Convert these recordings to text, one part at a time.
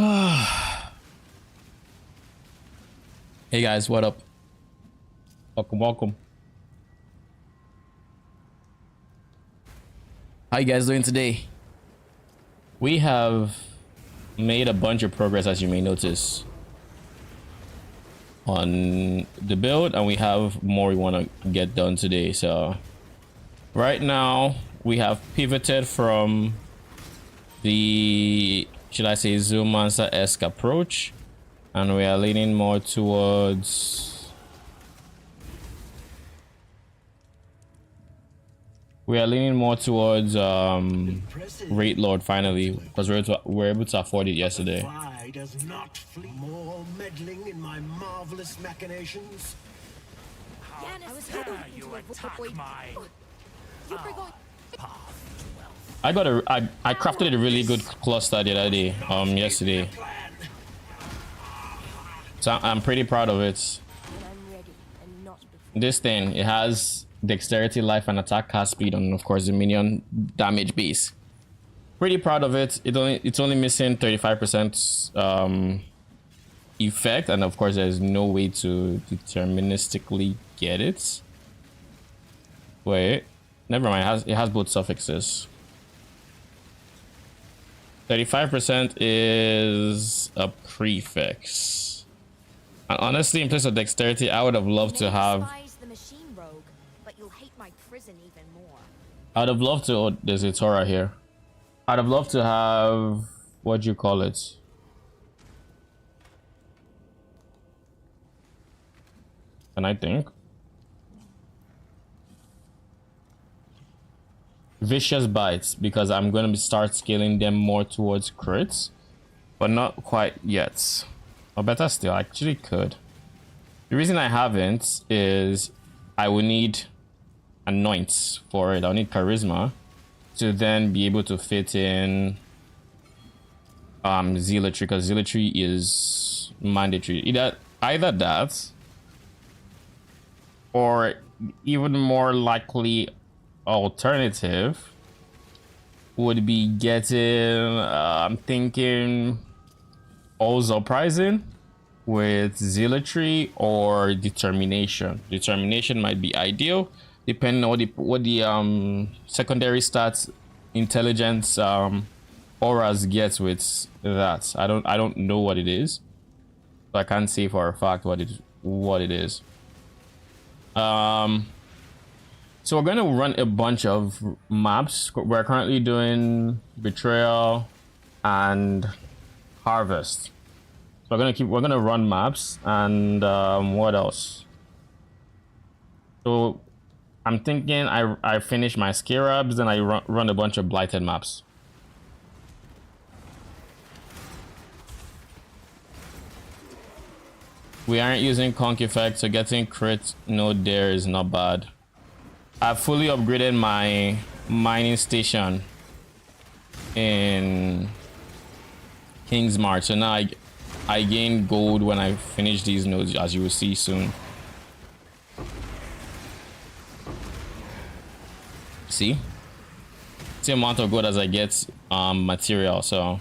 Hey guys, what up? Welcome. How you guys doing today? We have made a bunch of progress, as you may notice, on the build, and we have more we want to get done today. So right now we have pivoted from the, should I say, Zoomancer-esque approach, and we are leaning more towards Rate Lord finally, because we're able to afford it yesterday. Does not flee. More meddling in my marvelous machinations. I was hoping you attack my I crafted a really good cluster the other day, yesterday. So I'm pretty proud of it. This thing, it has dexterity, life, and attack cast speed, and of course the minion damage base. Pretty proud of it. It's only missing 35% effect, and of course there's no way to deterministically get it. Wait, never mind. It has both suffixes. 35% is a prefix. And honestly, in place of dexterity, I would have loved to have. I'd have loved to. Oh, there's a Torah here. I'd have loved to have. What do you call it? And I think vicious bites, because I'm going to start scaling them more towards crits, but not quite yet. Or better still, I actually could. The reason I haven't is I will need anoints for it. I'll need charisma to then be able to fit in zealotry, because zealotry is mandatory. Either that, or even more likely alternative would be getting I'm thinking also uprising with zealotry or determination. Determination might be ideal depending on what the secondary stats intelligence auras gets with that. I don't know what it is, so I can't say for a fact what it is. So we're going to run a bunch of maps. We're currently doing Betrayal and Harvest. So we're going to run maps, and what else? So I'm thinking I finish my Scarabs, then I run a bunch of Blighted maps. We aren't using conk effect, so getting crit node there is not bad. I've fully upgraded my mining station in King's March, so now I gain gold when I finish these nodes, as you will see soon. See? Same amount of gold as I get material, so.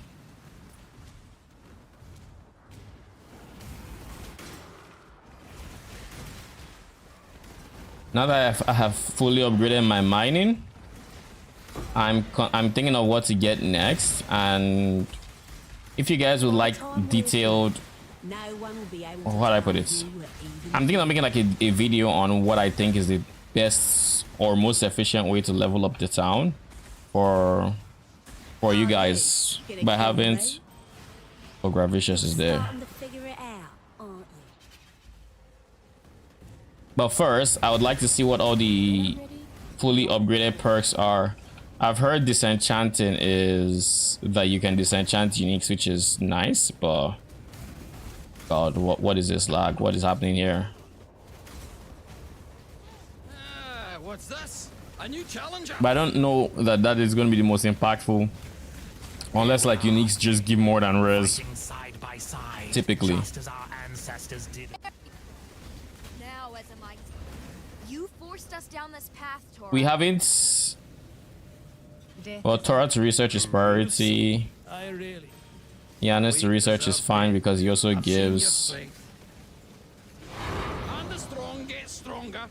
Now that I have fully upgraded my mining, I'm thinking of what to get next, and if you guys would like detailed, how do I put it? I'm thinking of making like a video on what I think is the best or most efficient way to level up the town for you guys. But I haven't. Oh, Gravicious is there. But first, I would like to see what all the fully upgraded perks are. I've heard disenchanting is that you can disenchant uniques, which is nice, but God, what is this lag? What is happening here? What's this? A new challenger? But I don't know that is going to be the most impactful, unless like uniques just give more than res. Side by side, Typically. just as our ancestors did. Now, as a might, you forced us down this path, Torah. We haven't. Well, Torah to research is priority. I really. Yeah, and the research is fine because he also I've seen your gives. strength. And the strong get stronger.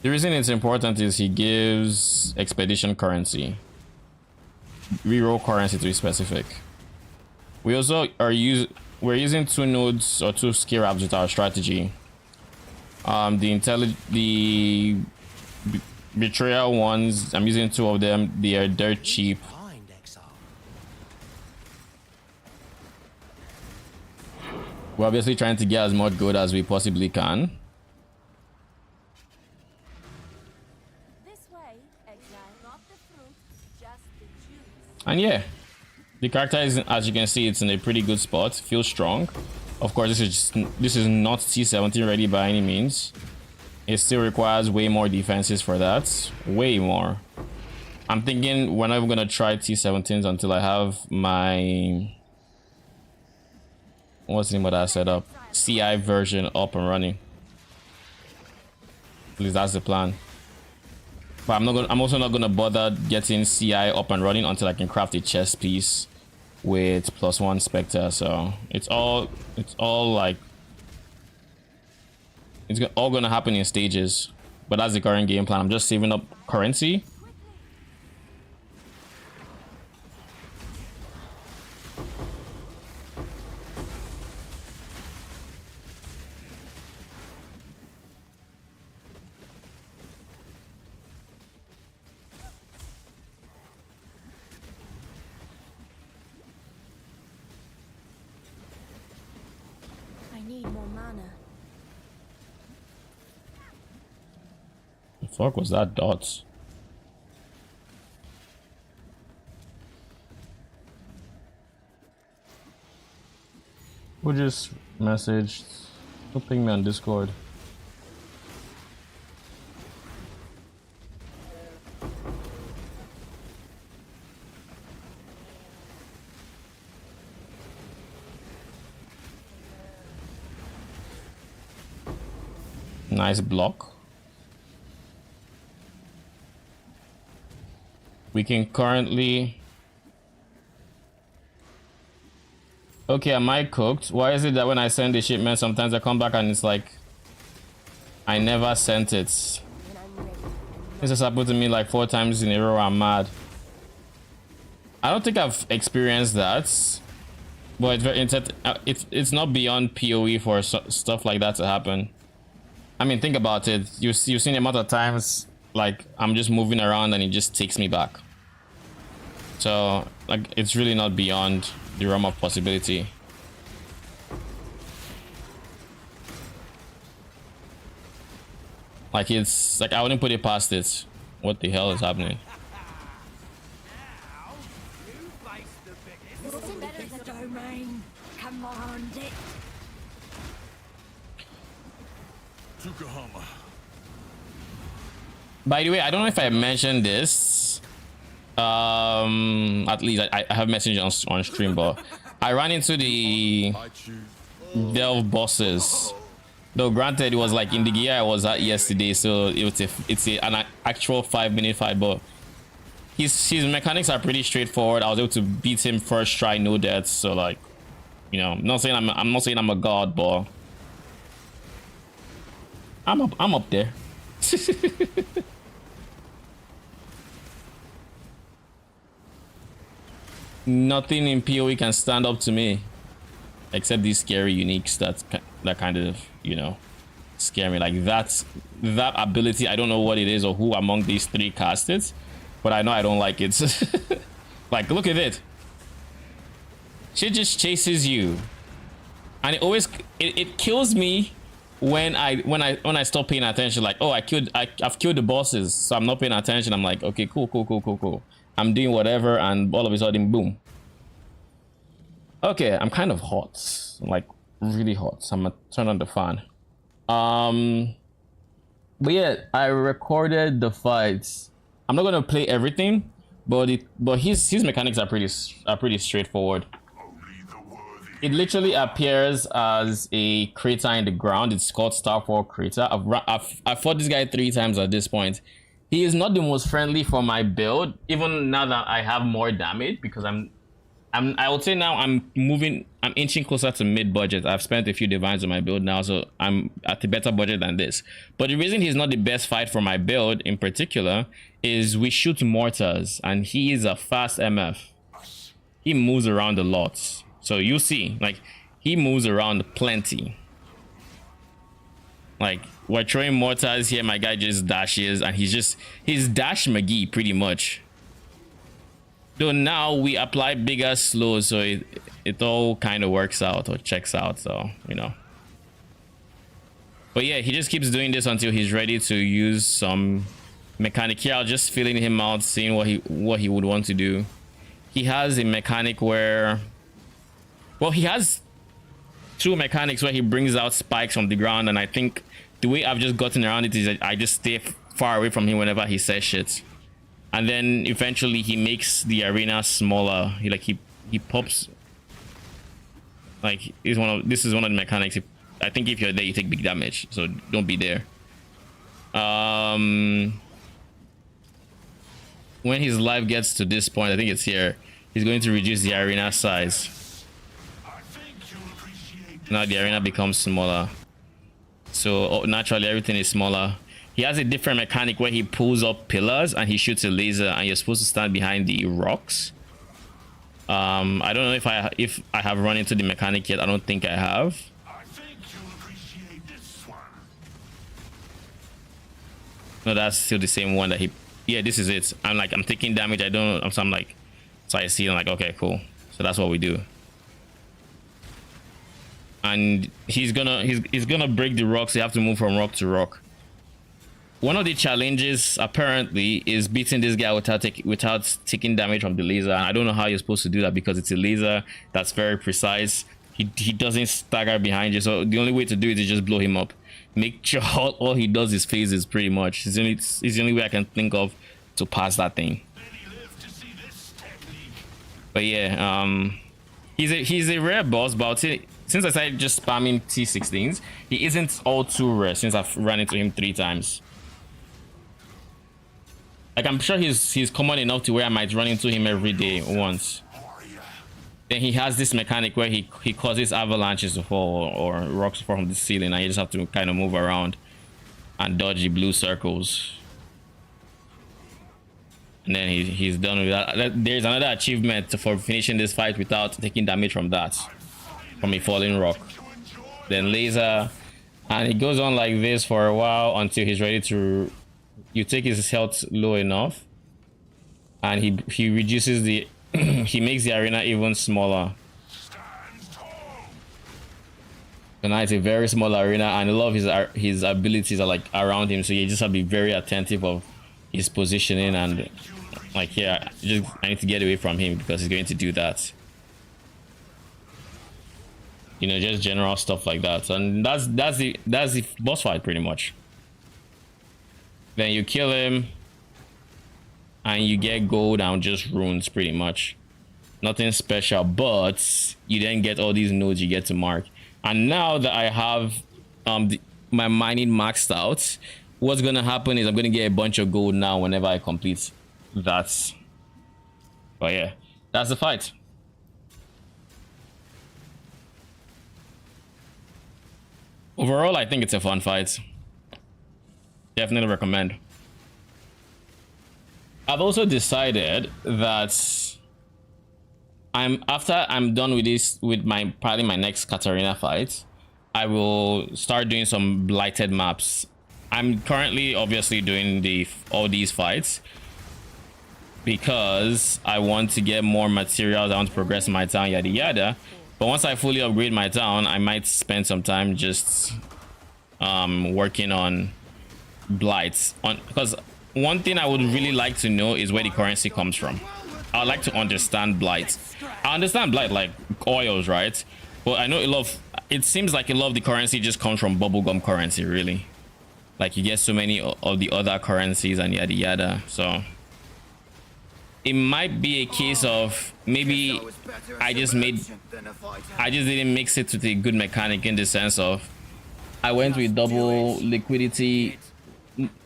The reason it's important is he gives expedition currency. Reroll currency to be specific. We also we're using 2 nodes or 2 skill apps with our strategy. The Betrayal ones, I'm using 2 of them. They are dirt cheap. Behind Exile. We're obviously trying to get as much good as we possibly can. This way, Exile. Not the fruit, just the juice. And yeah, the character is, as you can see, it's in a pretty good spot. Feels strong. Of course, this is not T17 ready by any means. It still requires way more defenses for that. Way more. I'm thinking we're not even gonna try T17s until I have my, what's the name of that setup? CI version up and running. At least that's the plan. But I'm also not gonna bother getting CI up and running until I can craft a chest piece with +1 Spectre. So it's all like, it's all gonna happen in stages. But that's the current game plan. I'm just saving up currency. I need more mana. The fuck was that dots? Who just messaged? Don't ping me on Discord. Nice block. We can currently... Okay, am I cooked? Why is it that when I send the shipment, sometimes I come back and it's like, I never sent it? This has happened to me like 4 times in a row. I'm mad. I don't think I've experienced that, but it's not beyond PoE for stuff like that to happen. I mean, think about it. You've seen the amount of times like I'm just moving around and it just takes me back. So like it's really not beyond the realm of possibility. Like it's like I wouldn't put it past it. What the hell is happening? Domain. Command it. By the way, I don't know if I mentioned this. At least I have messaged on stream, but I ran into the delve bosses. Though granted, it was like in the gear I was at yesterday, so it's an actual 5-minute fight. But his mechanics are pretty straightforward. I was able to beat him first try, no deaths. So like, you know, I'm not saying I'm a god, but I'm up there. Nothing in PoE can stand up to me, except these scary uniques that kind of, you know, scare me. Like that ability, I don't know what it is or who among these 3 cast it, but I know I don't like it. Like, look at it. She just chases you, and it kills me when I stop paying attention. Like, oh, I've killed the bosses, so I'm not paying attention. I'm like, okay, cool. I'm doing whatever, and all of a sudden, boom. Okay, I'm kind of hot, like really hot. So I'm gonna turn on the fan. But yeah, I recorded the fights. I'm not gonna play everything, but his mechanics are pretty straightforward. It literally appears as a crater in the ground. It's called Starfall Crater. I've fought this guy 3 times at this point. He is not the most friendly for my build, even now that I have more damage, because I'm I would say now I'm inching closer to mid-budget. I've spent a few divines on my build now, so I'm at a better budget than this. But the reason he's not the best fight for my build in particular is we shoot mortars, and he is a fast MF. He moves around a lot. So you see, like, he moves around plenty. Like, we're throwing mortars here, my guy just dashes, and he's Dash McGee pretty much. So now we apply bigger slows, so it all kind of works out or checks out, so you know. But yeah, he just keeps doing this until he's ready to use some mechanic. Here I'll just feeling him out, seeing what he would want to do. He has a mechanic where, well, he has two mechanics where he brings out spikes from the ground, and I think the way I've just gotten around it is that I just stay far away from him whenever he says shit. And then eventually he makes the arena smaller. He pops. Like, this is one of the mechanics. I think if you're there, you take big damage, so don't be there. When his life gets to this point, I think it's here, he's going to reduce the arena size. Now the arena becomes smaller, so naturally everything is smaller. He has a different mechanic where he pulls up pillars and he shoots a laser, and you're supposed to stand behind the rocks. I don't know if I have run into the mechanic yet. I don't think I have. No, that's still the same one that he. Yeah, this is it. I'm taking damage. I don't know. So I'm like, so I see. I'm like, okay, cool. So that's what we do. And he's gonna break the rocks. So you have to move from rock to rock. One of the challenges apparently is beating this guy without taking damage from the laser. And I don't know how you're supposed to do that because it's a laser that's very precise. He doesn't stagger behind you, so the only way to do it is just blow him up. Make sure all he does is phases pretty much. It's the only way I can think of to pass that thing. But yeah, he's a rare boss, but since I started just spamming T16s, he isn't all too rare since I've run into him 3 times. Like, I'm sure he's common enough to where I might run into him every day once. Then he has this mechanic where he causes avalanches to fall or rocks to fall from the ceiling, and you just have to kind of move around and dodge the blue circles. And then he's done with that. There's another achievement for finishing this fight without taking damage from a falling rock. Then laser, and it goes on like this for a while until he's ready to. You take his health low enough, and he reduces the. He makes the arena even smaller. So now it's a very small arena, and a lot of his abilities are like around him, so you just have to be very attentive of his positioning and like, yeah, I need to get away from him because he's going to do that. You know, just general stuff like that. And that's the boss fight pretty much. Then you kill him and you get gold and just runes pretty much. Nothing special, but you then get all these nodes you get to mark. And now that I have my mining maxed out, what's gonna happen is I'm gonna get a bunch of gold now whenever I complete that. But yeah, that's the fight. Overall, I think it's a fun fight. Definitely recommend. I've also decided that after I'm done with this, with probably my next Katarina fight, I will start doing some blighted maps. I'm currently obviously doing all these fights because I want to get more materials. I want to progress my town, yada yada. But once I fully upgrade my town, I might spend some time just working on blights. Because one thing I would really like to know is where the currency comes from. I would like to understand blight. I understand blight like oils, right? But I know it seems like a lot of the currency just comes from bubblegum currency, really. Like, you get so many of the other currencies and yada yada. So it might be a case of maybe I just didn't mix it with a good mechanic, in the sense of I went with double liquidity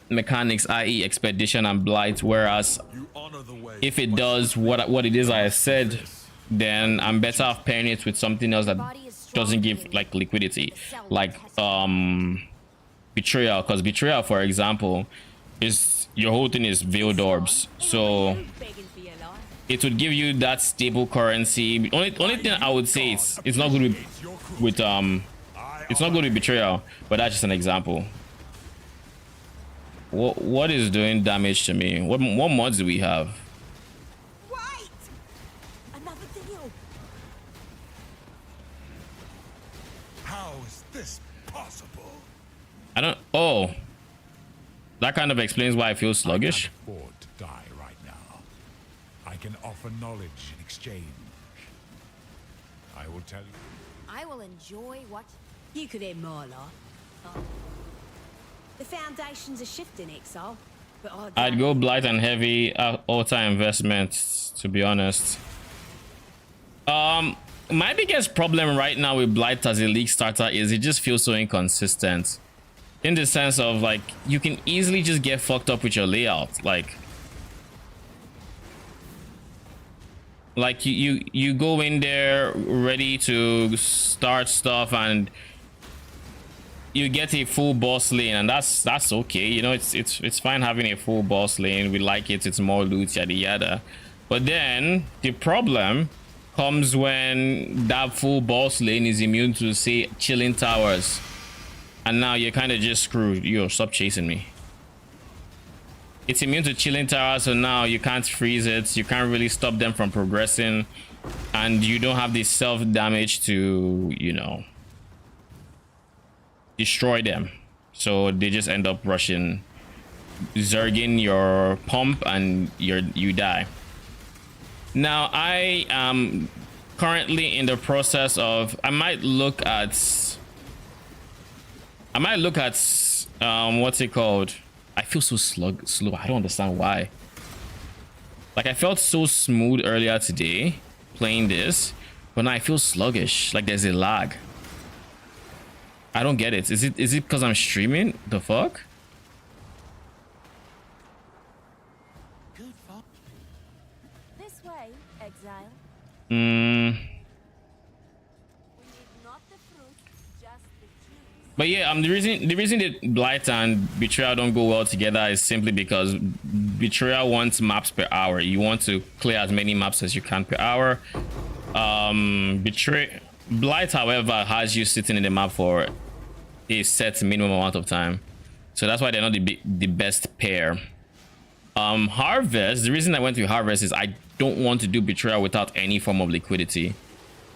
mechanics, i.e. expedition and blight, whereas if it does what it is I said then I'm better off pairing it with something else that doesn't give like liquidity, like Betrayal, because Betrayal, for example, is your whole thing is veiled orbs, so it would give you that stable currency. Only thing I would say it's not good with it's not good with Betrayal, but that's just an example. What is doing damage to me? What mods do we have? Wait! Another deal. How is this possible? I don't. Oh, that kind of explains why I feel sluggish. I can't afford to die right now. I can offer knowledge in exchange. I will tell you. I will enjoy what. You could hear more, Lar. Oh. The foundations are shifting, Exile. But I'd go Blight and heavy all-time investments, to be honest. My biggest problem right now with Blight as a league starter is it just feels so inconsistent. In the sense of, like, you can easily just get fucked up with your layout. Like you go in there ready to start stuff and you get a full boss lane, and that's okay. You know, it's fine having a full boss lane. We like it. It's more loot, yada yada. But then the problem comes when that full boss lane is immune to, say, chilling towers, and now you're kind of just screwed. Yo, stop chasing me. It's immune to chilling towers, so now you can't freeze it. You can't really stop them from progressing, and you don't have the self damage to, you know, destroy them. So they just end up rushing, zerging your pump, and you die. Now I am currently in the process of, I might look at what's it called? I feel so slow. I don't understand why. Like, I felt so smooth earlier today playing this, but now I feel sluggish. Like there's a lag. I don't get it. Is it because I'm streaming? The fuck? This way, Exile. We need Not the fruit, just the juice. But yeah, the reason that Blight and Betrayal don't go well together is simply because Betrayal wants maps per hour. You want to clear as many maps as you can per hour. Blight, however, has you sitting in the map for a set minimum amount of time, so that's why they're not the best pair. Harvest, the reason I went to Harvest is I don't want to do Betrayal without any form of liquidity.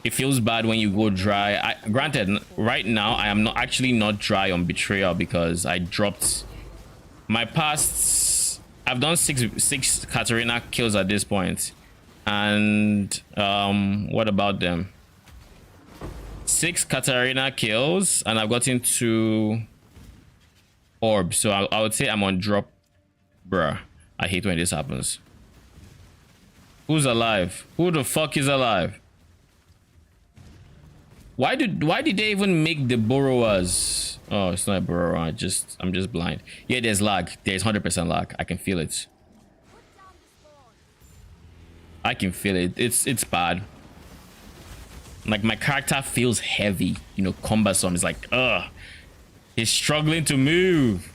It feels bad when you go dry. Granted, right now I am not dry on Betrayal because I dropped my past. I've done six Katarina kills at this point, and what about them? 6 Katarina kills, and I've gotten 2 orbs, so I would say I'm on drop. Bruh, I hate when this happens. Who's alive? Who the fuck is alive? Why did they even make the borrowers? Oh, it's not a borrower. I'm just blind. Yeah, there's lag. There's 100% lag. I can feel it. I can feel it. It's bad. Like, my character feels heavy, you know, cumbersome. It's like, he's struggling to move.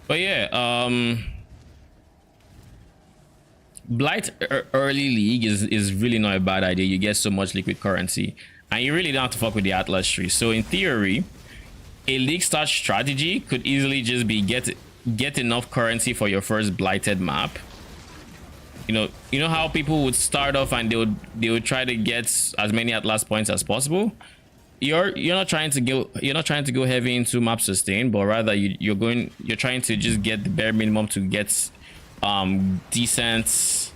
But yeah, Blight early league is really not a bad idea. You get so much liquid currency, and you really don't have to fuck with the Atlas tree. So in theory, a league start strategy could easily just be get enough currency for your first blighted map. You know how people would start off and they would try to get as many Atlas points as possible. You're not trying to go heavy into map sustain, but rather you're trying to just get the bare minimum to get decent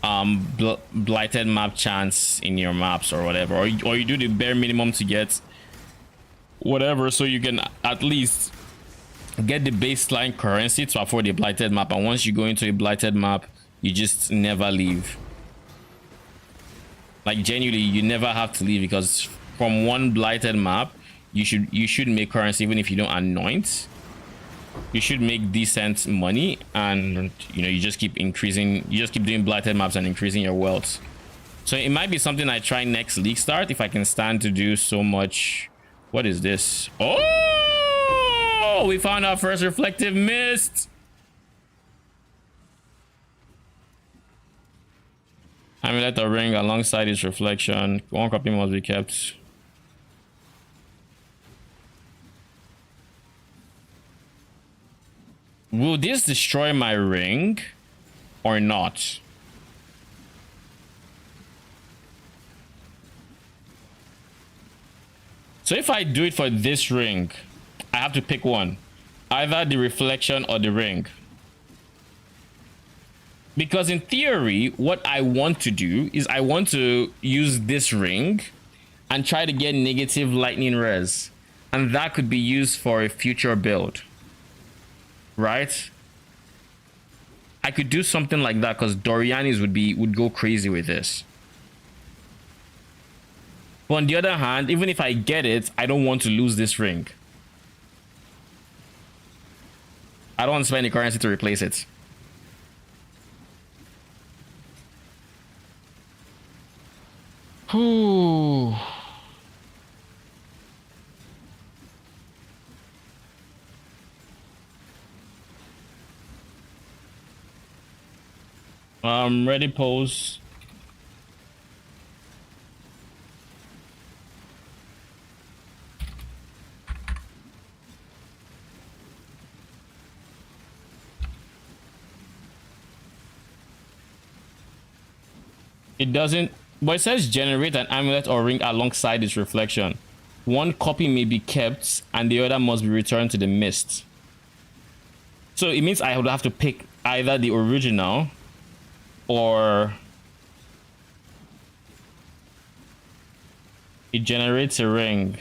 blighted map chance in your maps or whatever, or you do the bare minimum to get whatever, so you can at least get the baseline currency to afford a blighted map. And once you go into a blighted map, you just never leave. Like, genuinely, you never have to leave, because from one blighted map you should make currency even if you don't anoint. you should make decent money, and you know, you just keep increasing, you just keep doing blighted maps and increasing your wealth. So it might be something I try next league start if I can stand to do so much. What is this? Oh, we found our first reflective mist. Amulet or ring alongside its reflection. One copy must be kept. Will this destroy my ring or not? So if I do it for this ring, I have to pick one. Either the reflection or the ring. Because in theory, what I want to do is I want to use this ring and try to get negative lightning res. And that could be used for a future build. Right? I could do something like that because Dorianis would go crazy with this. But on the other hand, even if I get it, I don't want to lose this ring. I don't want to spend any currency to replace it. Whew. Ready, pose. It doesn't, but it says generate an amulet or ring alongside its reflection. One copy may be kept and the other must be returned to the mist. So it means I would have to pick either the original or it generates a ring.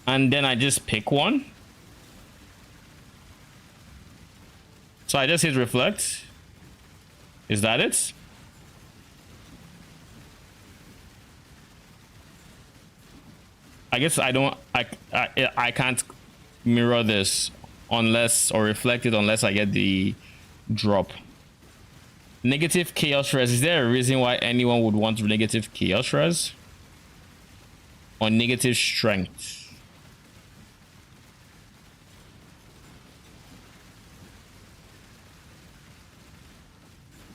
And then I just pick one. So I just hit reflect. Is that it? I guess I can't mirror this unless, or reflect it unless I get the drop. Negative chaos res. Is there a reason why anyone would want negative chaos res? Or negative strength?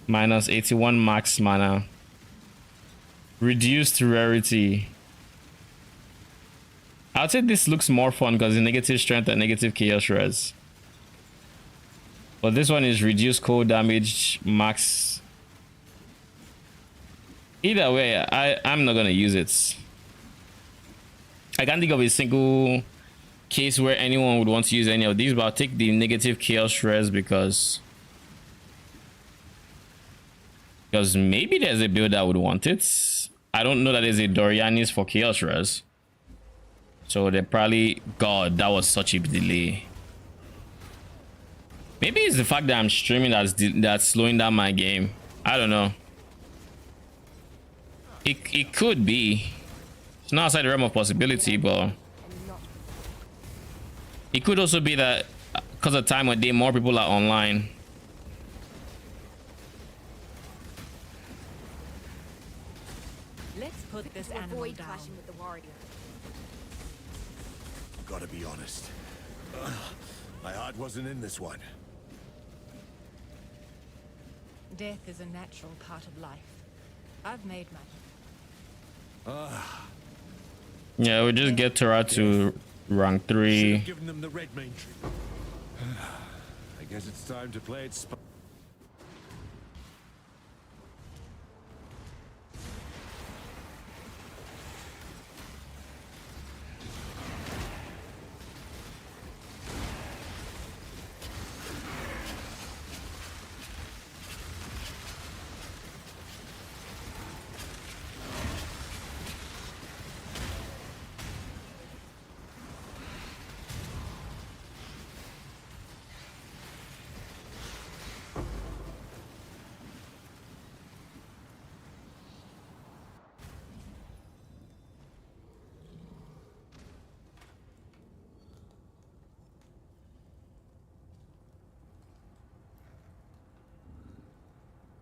Minus 81 max mana. Reduced rarity. I'd say this looks more fun because it's negative strength and negative chaos res. But this one is reduced cold damage max. Either way, I'm not gonna use it. I can't think of a single case where anyone would want to use any of these, but I'll take the negative chaos res because maybe there's a build that would want it. I don't know that there's a Dorianis for chaos res. So they probably, God, that was such a delay. Maybe it's the fact that I'm streaming that's slowing down my game. I don't know. It could be. It's not outside the realm of possibility, but it could also be that because of time of day, more people are online. Let's put this To animal avoid down. clashing with the warrior. Gotta be honest. My heart wasn't in this one. Death is a natural part of life. I've made my... Yeah, we just get Terra to rank 3. Given them the red main tree. I guess it's time to play it.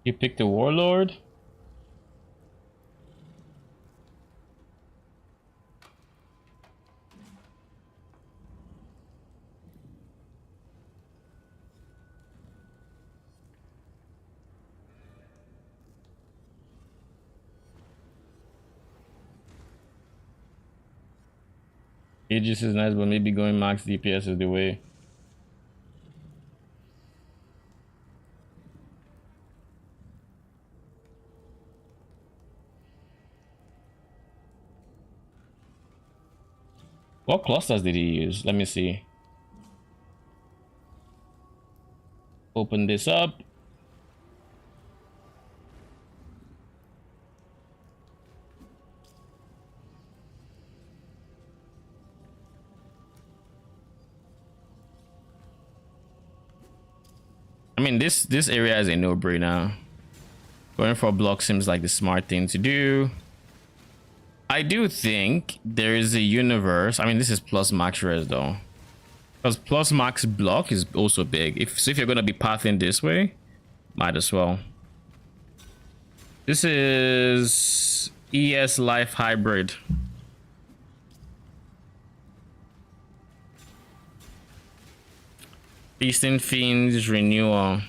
You picked the Warlord? Aegis is nice, but maybe going max DPS is the way. What clusters did he use? Let me see. Open this up. I mean, this area is a no-brainer. Going for a block seems like the smart thing to do. I do think there is a universe. I mean, this is plus max res though, because plus max block is also big. If you're gonna be pathing this way, might as well. This is ES Life Hybrid. Feasting Fiends Renewal.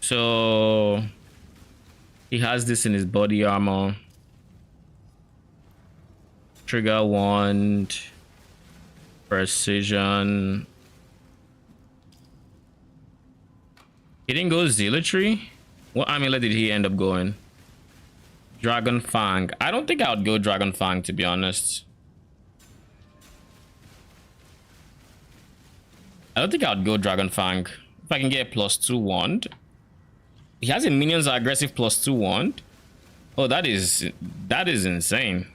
So he has this in his body armor. Trigger wand. Precision. He didn't go Zealotry? What amulet did he end up going? Dragon Fang. I don't think I would go Dragon Fang, to be honest. I don't think I would go Dragon Fang. If I can get a +2 wand. He has a minions are aggressive +2 wand. Oh, that is insane.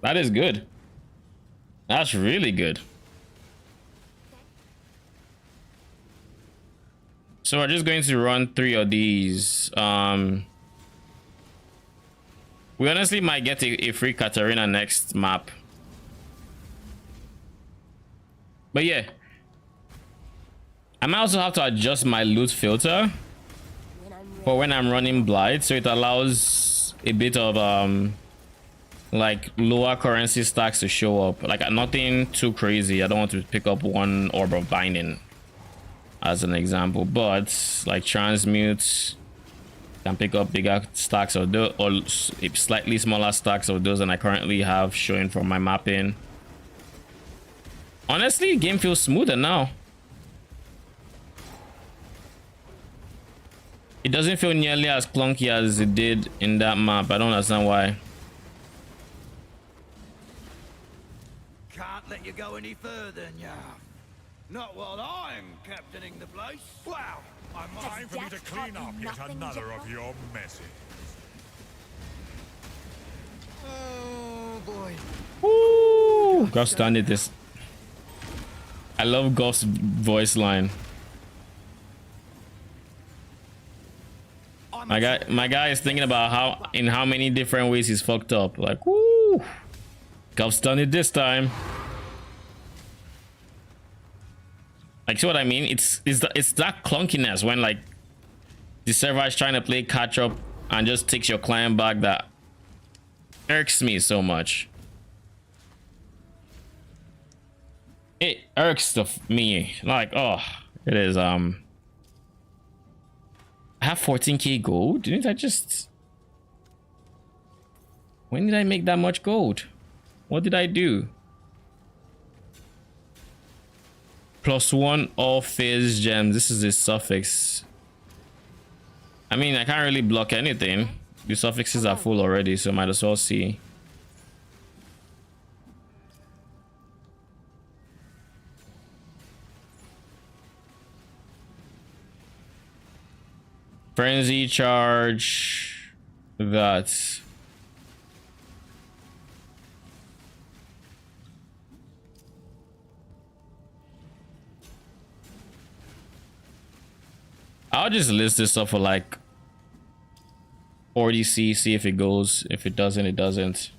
That is good. That's really good. So we're just going to run 3 of these. We honestly might get a free Katarina next map. But yeah. I might also have to adjust my loot filter for when I'm running Blight, so it allows a bit of like lower currency stacks to show up. Like nothing too crazy. I don't want to pick up 1 orb of binding as an example, but like transmutes can pick up bigger stacks of those, or slightly smaller stacks of those than I currently have showing from my mapping. Honestly, game feels smoother now. It doesn't feel nearly as clunky as it did in that map. I don't understand why. Can't let you go any further, Nyav. Not while I'm captaining the place. Wow! Time for me to clean up yet another of your messes. Oh boy. Woo! Gosh darn it, this. I love Goff's voice line. My guy is thinking about how many different ways he's fucked up. Like, woo! Goff's done it this time. Like, see what I mean? It's that clunkiness when like the server is trying to play catch up and just takes your client back that irks me so much. It irks me. Like, oh, it is I have 14k gold. Didn't I just... When did I make that much gold? What did I do? +1 all phase gems. This is a suffix. I mean, I can't really block anything. The suffixes are full already, so might as well see. Frenzy charge. That. I'll just list this up for like 40C, see if it goes. If it doesn't, it doesn't.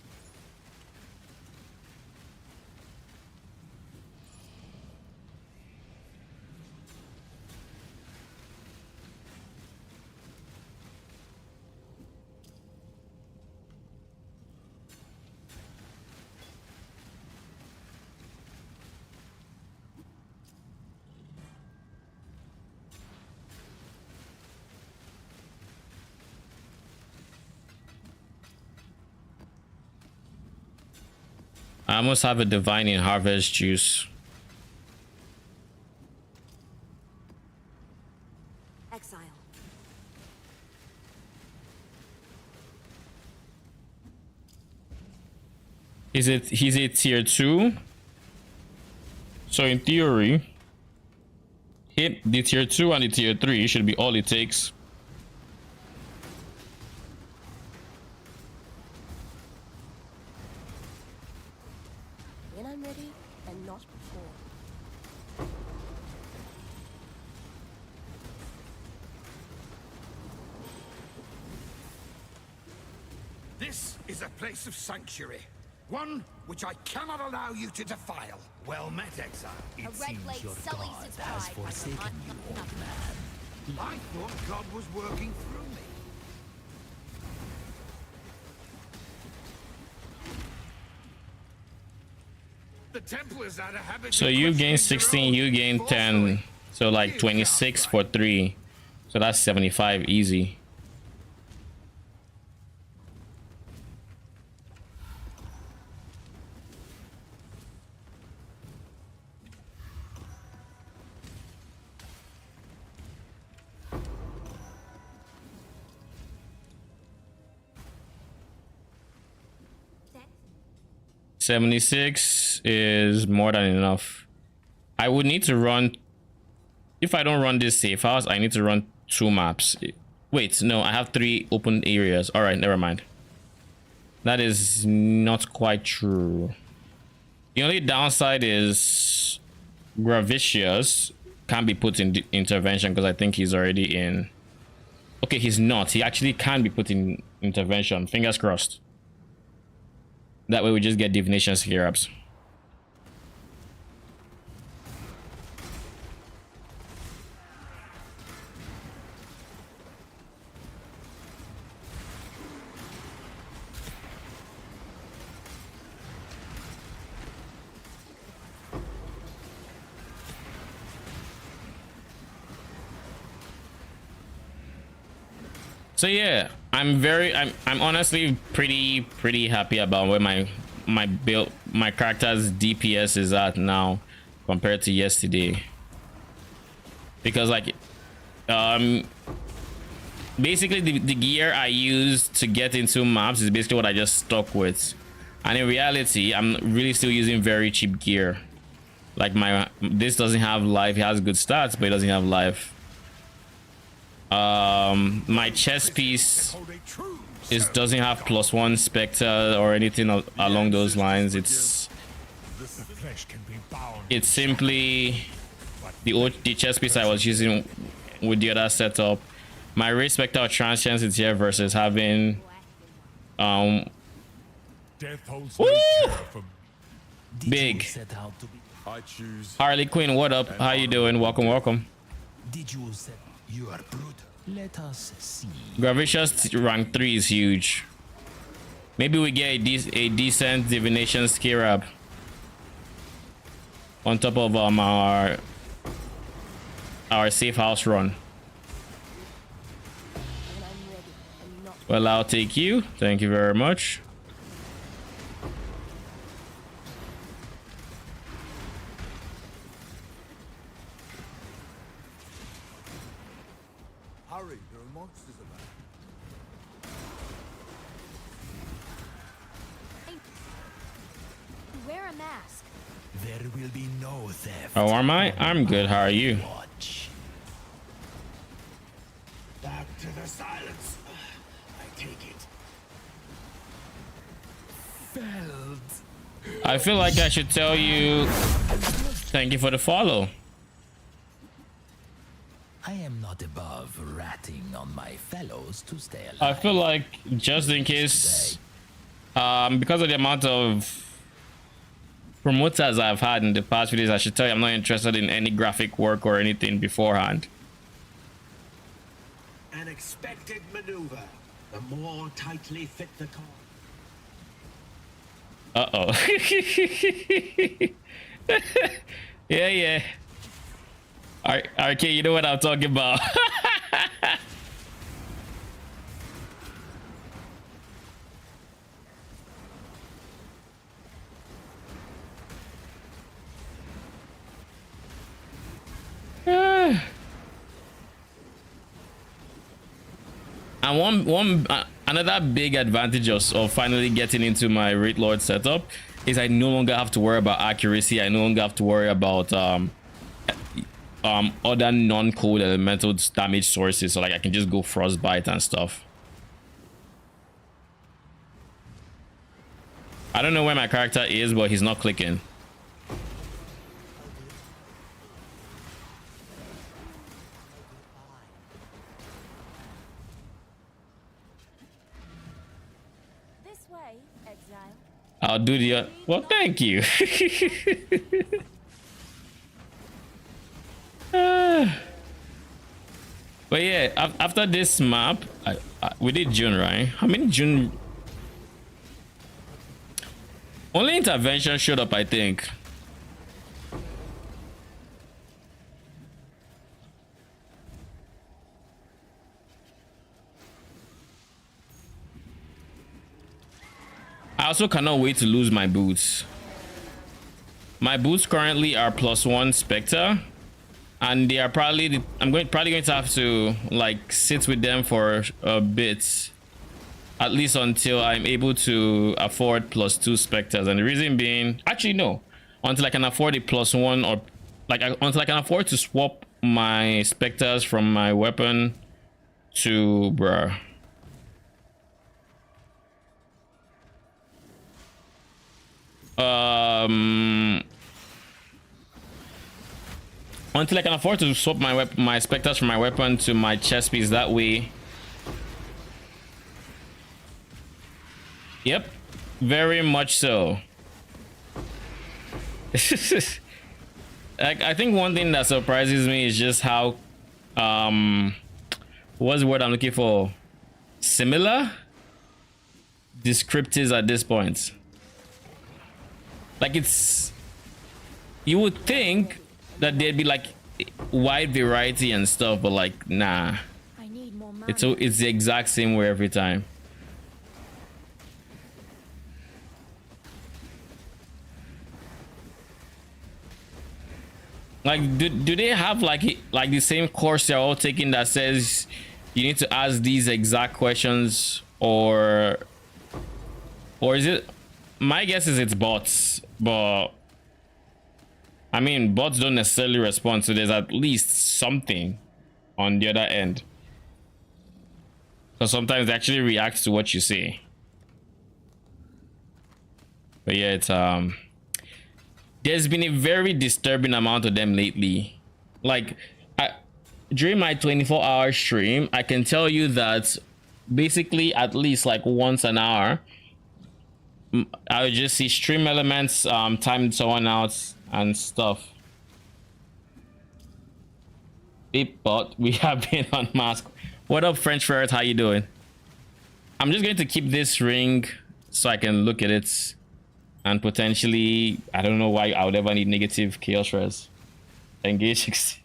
I almost have a divining harvest juice. Exile. He's a tier 2. So in theory, hit the tier 2 and the tier 3 should be all it takes. When I'm ready, and not before. This is a place of sanctuary. One which I cannot allow you to defile. Well met, Exile. A red blade sullies its pride. forsaken you, old man. I thought God was working through me. The Templars had a habit. So you gain 16, you gain 10. So like 26 for 3. So that's 75 easy. Set. 76 is more than enough. I would need to run, if I don't run this safe house, I need to run 2 maps. Wait, no, I have 3 open areas. All right, never mind. That is not quite true. The only downside is Gravicious can't be put in intervention because I think he's already in. Okay, he's not. He actually can be put in intervention. Fingers crossed. That way we just get divination scare-ups. So yeah, I'm honestly pretty happy about where my character's DPS is at now compared to yesterday. Because like basically the gear I used to get into maps is basically what I just stuck with. And in reality, I'm really still using very cheap gear. Like this doesn't have life, it has good stats, but it doesn't have life. My chest piece doesn't have +1 Spectre or anything along those lines. It's simply the chest piece I was using with the other setup. My race Spectre or Transcience is here versus having big Harley Quinn. What up? How you doing? Welcome. Did you set your brood? Let us see. Gravicious rank 3 is huge. Maybe we get a decent divination scare-up on top of our safe house run. Well, I'll take you. Thank you very much. Hurry, there are monsters about. Wear a mask. There will be no theft. Oh, am I? I'm good. How are you? Watch. Back to the silence. I take it. Felled. I feel like I should tell you thank you for the follow. I am not above ratting on my fellows to stay alive. I feel like just in case, because of the amount of promoters I've had in the past few days, I should tell you I'm not interested in any graphic work or anything beforehand. An expected maneuver. The more tightly fit the car. Uh-oh. Yeah. Okay, you know what I'm talking about. And another big advantage of finally getting into my Wraith Lord setup is I no longer have to worry about accuracy. I no longer have to worry about other non-cold elemental damage sources. So like I can just go Frostbite and stuff. I don't know where my character is, but he's not clicking. This way, Exile. I'll do the well, thank you. But yeah, after this map, we did June, right? How many June? Only intervention showed up, I think. I also cannot wait to lose my boots. My boots currently are +1 Spectre, and they are probably probably going to have to like sit with them for a bit, at least until I'm able to afford +2 Spectres. And the reason being, actually no, until I can afford a +1, or like until I can afford to swap my Spectres from my weapon to bruh. Until I can afford to swap my Spectres from my weapon to my chest piece, that way. Yep, very much so. I think one thing that surprises me is just how what's the word I'm looking for? Similar descriptors at this point. Like, it's, you would think that there'd be like wide variety and stuff, but like nah, I need more money. it's the exact same way every time. Like, do they have like the same course they're all taking that says you need to ask these exact questions, or is it, my guess is it's bots, but I mean, bots don't necessarily respond, so there's at least something on the other end. So sometimes they actually react to what you say. But yeah, it's there's been a very disturbing amount of them lately. Like, during my 24-hour stream, I can tell you that basically at least like once an hour, I would just see stream elements time someone out and stuff. Beep bot, we have been unmasked. What up, French ferret? How you doing? I'm just going to keep this ring so I can look at it, and potentially, I don't know why I would ever need negative chaos res. Engage.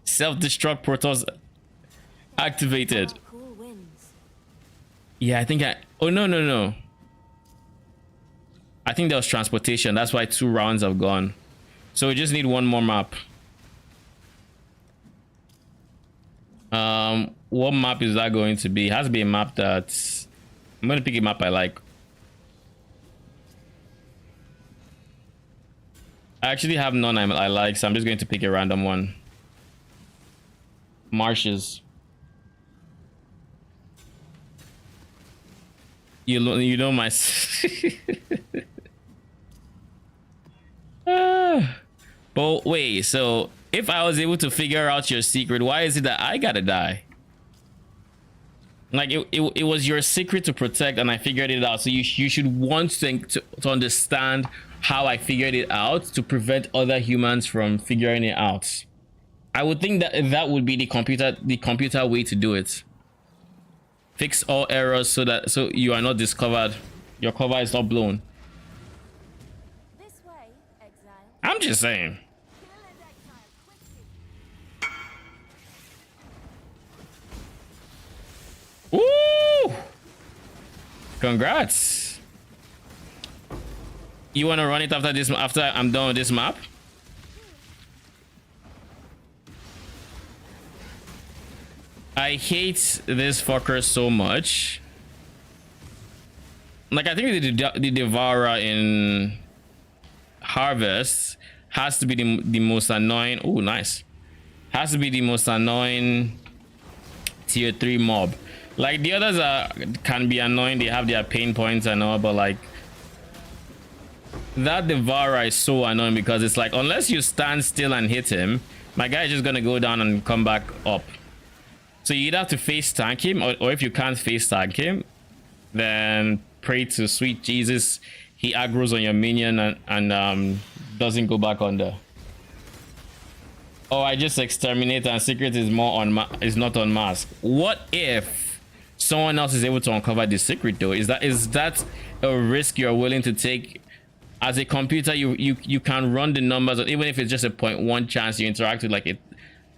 Self-destruct portals activated. Cool wins. Yeah, I think oh no. I think there was transportation. That's why 2 rounds have gone. So we just need one more map. What map is that going to be? It has to be a map that's, I'm going to pick a map I like. I actually have none I like, so I'm just going to pick a random one. Marshes. You know my but wait, so if I was able to figure out your secret, why is it that I gotta die? Like, it was your secret to protect, and I figured it out, so you should want to understand how I figured it out to prevent other humans from figuring it out. I would think that that would be the computer way to do it. Fix all errors so you are not discovered. Your cover is not blown. This way, Exile. I'm just saying. Kill and Exile, quickly. Woo! Congrats. You want to run it after I'm done with this map? I hate this fucker so much. Like, I think the Devourer in Harvest has to be the most annoying. Oh, nice. Has to be the most annoying tier 3 mob. Like, the others can be annoying. They have their pain points and all, but like that Devourer is so annoying because it's like, unless you stand still and hit him, my guy is just gonna go down and come back up. So you either have to face tank him, or if you can't face tank him, then pray to sweet Jesus he aggroes on your minion and doesn't go back under. Oh, I just exterminate and secret is more on is not on mask. What if someone else is able to uncover the secret though? Is that a risk you're willing to take? As a computer, you can run the numbers, even if it's just a 0.1 chance you interact with like a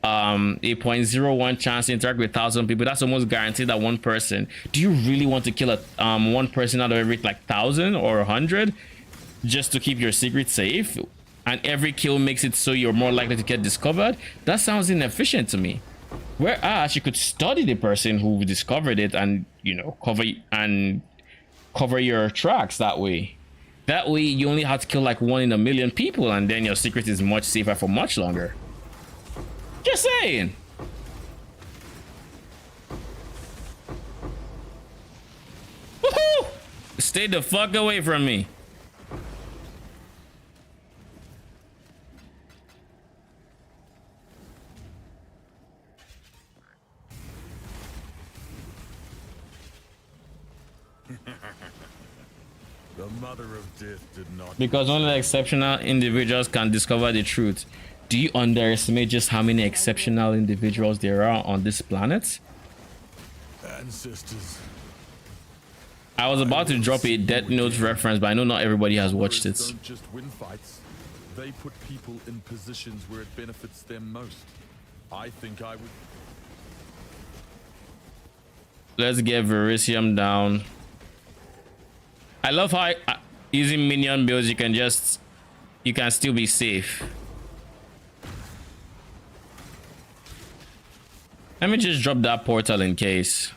0.01 chance to interact with 1,000 people. That's almost guaranteed that one person. Do you really want to kill a one person out of every like 1,000 or 100 just to keep your secret safe? And every kill makes it so you're more likely to get discovered? That sounds inefficient to me. Whereas you could study the person who discovered it and, you know, cover your tracks that way. That way you only have to kill like 1 in a million people, and then your secret is much safer for much longer. Just saying. Woohoo! Stay the fuck away from me. The mother of death did not. Because only exceptional individuals can discover the truth. Do you underestimate just how many exceptional individuals there are on this planet? Ancestors. I was about to drop a Death Note reference, but I know not everybody has watched it. Don't just win fights. They put people in positions where it benefits them most. I think I would. Let's get Verisium down. I love how using minion builds you can still be safe. Let me just drop that portal in case.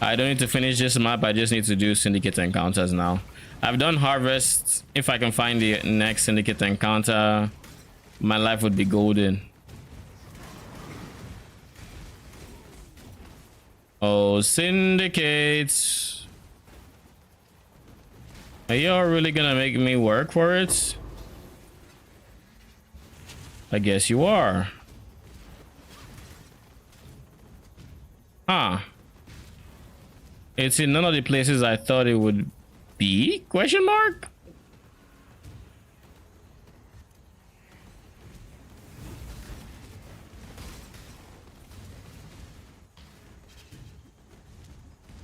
I don't need to finish this map. I just need to do Syndicate encounters now. I've done Harvest. If I can find the next Syndicate encounter, my life would be golden. Oh, Syndicate. Are y'all really gonna make me work for it? I guess you are. Huh. It's in none of the places I thought it would be? Question mark?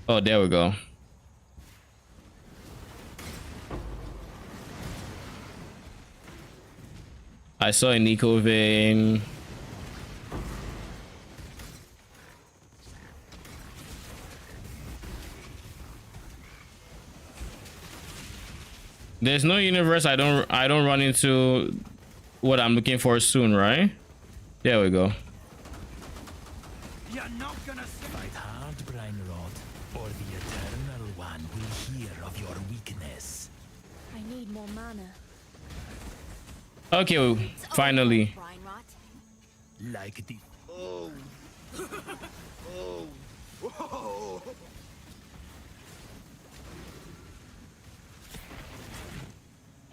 Oh, there we go. I saw a Nico vein. There's no universe I don't run into what I'm looking for soon, right? There we go. You're not gonna Fight hard, Brine Rod, or the Eternal One will hear of your weakness. I need more mana. Okay, finally. Brine rot. Like the Oh. Oh. Whoa.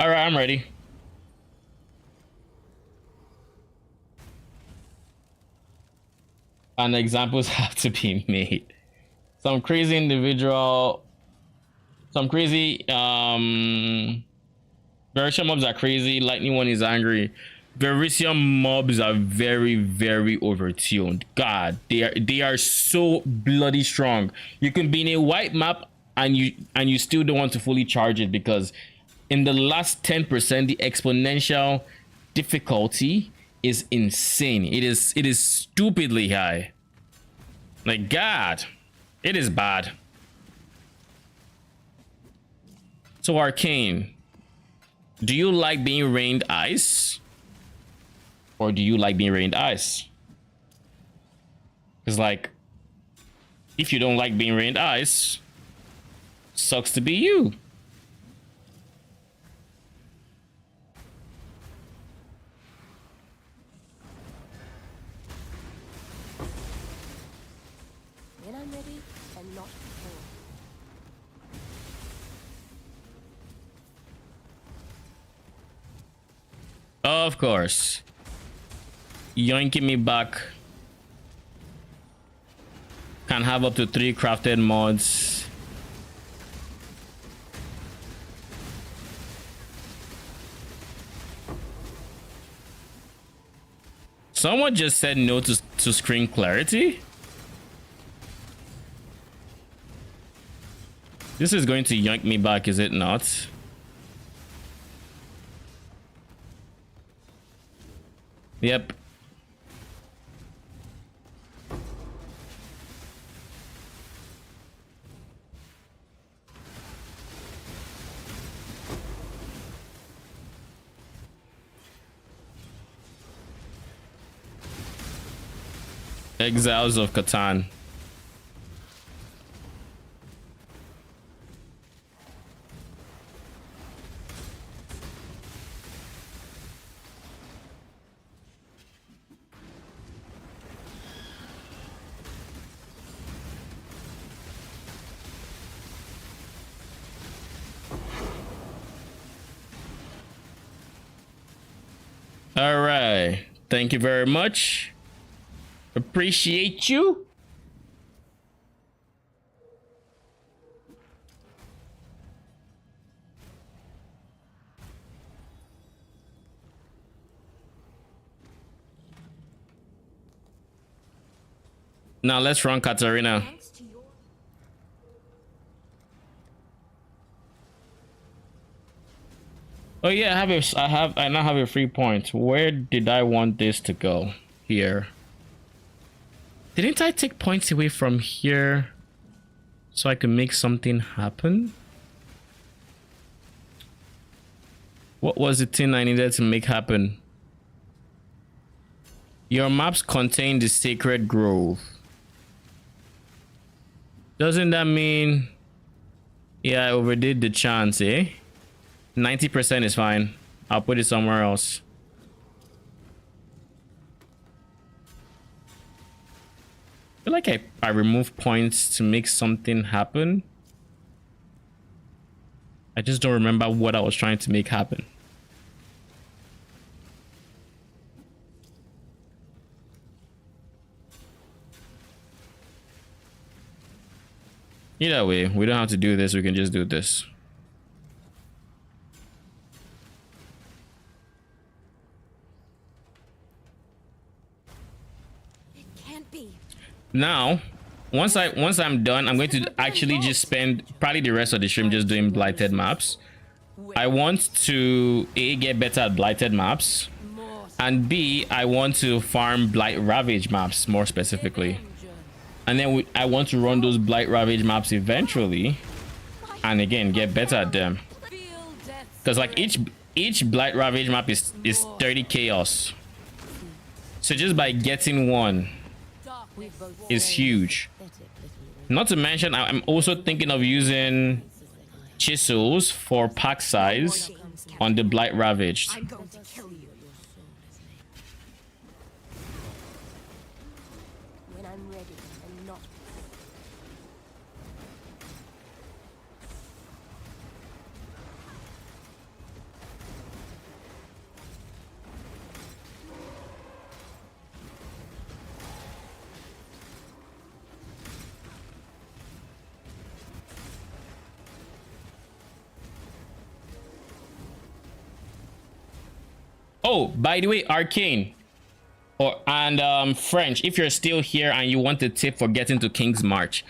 All right, I'm ready. And examples have to be made. Some crazy individual, some crazy Verisium mobs are crazy. Lightning one is angry. Verisium mobs are very, very overtuned. God, they are so bloody strong. You can be in a white map and you still don't want to fully charge it, because in the last 10%, the exponential difficulty is insane. It is stupidly high. Like, God, it is bad. So Arcane, do you like being rained ice? Or do you like being rained ice? Because, like, if you don't like being rained ice, sucks to be you. When I'm ready and not before. Of course. Yoinking me back. Can have up to 3 crafted mods. Someone just said no to screen clarity. This is going to yoink me back, is it not? Yep. Exiles of Catan. All right. Thank you very much. Appreciate you. Now let's run Katarina. Thanks to your Oh yeah, I now have a free point. Where did I want this to go? Here. Didn't I take points away from here so I could make something happen? What was the thing I needed to make happen? Your maps contain the sacred grove. Doesn't that mean... Yeah, I overdid the chance, eh? 90% is fine. I'll put it somewhere else. I feel like I remove points to make something happen. I just don't remember what I was trying to make happen. Either way, we don't have to do this. We can just do this. It can't be. Now, once I'm done, I'm going to actually just spend probably the rest of the stream just doing blighted maps. I want to A, get better at blighted maps, and B, I want to farm blight ravage maps more specifically. And then I want to run those blight ravage maps eventually, and again get better at them. Because like each blight ravage map is 30 chaos. So just by getting one is huge. Not to mention, I'm also thinking of using chisels for pack size on the blight ravaged. I'm going to kill you. When I'm ready and not. Oh, by the way, Arcane and French, if you're still here and you want a tip for getting to King's March,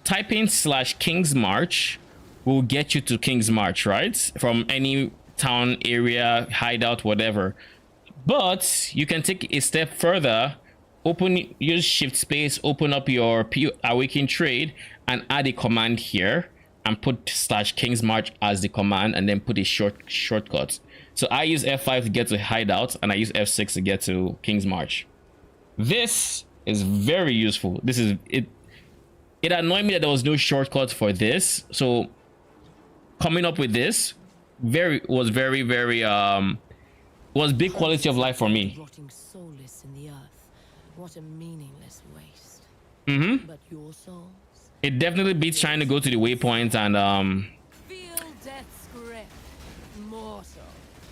type in /King's March will get you to King's March, right? From any town, area, hideout, whatever. But you can take a step further, use shift space, open up your awaken trade and add a command here and put /King's March as the command and then put a shortcut. So I use F5 to get to hideout and I use F6 to get to King's March. This is very useful. This is it. It annoyed me that there was no shortcut for this. So coming up with this was big quality of life for me. Rotting soulless in the earth. What a meaningless waste. But your souls It definitely beats trying to go to the waypoint and feel death's grip. Mortal.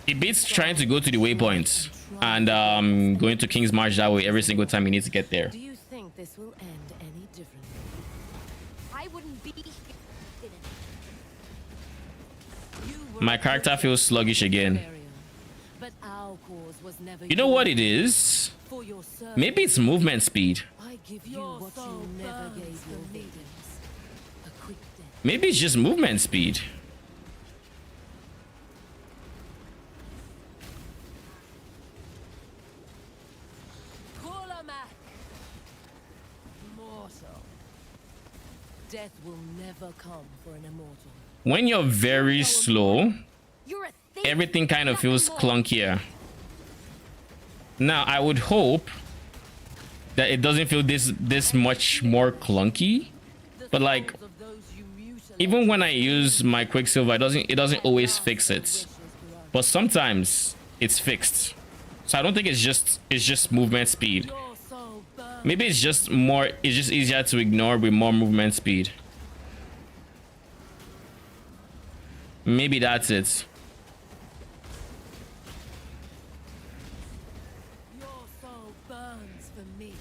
it beats trying to go to the waypoint and going to King's March that way every single time you need to get there. Do you think this will end any differently? I wouldn't be here. My character feels sluggish again. But our cause was never You know what it is? for your service. Maybe it's movement speed. I give you what you never gave your victims. A quick death. Maybe it's just movement speed. Mortal. Death will never come for an immortal. When you're very slow, You're a thief. everything kind of Nothing feels more. clunkier. Now, I would hope that it doesn't feel this much more clunky, but like Of those you mutilate even when I use my Quicksilver, it doesn't always fix it. But sometimes it's fixed. So I don't think it's just movement speed. your soul burns. Maybe it's just easier to ignore with more movement speed. Maybe that's it. Your soul burns for me.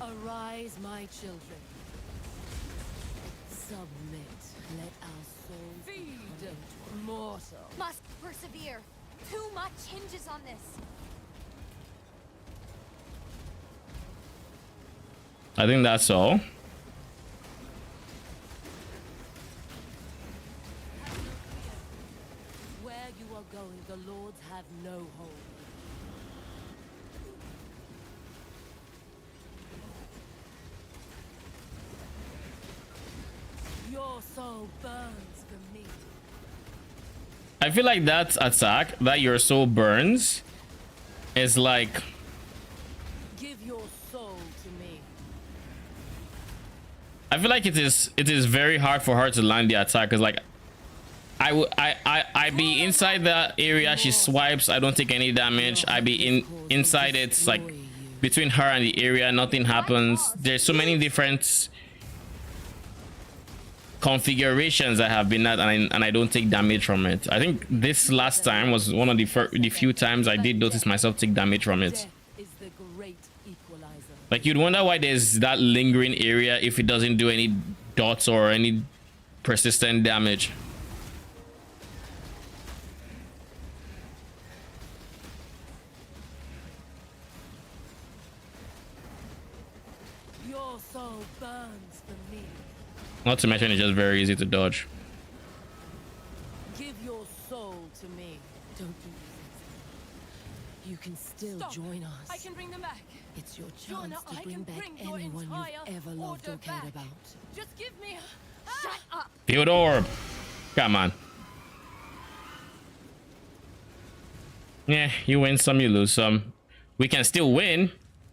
Arise, my children. Submit. Let our souls feed mortal. Must persevere. Too much hinges on this. I think that's all. Where you are going, the lords have no hold. Your soul burns for me. I feel like that attack that your soul burns is like Give your soul to me. I feel like it is very hard for her to land the attack because like I be inside that area, she swipes, I don't take any damage. I be inside it, like between her and the area, nothing happens. There's so many different configurations I have been at and I don't take damage from it. I think this last time was one of the few times I did notice myself take damage from it. Death is the great equalizer. Like you'd wonder why there's that lingering area if it doesn't do any dots or any persistent damage. Your soul burns for me. Not to mention it's just very easy to dodge. Give your soul to me. Don't do this. You can still Stop. join us. I can bring them back. It's your Jonah, chance to I bring can back bring your anyone entire you've ever loved or order cared back. about. Just give me a... Shut up. Field orb. Come on. Yeah, you win some, you lose some. We can still win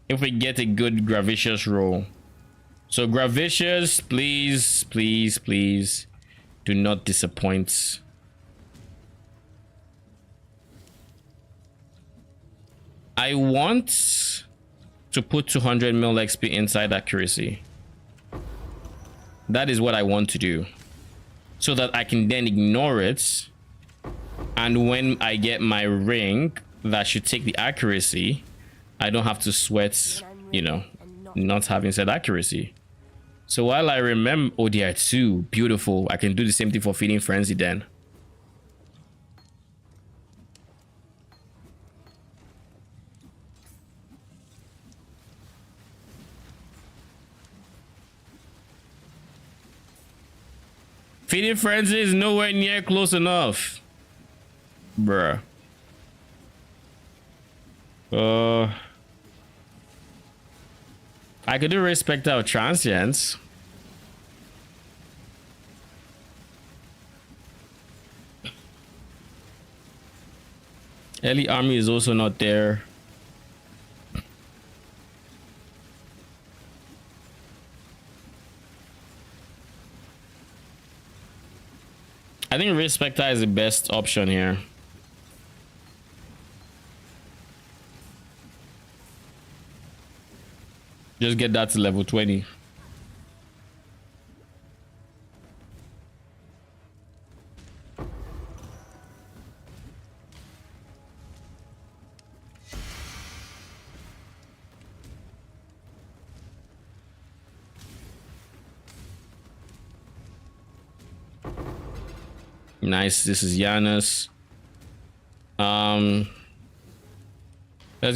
if we get a good Gravicious roll. So Gravicious, please, please, please do not disappoint. I want to put 200 mil XP inside accuracy. That is what I want to do, so that I can then ignore it, and when I get my ring that should take the accuracy, I don't have to sweat, you know, not having said accuracy. So while I remember, oh, there are two, beautiful. I can do the same thing for Feeding Frenzy then. Feeding Frenzy is nowhere near close enough. Bruh. I could do Respect of Transience. Elite Army is also not there. I think Respecta is the best option here. Just get that to level 20. Nice. This is Janus. Let's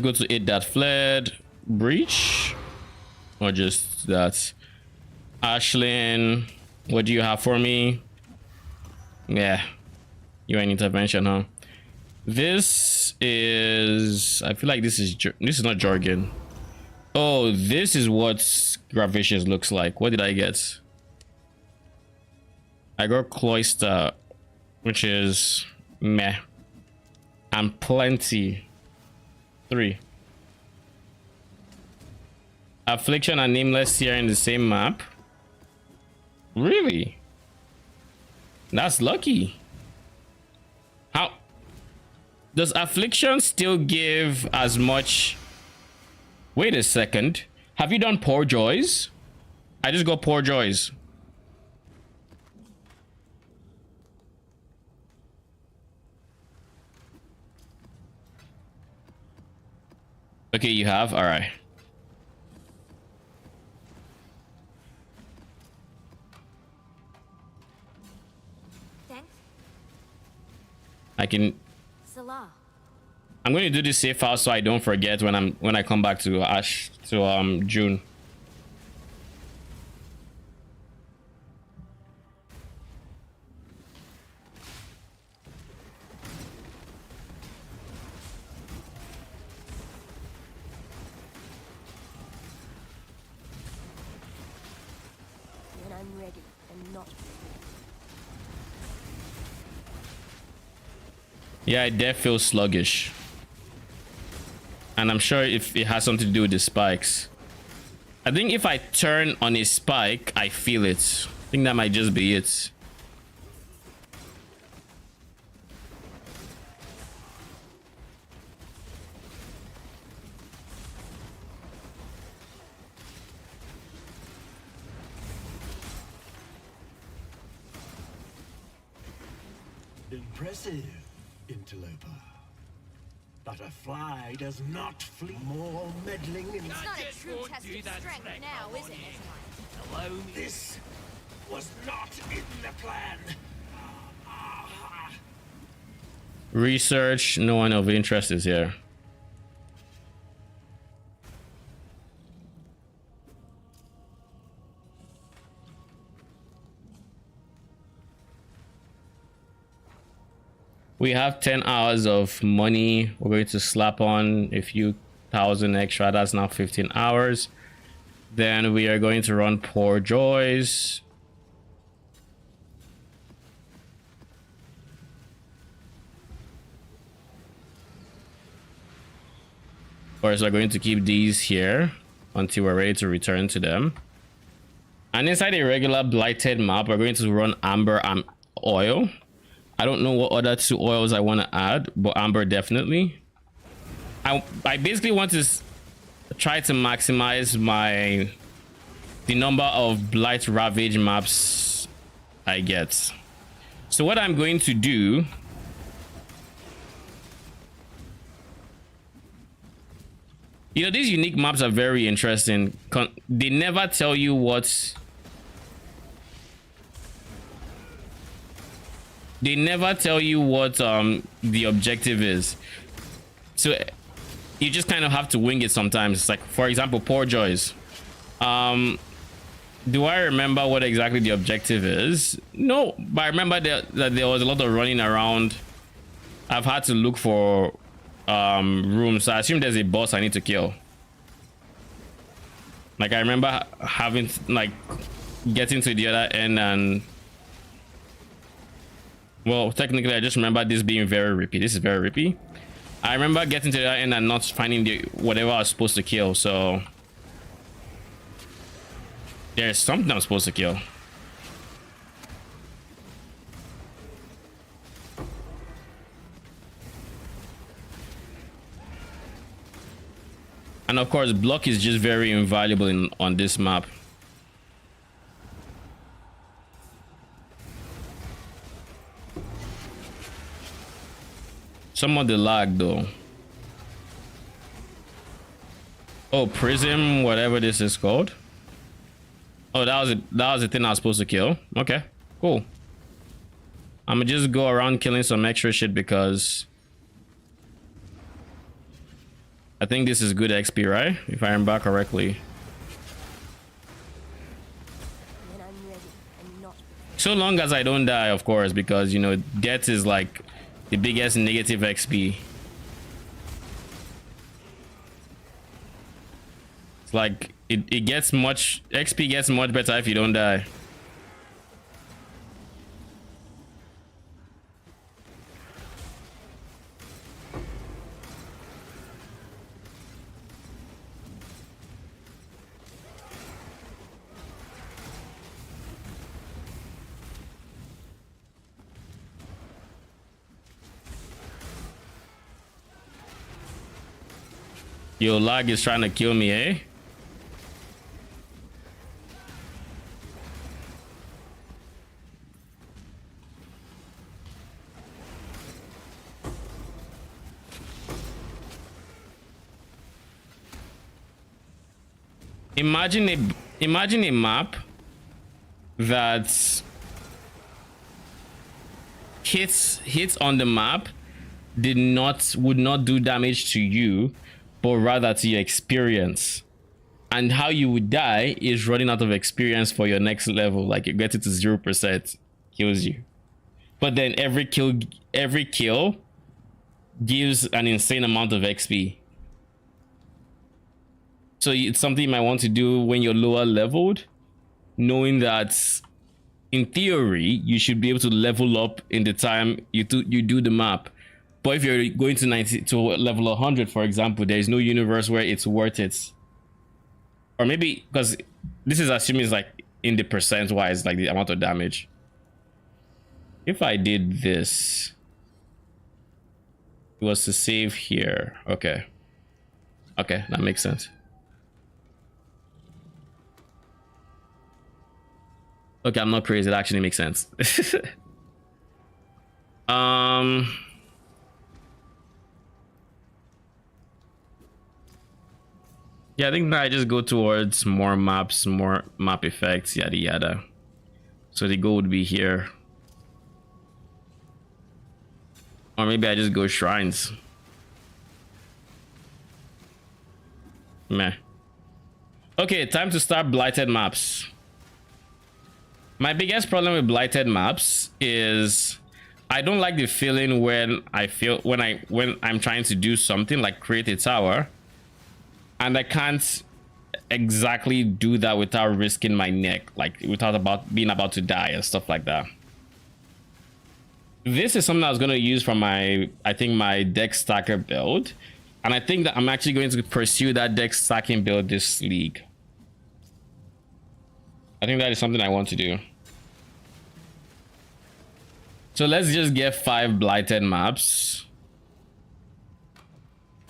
go to it that fled. Breach. Or just that. Ashlyn, what do you have for me? Yeah. You're an intervention, huh? This is... I feel like this is not jargon. Oh, this is what Gravacious looks like. What did I get? I got Cloister, which is meh. And Plenty. 3. Affliction and Nameless here in the same map. Really? That's lucky. How does Affliction still give as much? Wait a second. Have you done Poor Joys? I just got Poor Joys. Okay, you have? All right. I can. Salah. I'm going to do this safe house so I don't forget when I come back to June. When I'm ready and not. Yeah, it def feels sluggish. And I'm sure if it has something to do with the spikes. I think if I turn on a spike, I feel it. I think that might just be it. Impressive, interloper. But a fly does not flee. More meddling in It's not a true test of strength now, is it, Esmond? this was not in the plan. Research, no one of interest is here. We have 10 hours of money. We're going to slap on a few thousand extra. That's now 15 hours. Then we are going to run Poor Joys. Of course, we're going to keep these here until we're ready to return to them. And inside a regular blighted map, we're going to run Amber and Oil. I don't know what other 2 oils I want to add, but Amber definitely. I basically want to try to maximize the number of Blight Ravage maps I get. So what I'm going to do, you know, these unique maps are very interesting. They never tell you what. They never tell you what the objective is. So you just kind of have to wing it sometimes. It's like, for example, Poor Joys. The Do I remember what exactly the objective is? No, but I remember that there was a lot of running around. I've had to look for rooms. So I assume there's a boss I need to kill. Like I remember having like getting to the other end and well, technically I just remember this being very rippy. This is very rippy. I remember getting to the other end and not finding the whatever I was supposed to kill. So there's something I'm supposed to kill. And of course, block is just very invaluable on this map. Some of the lag though. Oh, prism, whatever this is called. Oh, that was the thing I was supposed to kill. Okay, cool. I'm gonna just go around killing some extra shit because I think this is good XP, right? If I remember correctly. When I'm ready, I'm not. So long as I don't die, of course, because you know death is like the biggest negative XP. It's like it gets much XP gets much better if you don't die. Yo, lag is trying to kill me, eh? Imagine a map that hits on the map would not do damage to you, but rather to your experience. And how you would die is running out of experience for your next level. Like you get it to 0%, kills you. But then every kill gives an insane amount of XP. So it's something you might want to do when you're lower leveled, knowing that in theory you should be able to level up in the time you do the map. But if you're going to 90 to level 100, for example, there is no universe where it's worth it. Or maybe because this is assuming it's like in the percent wise, like the amount of damage. If I did this, it was to save here. Okay, that makes sense. Okay, I'm not crazy. It actually makes sense. Yeah, I think that I just go towards more maps, more map effects, yada yada. So the goal would be here. Or maybe I just go shrines. Meh. Okay, time to start blighted maps. My biggest problem with blighted maps is I don't like the feeling when I'm trying to do something like create a tower and I can't exactly do that without risking my neck, like without being about to die and stuff like that. This is something I was going to use from my deck stacker build, and I think that I'm actually going to pursue that deck stacking build this league. I think that is something I want to do. So let's just get 5 blighted maps.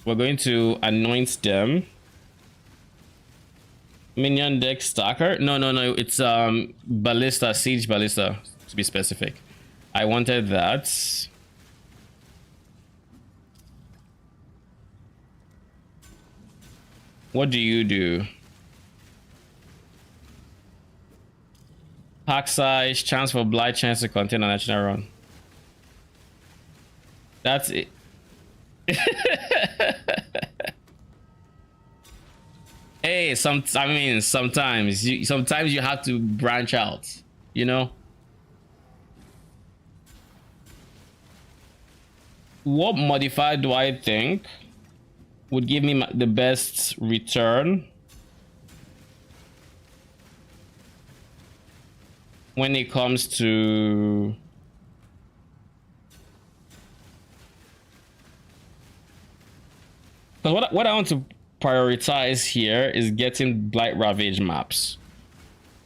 We're going to anoint them. Minion deck stacker. No, it's ballista, siege ballista to be specific. I wanted that. What do you do? Pack size, chance for blight, chance to contain a national run. That's it. Hey, sometimes you have to branch out, you know. What modifier do I think would give me the best return when it comes to what I want to prioritize here is getting Blight Ravage maps.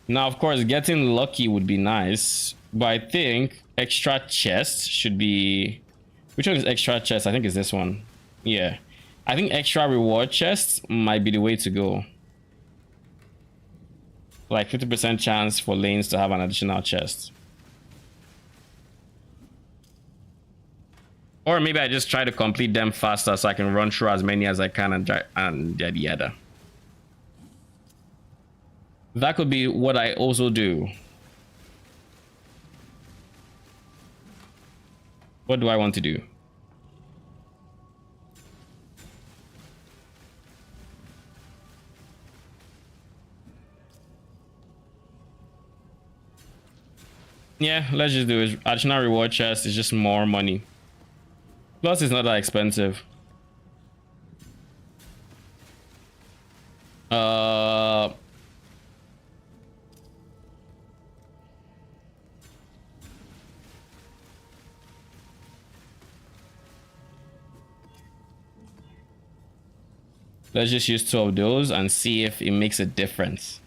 Now, of course, getting lucky would be nice, but I think extra chest should be... Which one is extra chest? I think it's this one. Yeah. I think extra reward chests might be the way to go. Like 50% chance for lanes to have an additional chest. Or maybe I just try to complete them faster so I can run through as many as I can and yada yada. That could be what I also do. What do I want to do? Yeah, let's just do it. Additional reward chest is just more money. Plus, it's not that expensive. Let's just use 2 of those and see if it makes a difference.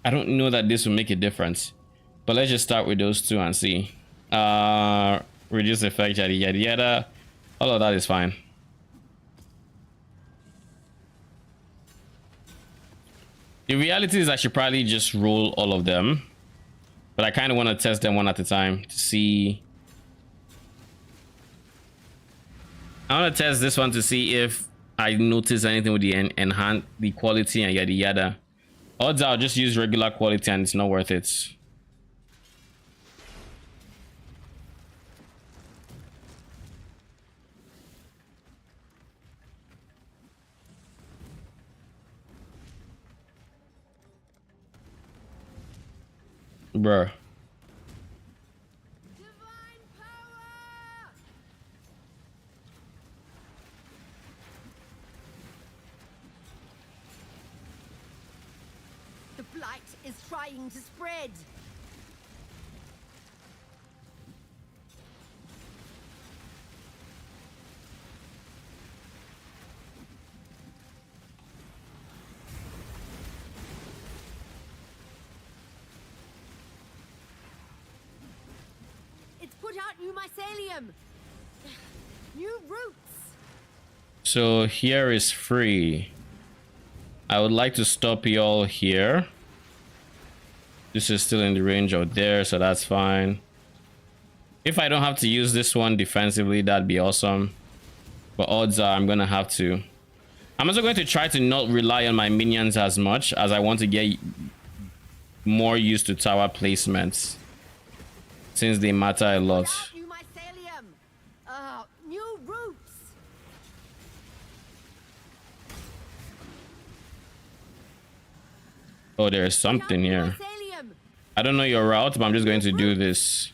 I don't know that this will make a difference, but let's just start with those 2 and see. Reduce effect, yada yada yada. All of that is fine. The reality is I should probably just roll all of them, but I kind of want to test them one at a time to see. I want to test this one to see if I notice anything with the enhance the quality and yada yada. Odds I'll just use regular quality and it's not worth it. Bruh. Divine power! The Blight is trying to spread. It's put out new mycelium. New roots. So here is free. I would like to stop y'all here. This is still in the range out there, so that's fine. If I don't have to use this one defensively, that'd be awesome. But odds are I'm gonna have to. I'm also going to try to not rely on my minions as much, as I want to get more used to tower placements, since they matter a lot. New mycelium. New roots. Oh, there's something here. I don't know your route, but I'm just going to do this.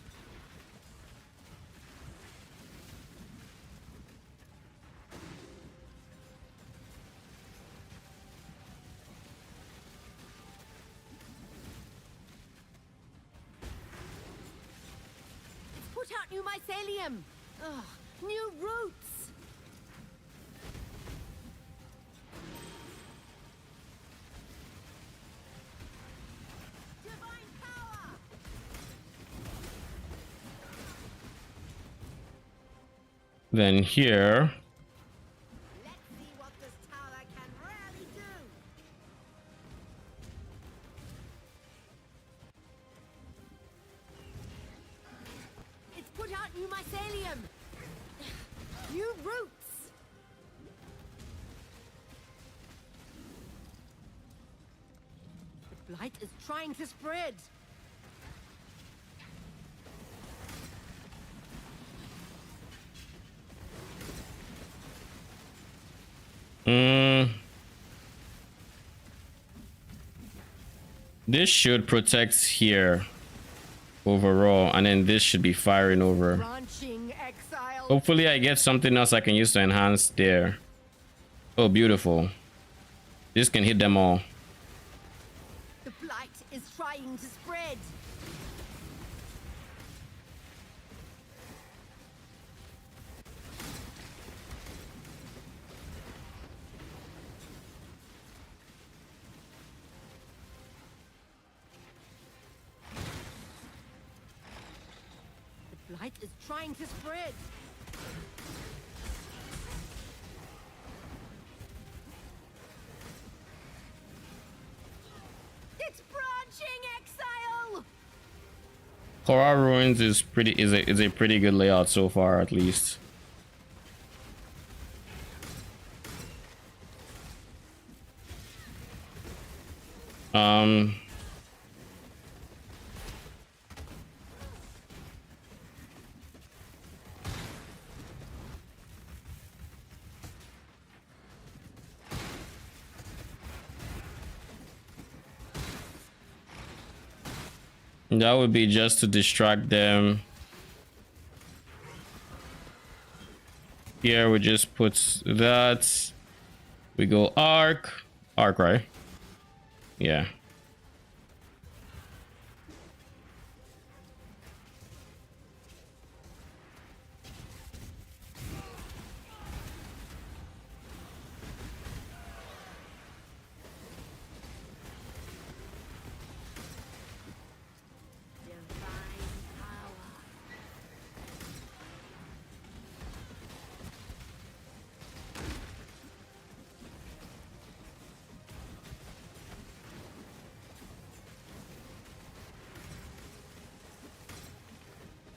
Put out new mycelium. New roots. Divine power. Then here, Let's see what this tower can really do. It's put out new mycelium. New roots. The Blight is trying to spread. This should protect here overall, and then this should be firing over. Branching exile. Hopefully I get something else I can use to enhance there. Oh, beautiful. This can hit them all. The blight is trying to spread. The blight is trying to spread. It's branching exile. Korra Ruins is a pretty good layout so far, at least. That would be just to distract them. Here we just put that. We go arc, right? Yeah.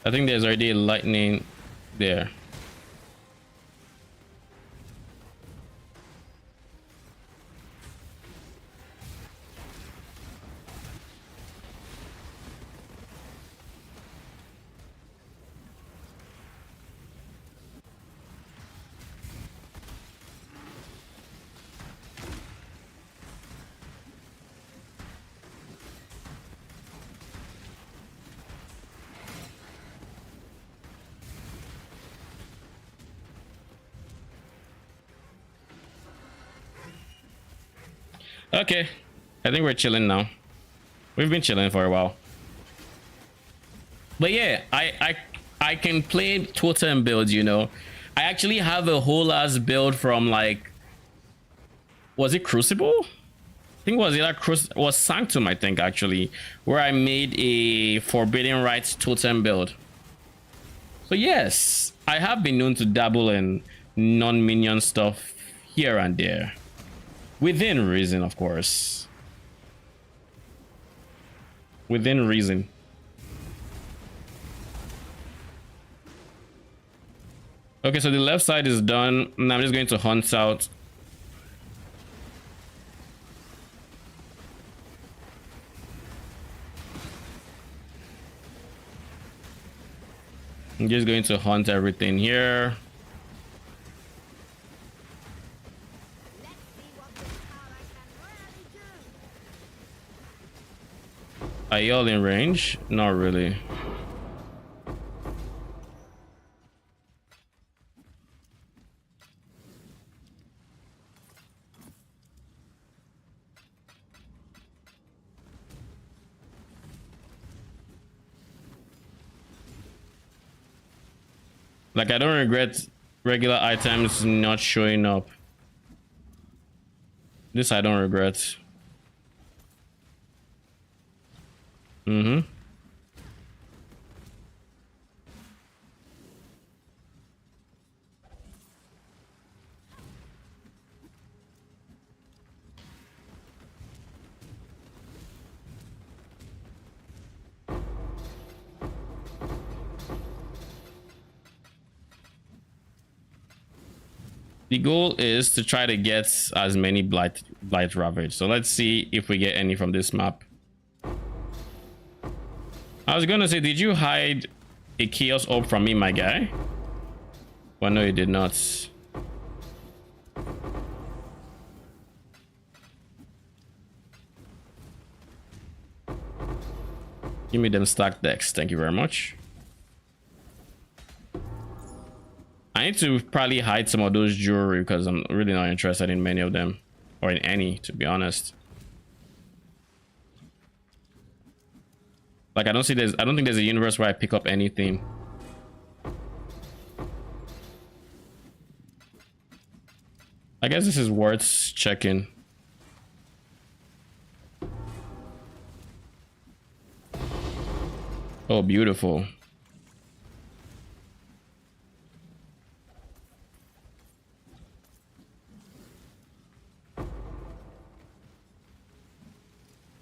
I think there's already lightning there. Okay, I think we're chilling now. We've been chilling for a while. But yeah, I can play totem builds, you know. I actually have a whole ass build from, like, was it Crucible? I think it was Sanctum, I think, actually, where I made a Forbidden Rites totem build. So yes, I have been known to dabble in non-minion stuff here and there. Within reason, of course. Within reason. Okay, so the left side is done. Now I'm just going to hunt out. I'm just going to hunt everything here. Are y'all in range? Not really. Like, I don't regret regular items not showing up. This I don't regret. The goal is to try to get as many blight ravage. So let's see if we get any from this map. I was gonna say, did you hide a chaos orb from me, my guy? Well, no, you did not. Give me them stack decks. Thank you very much. I need to probably hide some of those jewelry because I'm really not interested in many of them. Or in any, to be honest. Like I don't think there's a universe where I pick up anything. I guess this is worth checking. Oh, beautiful.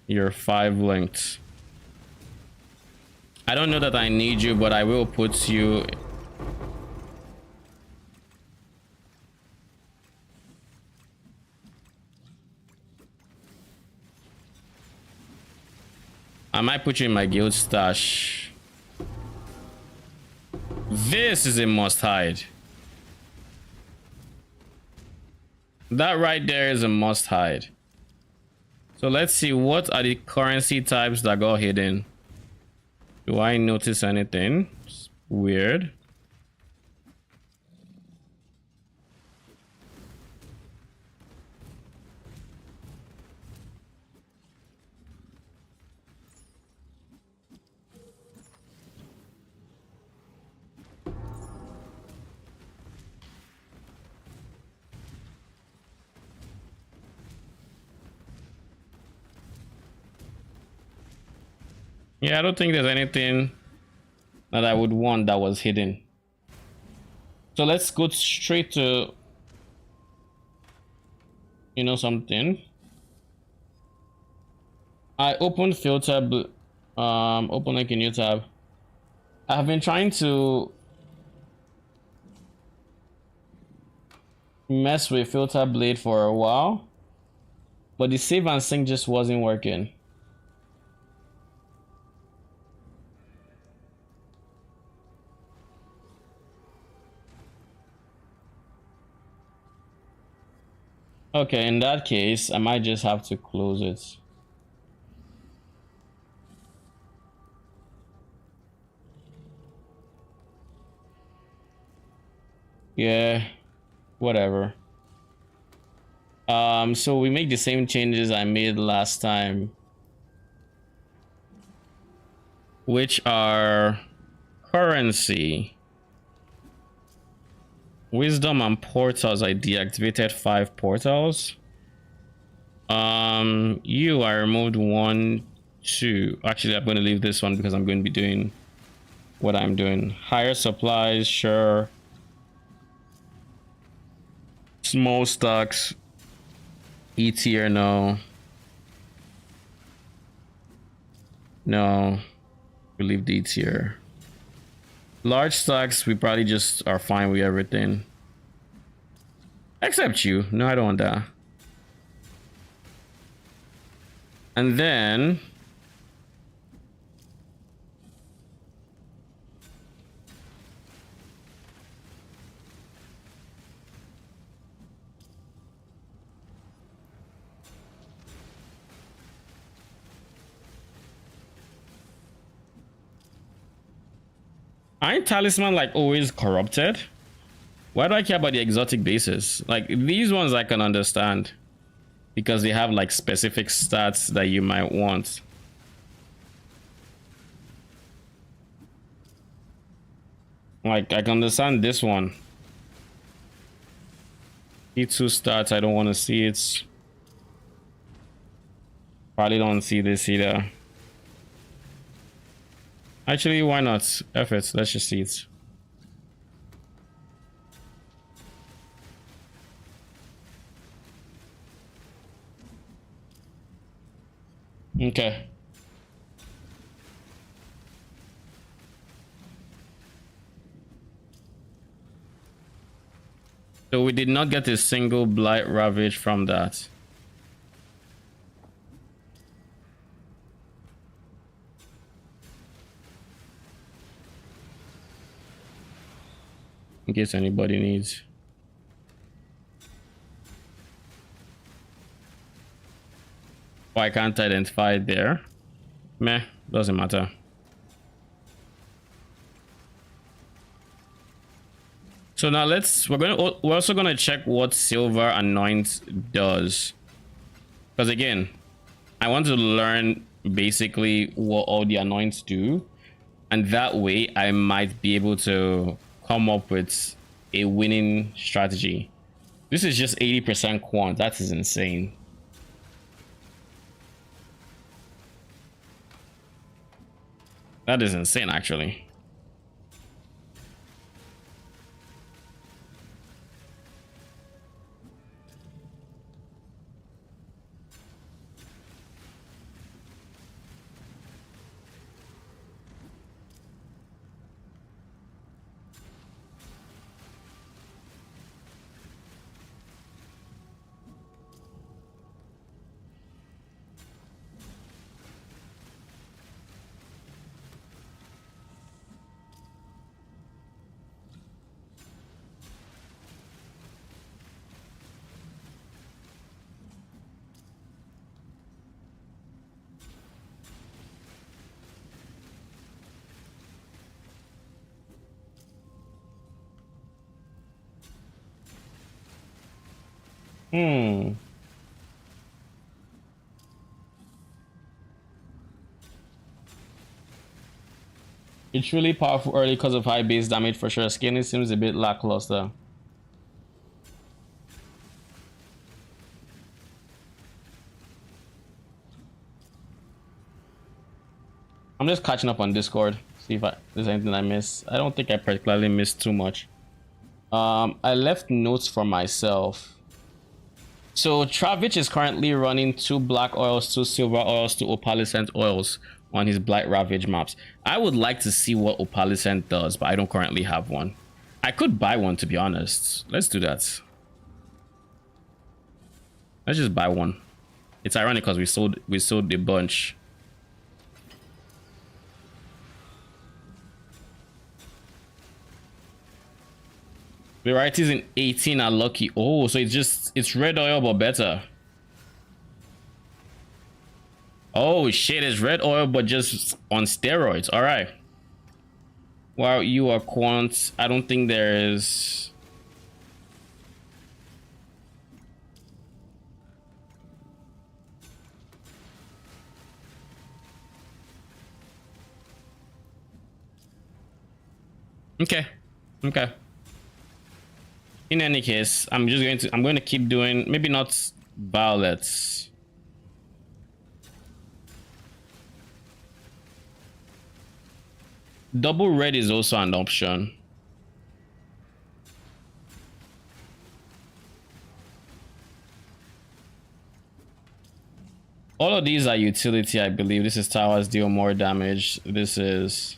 You're 5 linked. I don't know that I need you, but I will put you. I might put you in my guild stash. This is a must hide. That right there is a must hide. So let's see, what are the currency types that got hidden? Do I notice anything? It's weird. Yeah, I don't think there's anything that I would want that was hidden. So let's go straight to, you know, something. I opened filter, open like a new tab. I have been trying to mess with filter blade for a while, but the save and sync just wasn't working. Okay, in that case, I might just have to close it. Yeah, whatever. So we make the same changes I made last time, which are currency. Wisdom and portals. I deactivated 5 portals. You, I removed 1, 2. Actually, I'm going to leave this one because I'm going to be doing what I'm doing. Higher supplies, sure. Small stocks. E tier, no. No. We leave the E tier. Large stocks, we probably just are fine with everything. Except you. No, I don't want that. And then aren't talisman like always corrupted? Why do I care about the exotic bases? Like these ones I can understand because they have like specific stats that you might want. Like I can understand this one. E2 stats, I don't want to see it. Probably don't see this either. Actually, why not? F it, let's just see it. Okay. So we did not get a single Blight ravage from that. In case anybody needs. Why can't I identify it there? Meh, doesn't matter. So now we're also gonna check what Silver Anoint does. Because again, I want to learn basically what all the anoints do. And that way I might be able to come up with a winning strategy. This is just 80% quant. That is insane. That is insane, actually. It's really powerful early because of high base damage for sure. Skinny seems a bit lackluster. I'm just catching up on Discord. See if there's anything I miss. I don't think I particularly missed too much. I left notes for myself. So Travich is currently running 2 black oils, 2 silver oils, 2 opalescent oils on his Blight Ravage maps. I would like to see what opalescent does, but I don't currently have one. I could buy one, to be honest. Let's do that. Let's just buy one. It's ironic because we sold a bunch. Varieties in 18 are lucky. Oh, so it's red oil but better. Oh shit, it's red oil but just on steroids. All right. While you are quant, I don't think there is. Okay. In any case, I'm going to keep doing, maybe not violets. Double red is also an option. All of these are utility, I believe. This is towers deal more damage. This is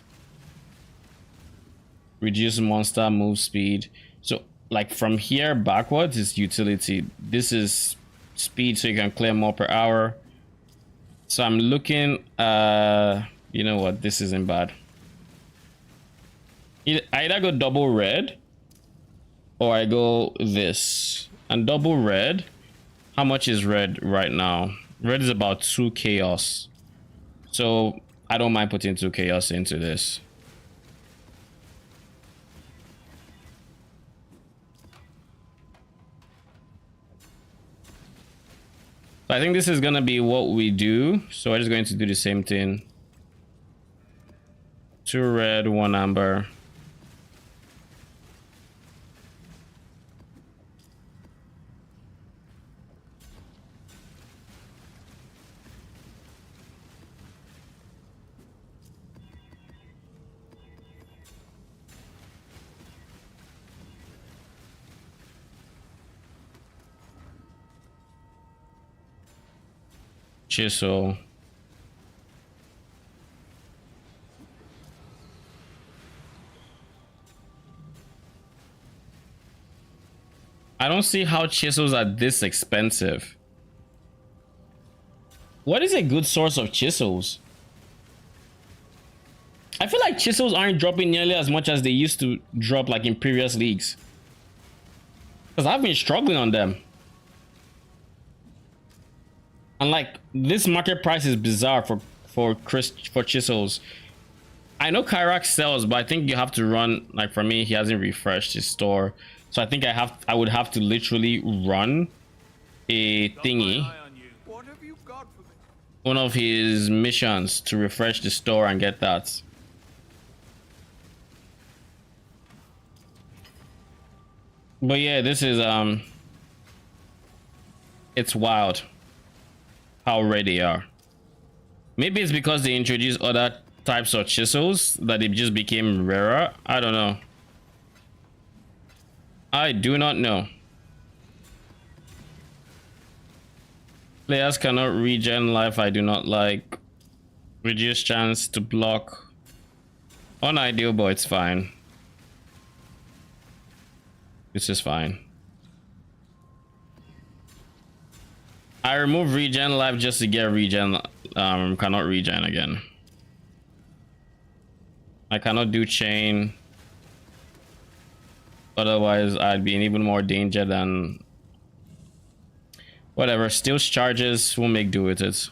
reduce monster move speed. So like from here backwards is utility. This is speed, so you can clear more per hour. So I'm looking, you know what, this isn't bad. I either go double red or I go this. And double red, how much is red right now? Red is about 2 chaos. So I don't mind putting 2 chaos into this. So I think this is gonna be what we do. So I'm just going to do the same thing. 2 red, 1 amber. Chisel. I don't see how chisels are this expensive. What is a good source of chisels? I feel like chisels aren't dropping nearly as much as they used to drop like in previous leagues. Because I've been struggling on them. And like this market price is bizarre for chisels. I know Kyrak sells, but I think you have to run, like for me, he hasn't refreshed his store. So I think I would have to literally run a thingy, What have you got for me? one of his missions to refresh the store and get that. But yeah, this is it's wild how rare they are. Maybe it's because they introduced other types of chisels that it just became rarer. I don't know. I do not know. Players cannot regen life. I do not like. Reduce chance to block. Unideal, but it's fine. This is fine. I remove regen life just to get regen. Cannot regen again. I cannot do chain. Otherwise, I'd be in even more danger than. Whatever. Still charges. We'll make do with it.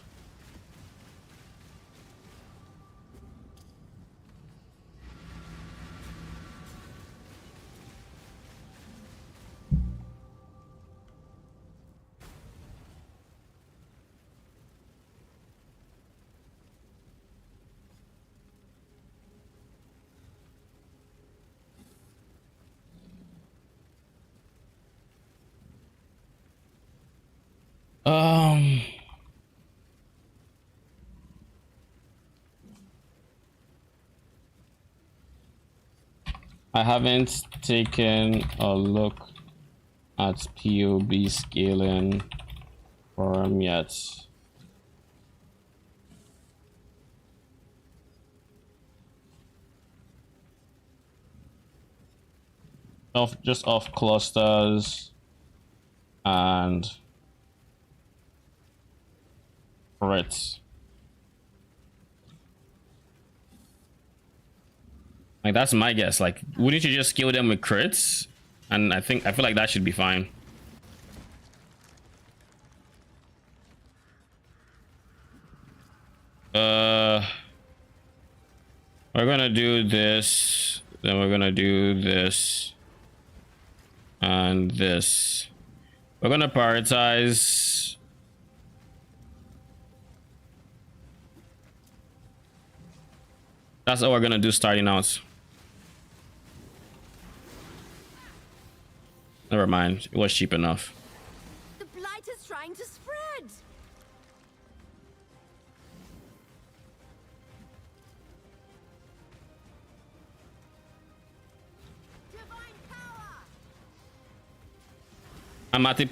I haven't taken a look at POB scaling for him yet. Just off clusters and crits. Like that's my guess. Like, wouldn't you just kill them with crits? And I feel like that should be fine. We're gonna do this, then we're gonna do this and this. We're gonna prioritize that's all we're gonna do starting out. Never mind, it was cheap enough. The blight is trying to spread. Divine power. I'm at it.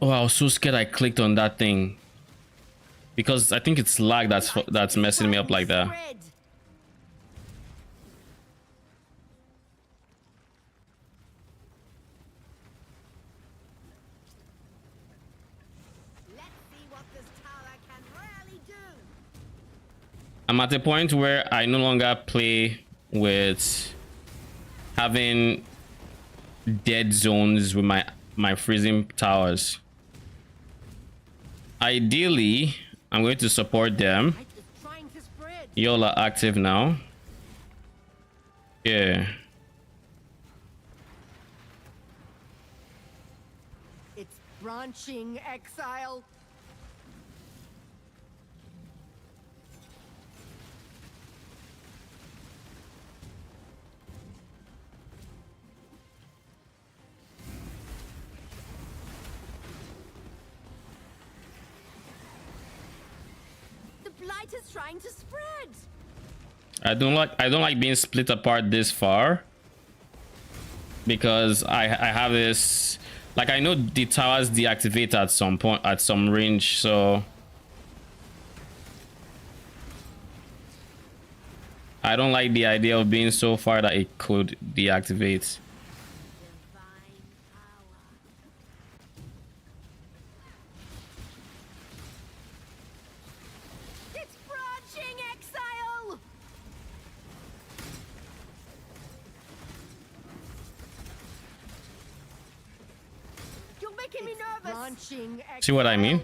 Oh, I was so scared I clicked on that thing. Because I think it's lag that's messing me up like that. Spread. Let's see what this tower can really do. I'm at the point where I no longer play with having dead zones with my freezing towers. Ideally, I'm going to support them. Blight is trying to spread. Y'all are active now. Yeah. It's branching, Exile. The blight is trying to spread. I don't like being split apart this far. Because I have this, like, I know the towers deactivate at some point, at some range, so I don't like the idea of being so far that it could deactivate. Divine power. It's branching, Exile. You're making me nervous. Branching, Exile. See what I mean?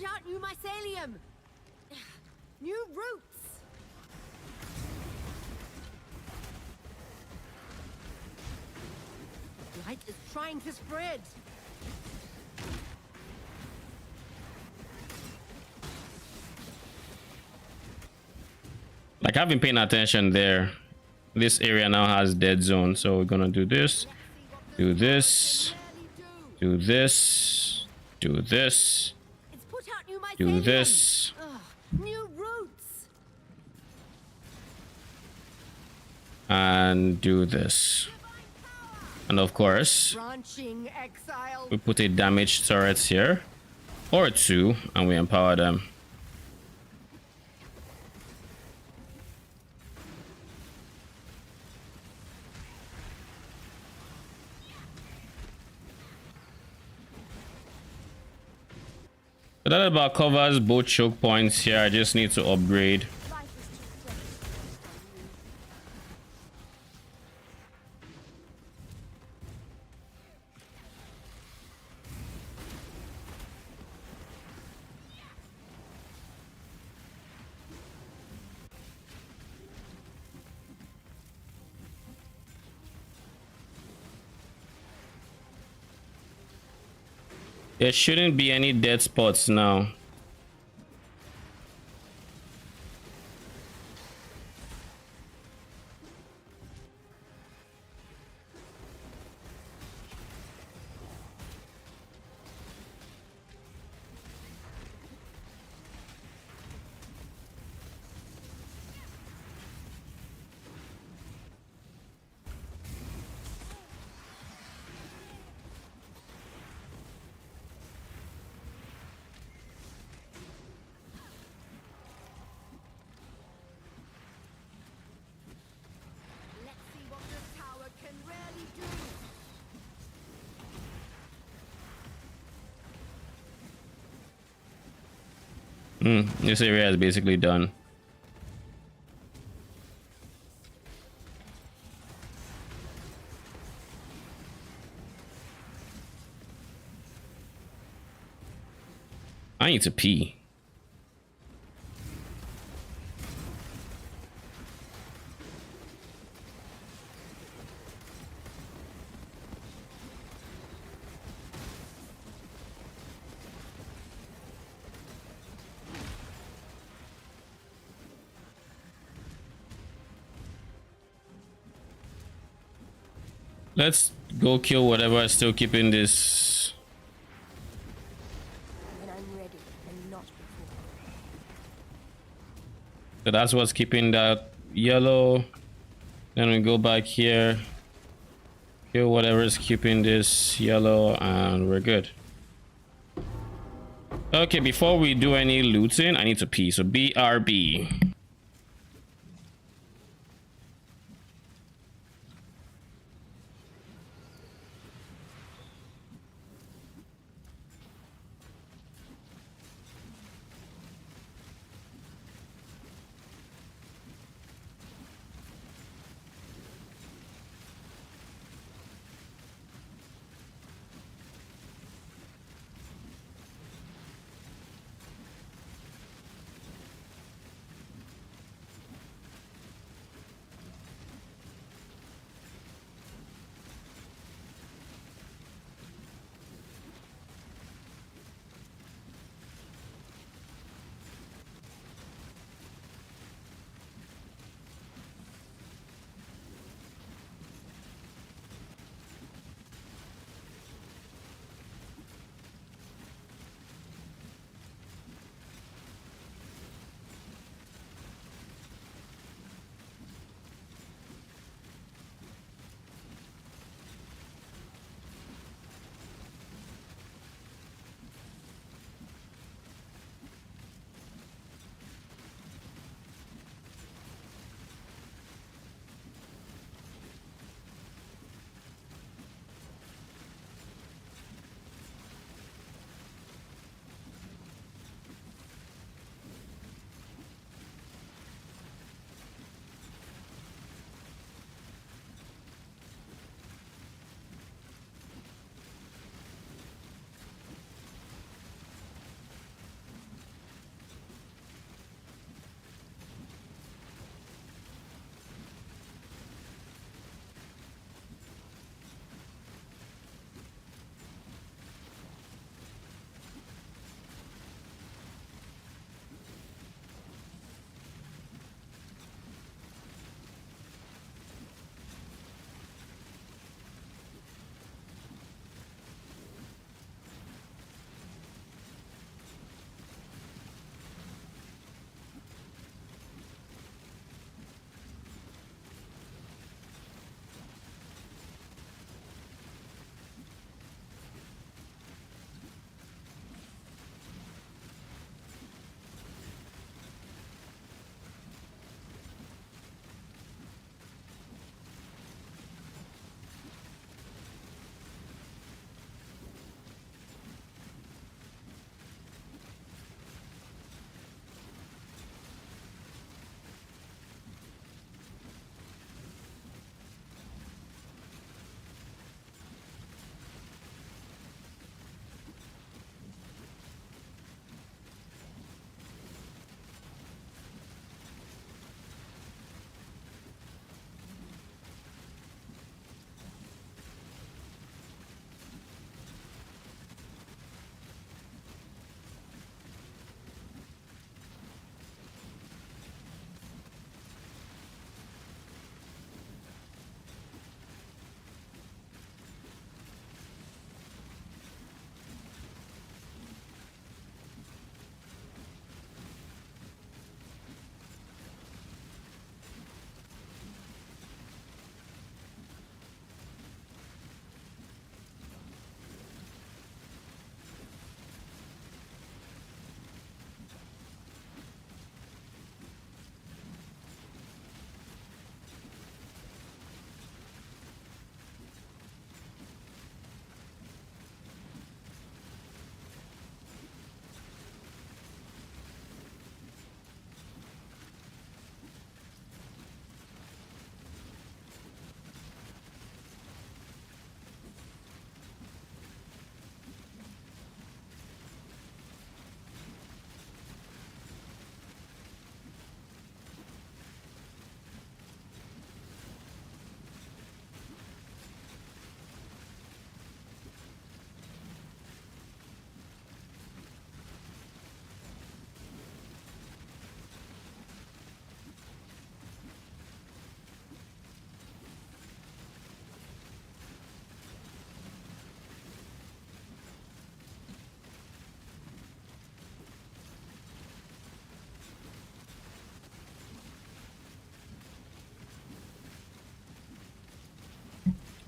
put out new mycelium. New roots. Blight is trying to spread. Like, I've been paying attention there. This area now has dead zone, so we're gonna do this, do this, do this, do this, It's put out new mycelium. do this. Ugh, new roots. And do this. And of course, Branching exile. we put a damaged turret here, or two, and we empower them. So that about covers both choke points here. I just need to upgrade. Life is too precious to waste on you. There shouldn't be any dead spots now. Let's see what this tower can really do. This area is basically done. I need to pee. Let's go kill whatever is still keeping this. When I'm ready and not before. So that's what's keeping that yellow. Then we go back here, kill whatever is keeping this yellow, and we're good. Okay, before we do any looting, I need to pee. So BRB.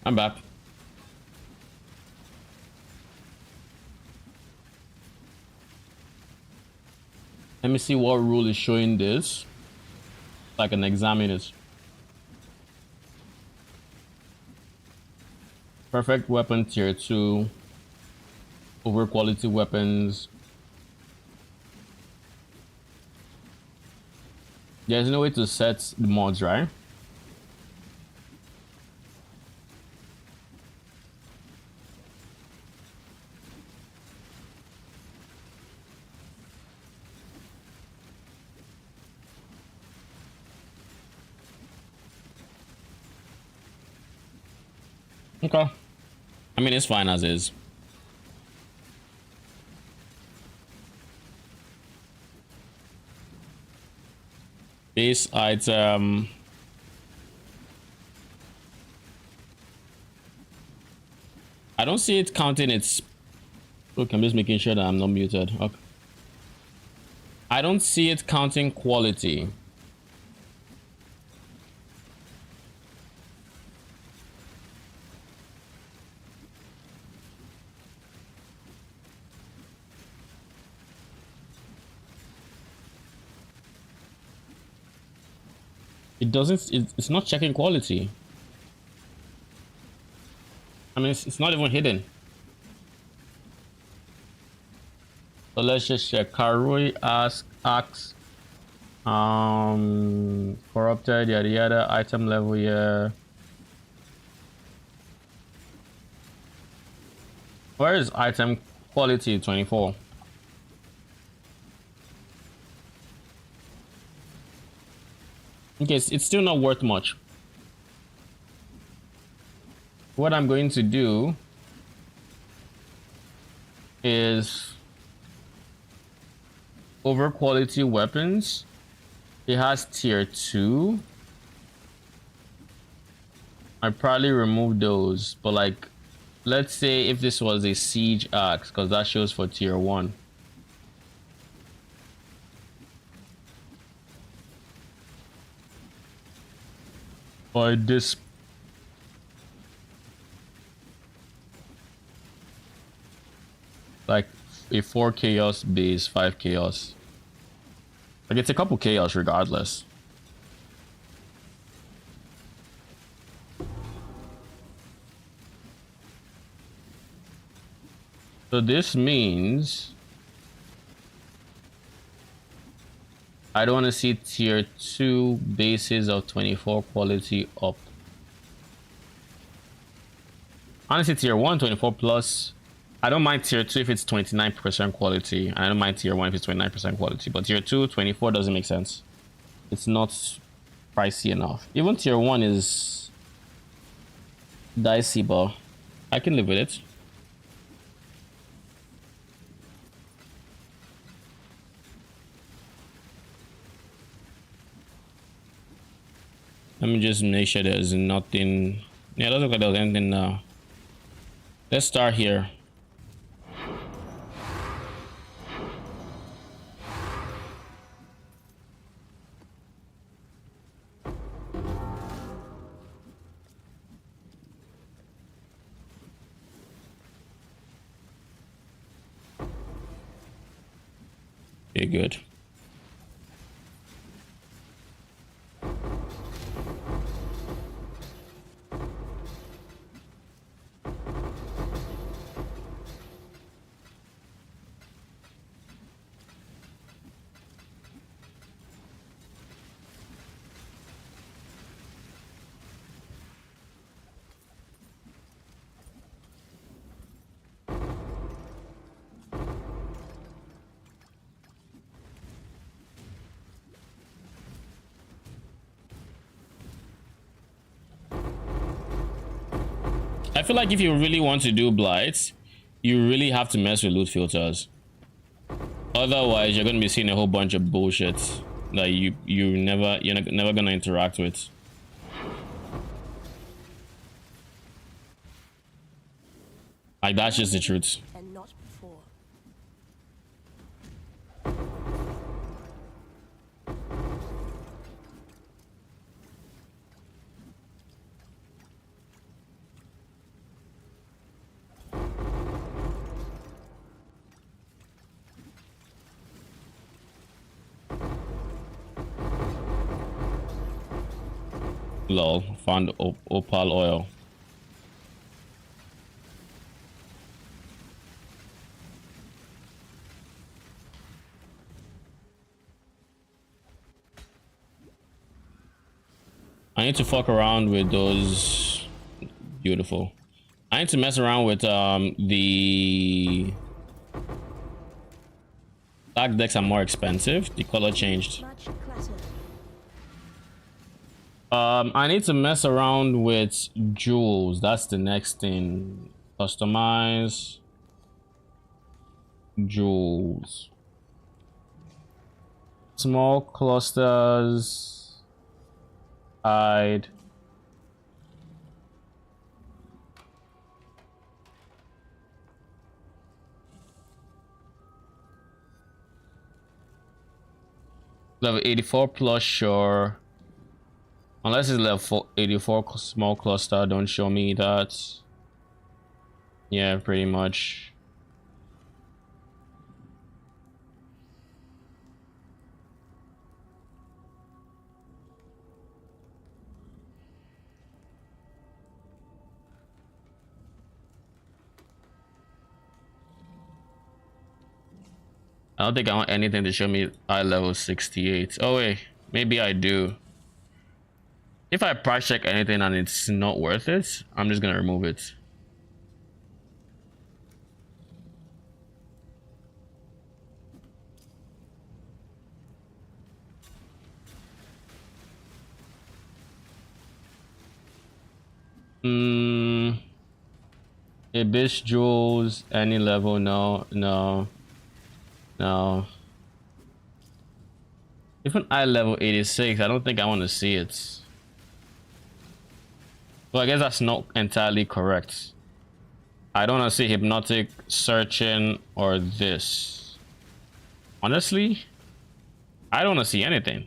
I'm back. Let me see what rule is showing this. So I can examine it. Perfect weapon tier 2. Over quality weapons. There's no way to set the mods, right? Okay. I mean, it's fine as is. Base item. I don't see it counting its... Look, I'm just making sure that I'm not muted. Okay. I don't see it counting quality. It doesn't, it's not checking quality. I mean, it's not even hidden. So let's just check. Karui asks, corrupted, yada yada, item level, yeah. Where is item quality 24? Okay, it's still not worth much. What I'm going to do is over quality weapons. It has tier 2. I probably remove those, but like, let's say if this was a siege axe, because that shows for tier 1. By this, like a 4 chaos base, 5 chaos. Like it's a couple chaos regardless. So this means I don't want to see tier 2 bases of 24 quality up. Honestly, tier 1 24 plus. I don't mind tier 2 if it's 29% quality. I don't mind tier 1 if it's 29% quality. But tier 2 24 doesn't make sense. It's not pricey enough. Even tier 1 is dicey, but I can live with it. Let me just make sure there's nothing. Yeah, it doesn't look like there's anything now. Let's start here. Okay, good. I feel like if you really want to do Blight, you really have to mess with loot filters. Otherwise, you're gonna be seeing a whole bunch of bullshit that you're never gonna interact with. Like that's just the truth. And not before. Lol, found opal oil. I need to fuck around with those. Beautiful. I need to mess around with the black decks are more expensive. The color changed. Much clutter. I need to mess around with jewels. That's the next thing. Customize jewels. Small clusters. Hide. Level 84 plus, sure. Unless it's level 84 small cluster, don't show me that. Yeah, pretty much. I don't think I want anything to show me eye level 68. Oh wait, maybe I do. If I price check anything and it's not worth it, I'm just gonna remove it. Abyss jewels, any level, no. Even eye level 86, I don't think I want to see it. Well, I guess that's not entirely correct. I don't want to see hypnotic, searching, or this. Honestly, I don't want to see anything.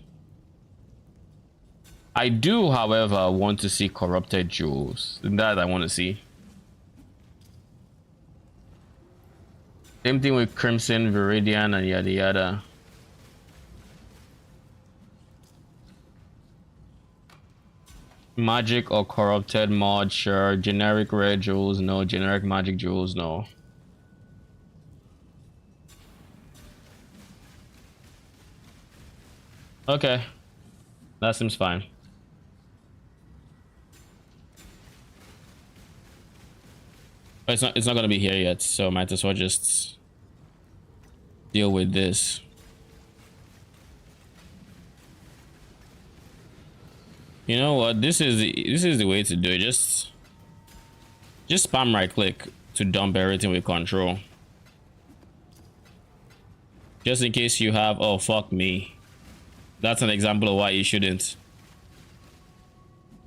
I do, however, want to see corrupted jewels. That I want to see. Same thing with Crimson, Viridian, and yada yada. Magic or corrupted mod, sure. Generic rare jewels, no. Generic magic jewels, no. Okay, that seems fine. But it's not gonna be here yet, so might as well just deal with this. You know what? This is the way to do it. Just spam right click to dump everything with control. Just in case you have, oh fuck me. That's an example of why you shouldn't.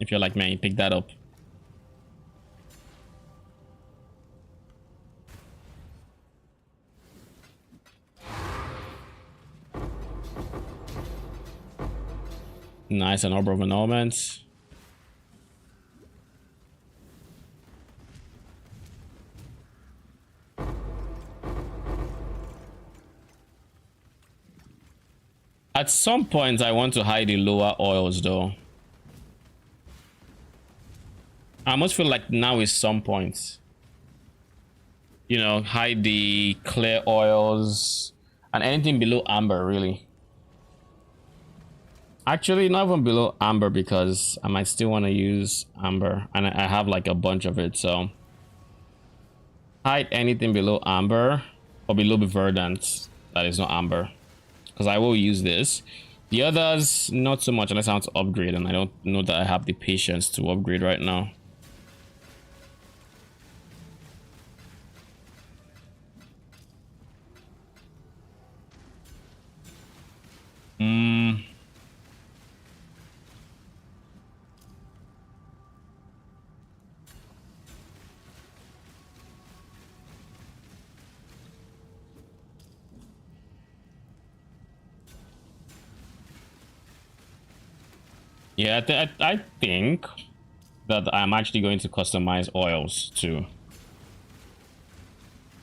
If you're like, man, you pick that up. Nice, an orb of annulment. At some point, I want to hide the lower oils, though. I almost feel like now is some point. You know, hide the clear oils and anything below amber, really. Actually, not even below amber, because I might still want to use amber, and I have like a bunch of it, so hide anything below amber or below verdant that is not amber, because I will use this. The others, not so much, unless I want to upgrade, and I don't know that I have the patience to upgrade right now. Yeah, I think that I'm actually going to customize oils too.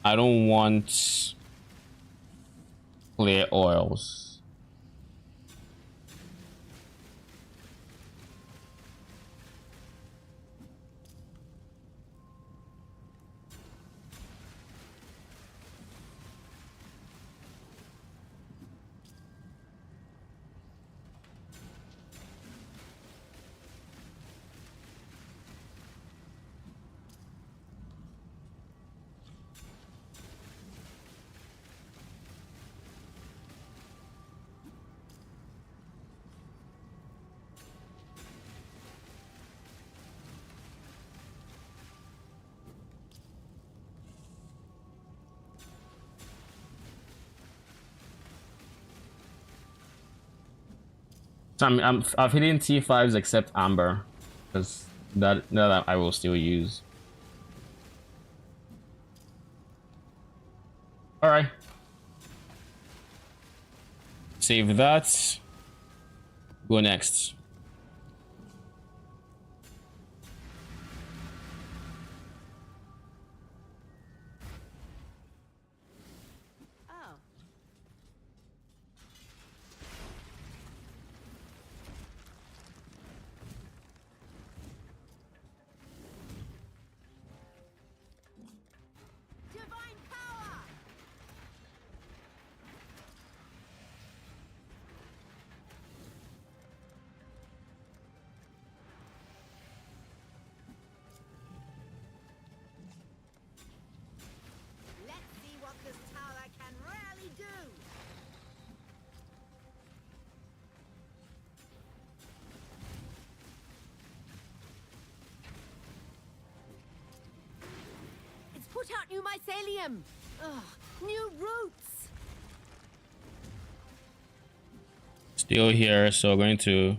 I don't want clear oils. So I've hidden T5s except Amber, because that I will still use. All right. Save that. Go next. Oh. Divine power! Let's see what this tower can really do. It's put out new mycelium. Ugh, new roots. Still here, so we're going to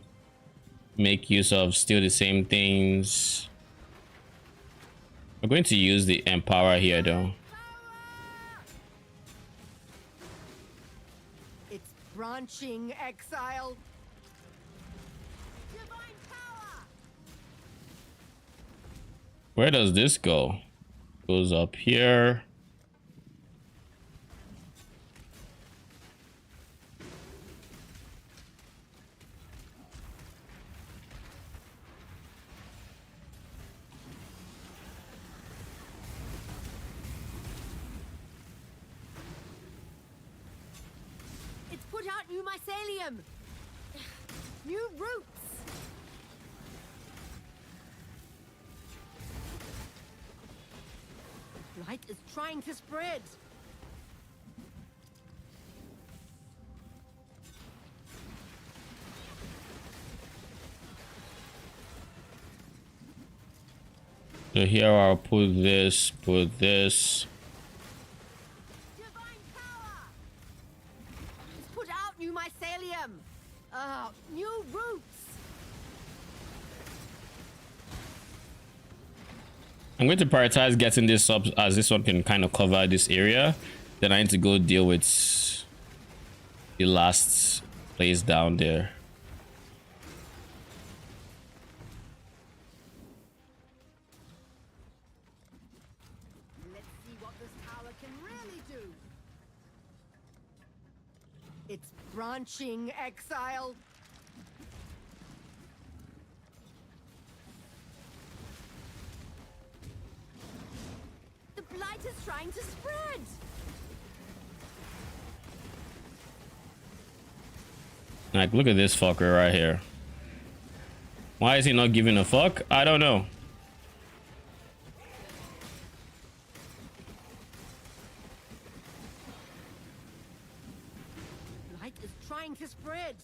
make use of still the same things. We're going to use the empower here though. It's branching, Exile. Divine power. Where does this go? Goes up here. It's put out new mycelium. New roots. Blight is trying to spread. So here I'll put this, Divine power. It's put out new mycelium. New roots. I'm going to prioritize getting this up as this one can kind of cover this area. Then I need to go deal with the last place down there. Let's see what this tower can really do. It's branching, Exile. The blight is trying to spread. Like, look at this fucker right here. Why is he not giving a fuck? I don't know. Blight is trying to spread.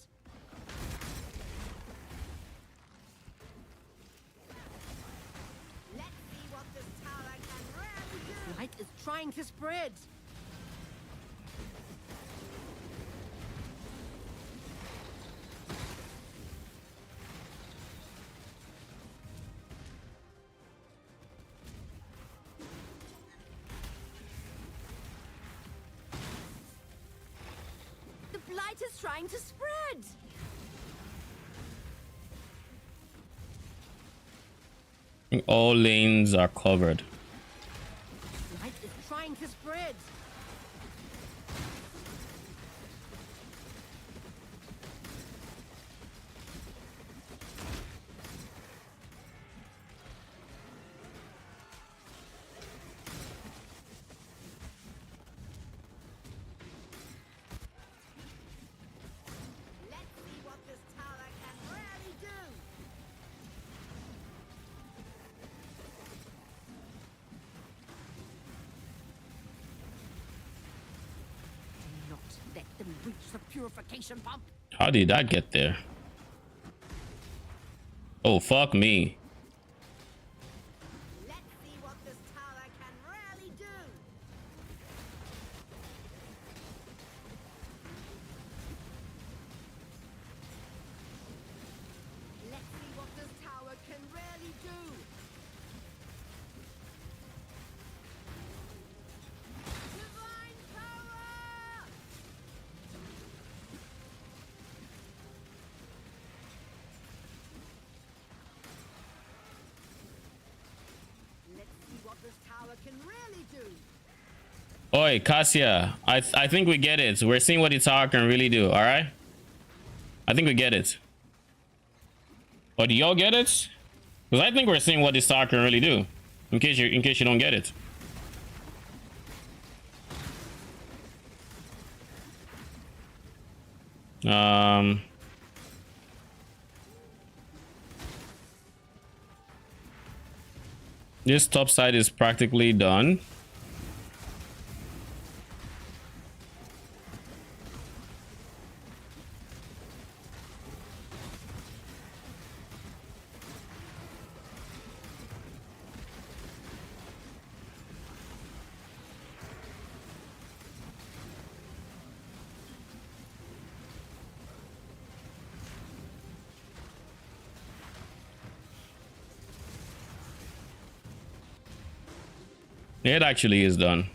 Let's see what this tower can really do. Blight is trying to spread. The blight is trying to spread. All lanes are covered. Blight is trying to spread. Let's see what this tower can really do. Do not let them reach the purification pump. How did that get there? Oh, fuck me. Let's see what this tower can really do. can really do. Oi, Cassia, I think we get it. We're seeing what Itar can really do, alright? I think we get it. Or do y'all get it? Because I think we're seeing what Itar can really do. In case you don't get it. This top side is practically done. It actually is done.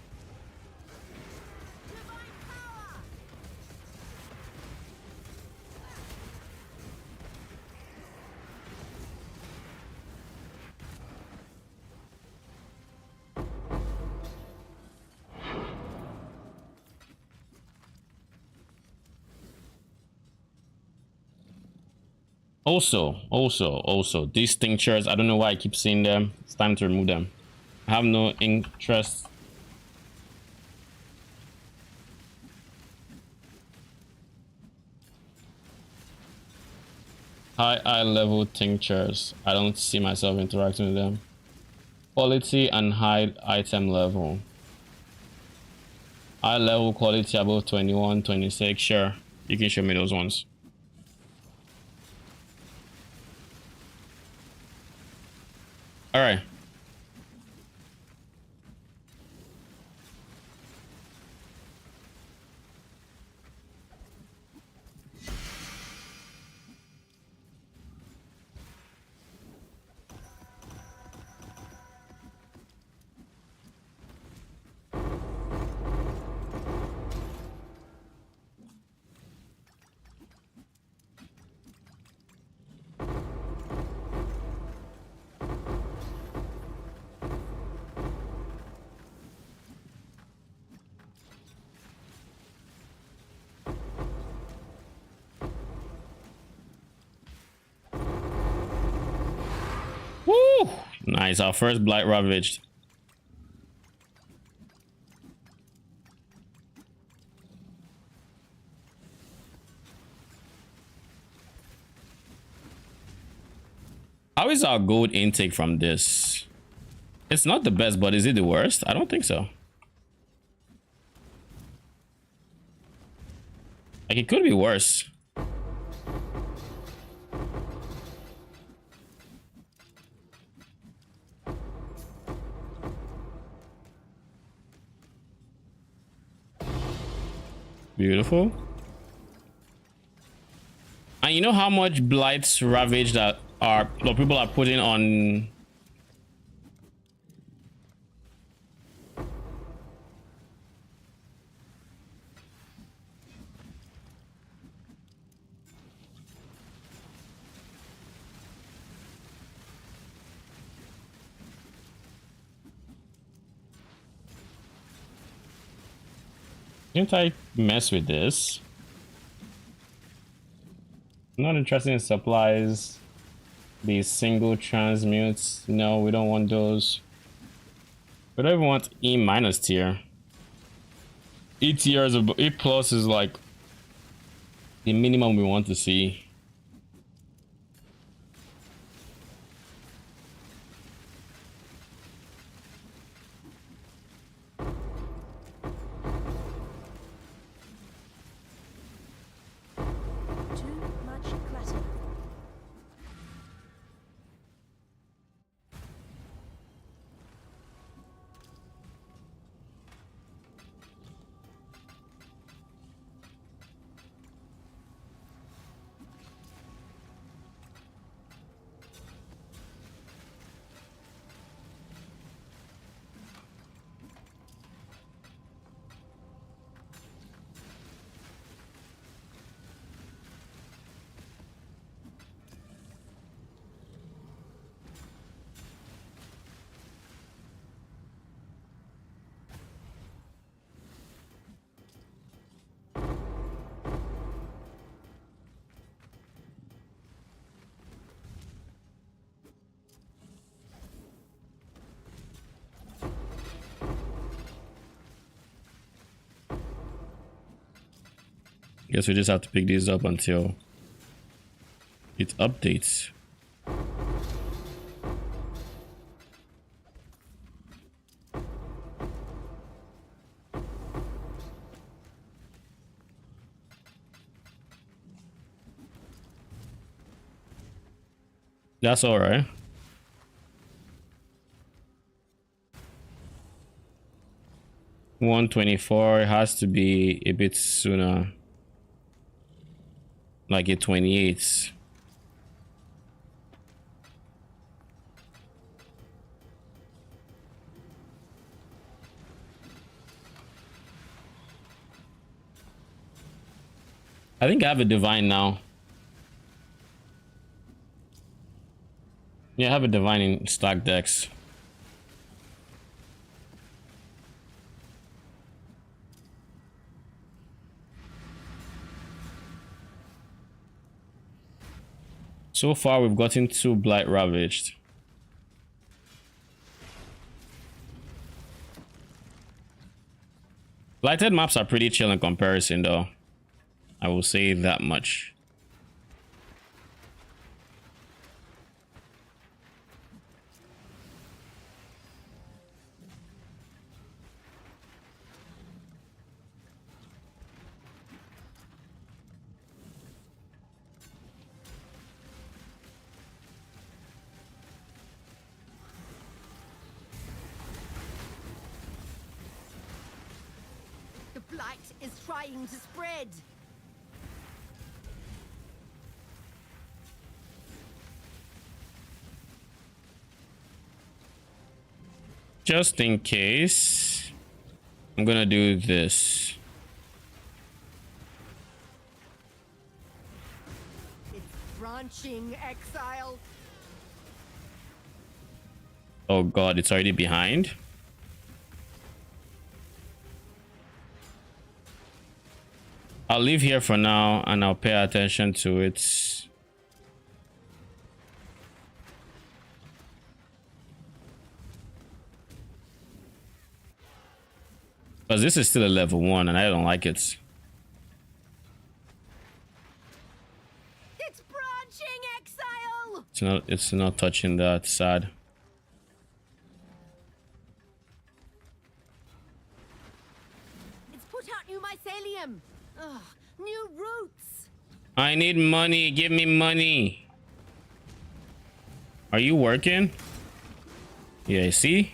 Also, these tinctures, I don't know why I keep seeing them. It's time to remove them. I have no interest. High level tinctures. I don't see myself interacting with them. Quality and high item level. High level quality above 21, 26. Sure, you can show me those ones. All right. Woo! Nice, our first Blight ravaged. How is our gold intake from this? It's not the best, but is it the worst? I don't think so. Like, it could be worse. Beautiful. And you know how much Blight's ravage that people are putting on. Can't I mess with this? I'm not interested in supplies. These single transmutes. No, we don't want those. We don't even want E minus tier. E tier is E plus is like the minimum we want to see. Guess we just have to pick these up until it updates. That's all right. $124 has to be a bit sooner, like a 28. I think I have a divine now. Yeah, I have a divine in stock decks. So far, we've gotten 2 Blight Ravaged. Blighted maps are pretty chill in comparison, though. I will say that much. The blight is trying to spread. Just in case, I'm gonna do this. It's branching, Exile. Oh god, it's already behind. I'll leave here for now and I'll pay attention to it. Because this is still a level 1 and I don't like it. It's branching, Exile. It's not touching that, sad. It's put out new mycelium. Ugh, new roots. I need money, give me money. Are you working? Yeah, see?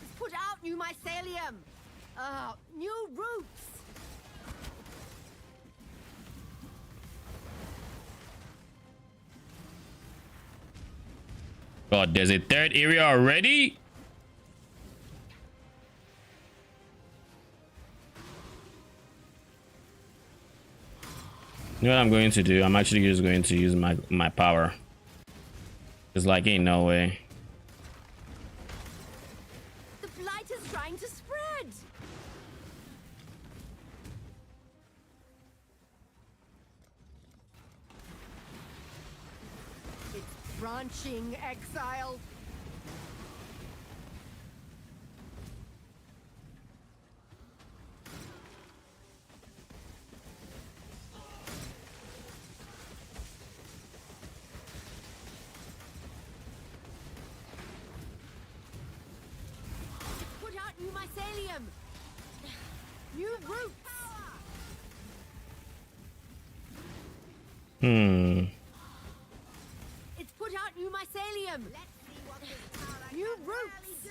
It's put out new mycelium. New roots. God, there's a 3rd area already? You know what I'm going to do? I'm actually just going to use my power. It's like, ain't no way. The blight is trying to spread. It's branching, Exile. Put out new mycelium. New roots. It's put out new mycelium. New roots.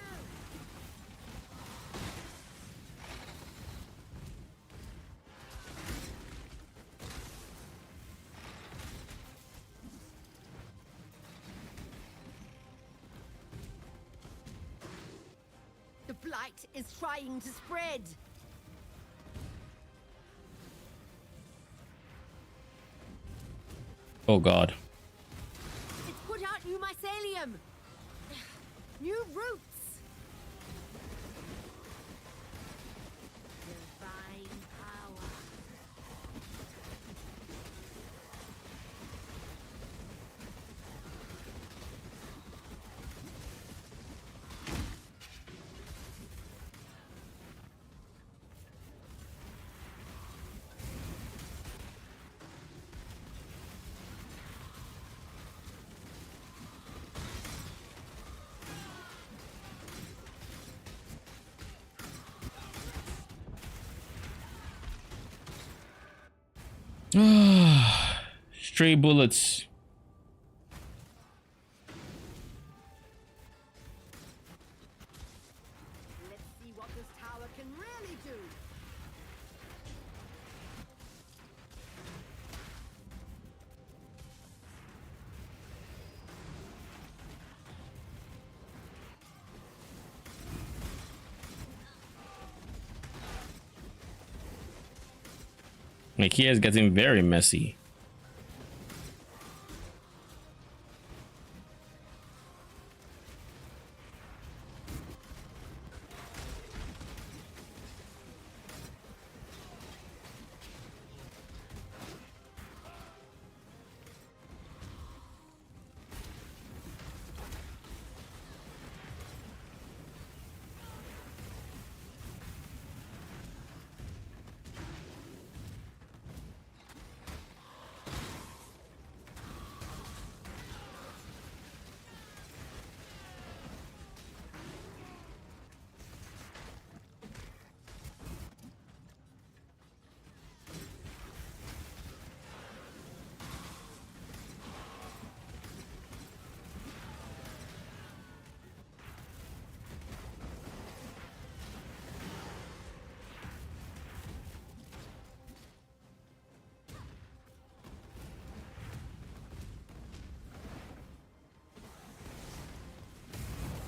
The blight is trying to spread. Oh god. It's put out new mycelium. New roots. Divine power. Stray bullets. Let's see what this tower can really do. Like, he is getting very messy.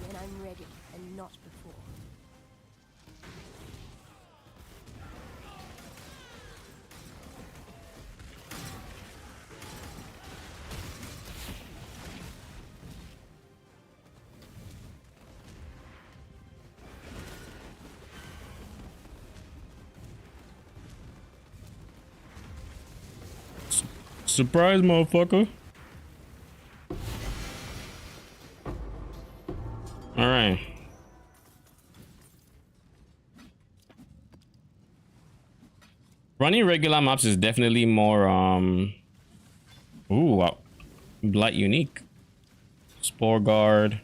When I'm ready, and not before. Surprise, motherfucker. All right. Running regular maps is definitely more wow. Blight unique. Spore guard.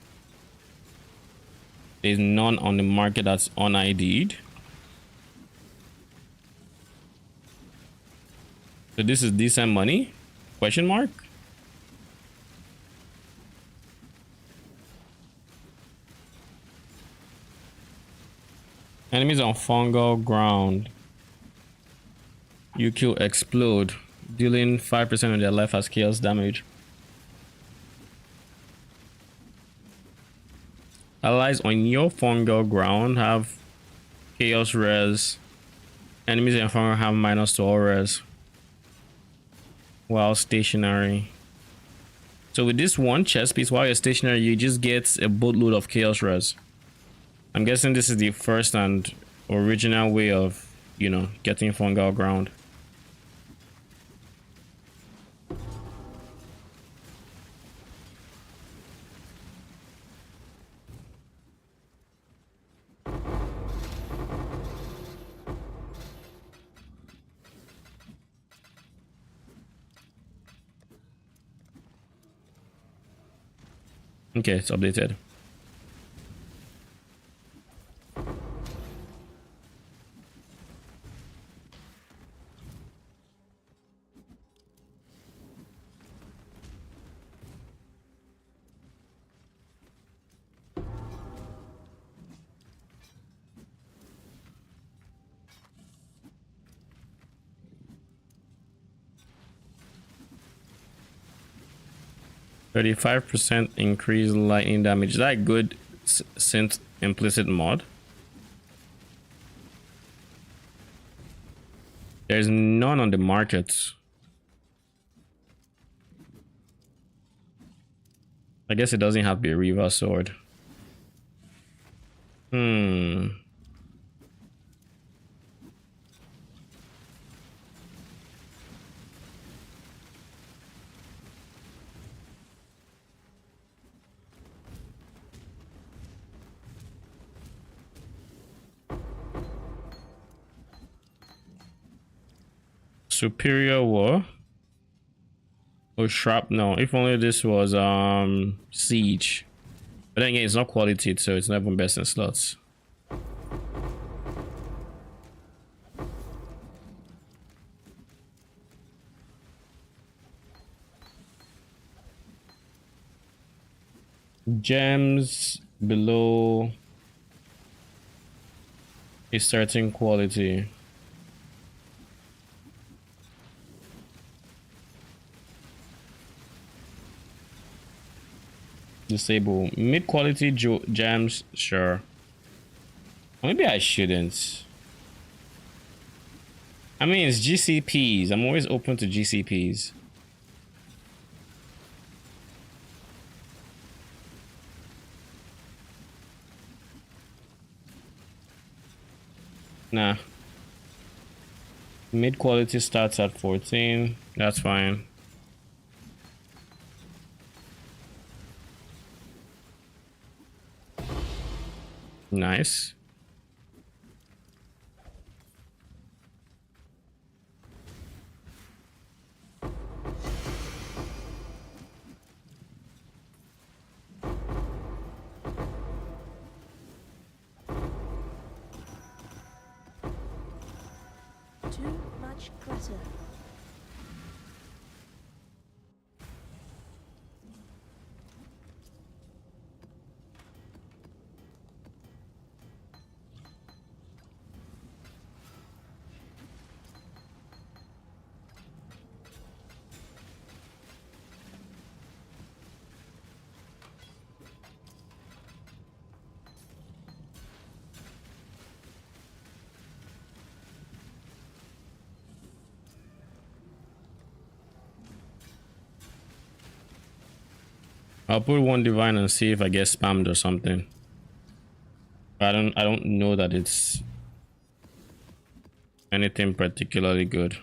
There's none on the market that's unID'd. So this is decent money? Question mark? Enemies on fungal ground. You kill explode, dealing 5% of their life as chaos damage. Allies on your fungal ground have chaos res. Enemies in fungal have minus to all res. While stationary. So with this one chest piece, while you're stationary, you just get a boatload of chaos res. I'm guessing this is the first and original way of, you know, getting fungal ground. Okay, it's updated. %35% increased lightning damage. Is that good since implicit mod? There's none on the market. I guess it doesn't have to be a Reaver sword. Superior war or shrapnel. If only this was siege, but then again, it's not quality, so it's not even best in slots. Gems below a certain quality. Disable mid quality gems, sure. Maybe I shouldn't. I mean, it's GCPs. I'm always open to GCPs. Nah. Mid quality starts at 14. That's fine. Nice. Too much clutter. I'll put one divine and see if I get spammed or something. I don't know that it's anything particularly good.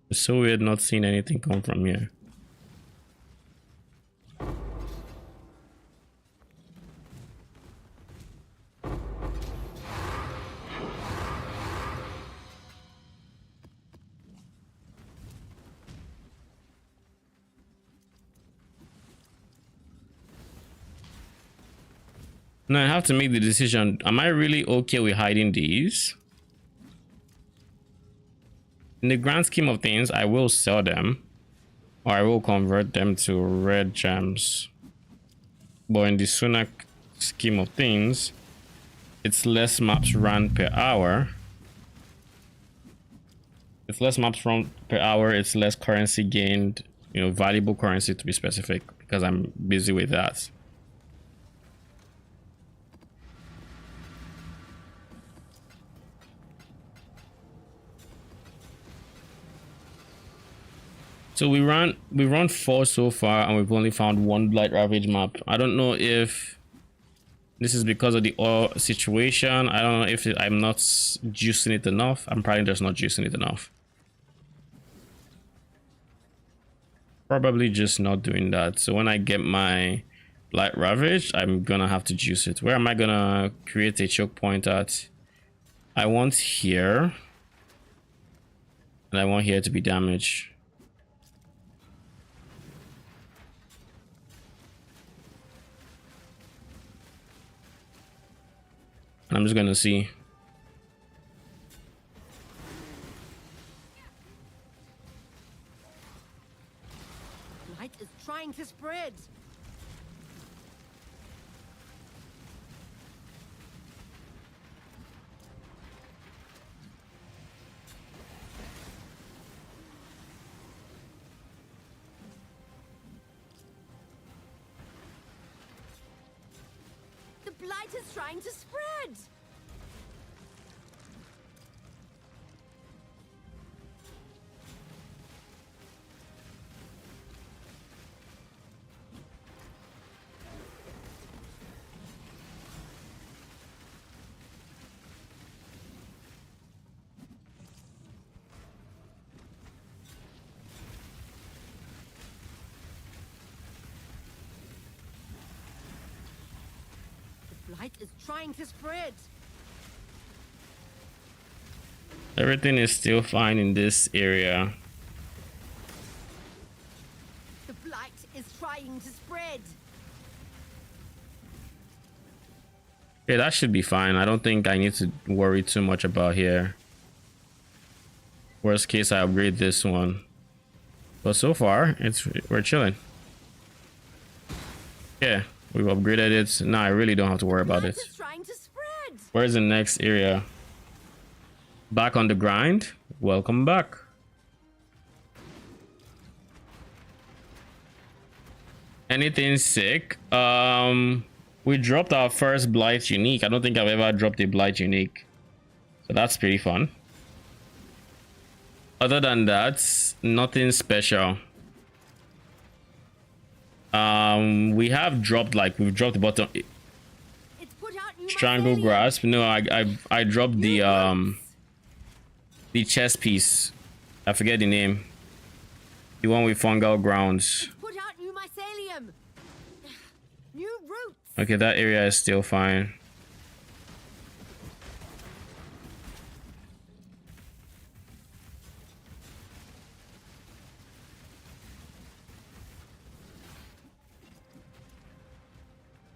It's so weird not seeing anything come from here. Now I have to make the decision. Am I really okay with hiding these? In the grand scheme of things, I will sell them, or I will convert them to red gems. But in the Sunak scheme of things, it's less maps run per hour. It's less maps run per hour. It's less currency gained, you know, valuable currency to be specific, because I'm busy with that. So we run 4 so far, and we've only found 1 Blight Ravage map. I don't know if this is because of the ore situation. I don't know if I'm not juicing it enough. I'm probably just not juicing it enough. Probably just not doing that. So when I get my Blight Ravage, I'm gonna have to juice it. Where am I gonna create a choke point at? I want here, and I want here to be damaged. I'm just gonna see. Blight is trying to spread. The Blight is trying to spread! Blight is trying to spread. Everything is still fine in this area. is trying to spread. Yeah, that should be fine. I don't think I need to worry too much about here. Worst case, I upgrade this one. But so far, we're chilling. Yeah, we've upgraded it. Now I really don't have to worry about it. Trying to spread. Where's the next area? Back on the grind? Welcome back. Anything sick? We dropped our first Blight unique. I don't think I've ever dropped a Blight unique. So that's pretty fun. Other than that, nothing special. We have dropped, like, we've dropped the bottom. Strangle grasp. No, I dropped the chest piece. I forget the name. The one with fungal grounds. Put out new mycelium. New roots. Okay, that area is still fine.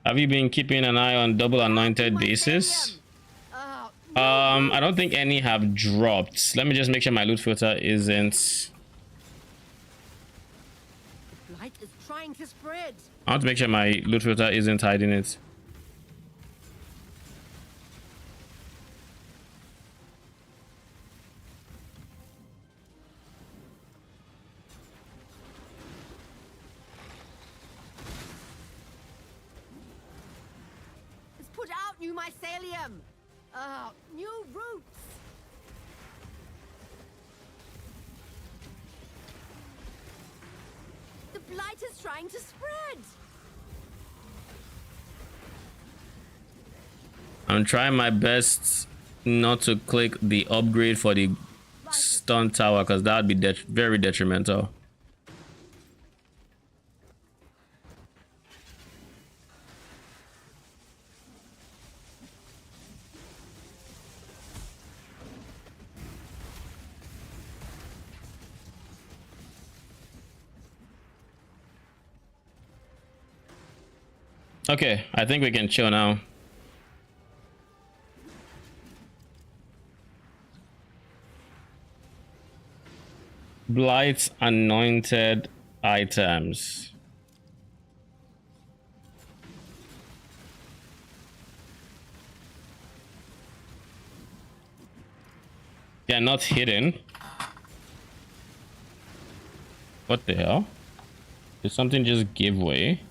Have you been keeping an eye on double anointed bases? I don't think any have dropped. Let me just make sure my loot filter isn't. Blight is trying to spread. I want to make sure my loot filter isn't hiding it. It's put out new mycelium. New roots. The blight is trying to spread. I'm trying my best not to click the upgrade for the stun tower because that would be very detrimental. Okay, I think we can chill now. Blight anointed items. They're not hidden. What the hell? Did something just give way?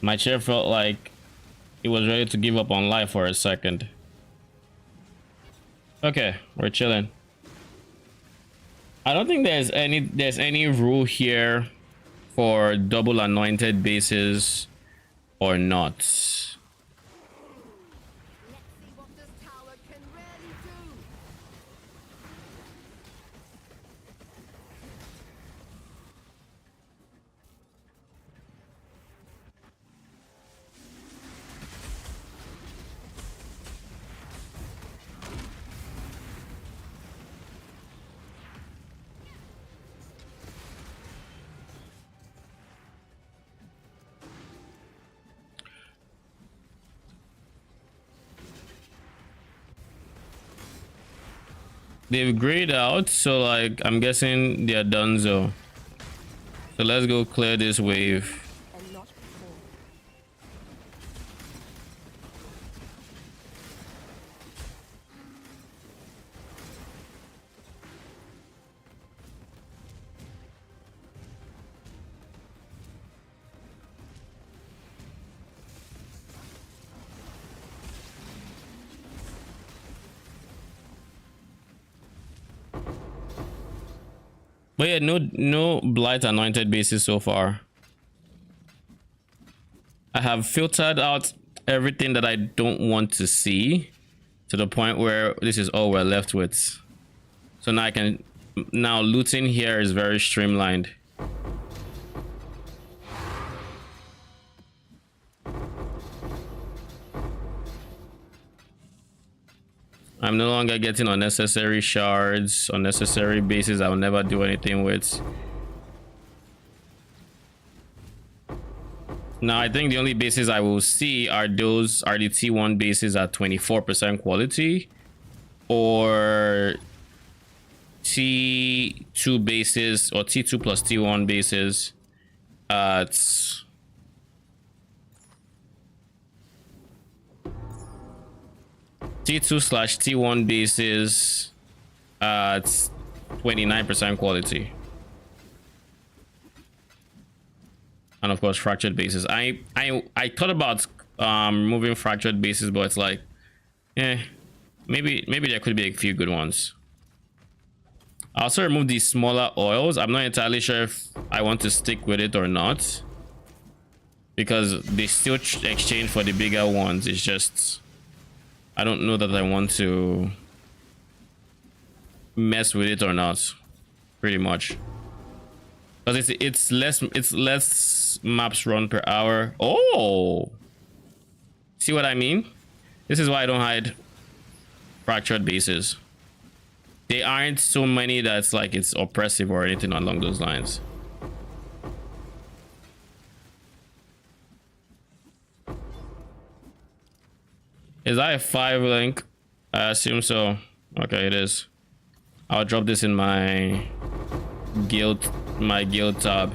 My chair felt like it was ready to give up on life for a second. Okay, we're chilling. I don't think there's any rule here for double anointed bases or not. Let's see what this tower can really do. They've grayed out, so like I'm guessing they're done. So let's go clear this wave. And not before. But yeah, no Blight anointed bases so far. I have filtered out everything that I don't want to see to the point where this is all we're left with. So now looting here is very streamlined. I'm no longer getting unnecessary shards, unnecessary bases I will never do anything with. Now I think the only bases I will see are the T1 bases at 24% quality, or T2 bases or T2 plus T1 bases at T2/T1 bases at 29% quality. And of course fractured bases. I thought about removing fractured bases, but it's like, maybe there could be a few good ones. I also remove these smaller oils. I'm not entirely sure if I want to stick with it or not, because they still exchange for the bigger ones. It's just, I don't know that I want to mess with it or not, pretty much. Because it's less maps run per hour. Oh, see what I mean? This is why I don't hide fractured bases. They aren't so many that's like it's oppressive or anything along those lines. Is that a 5 link? I assume so. Okay, it is. I'll drop this in my guild tab.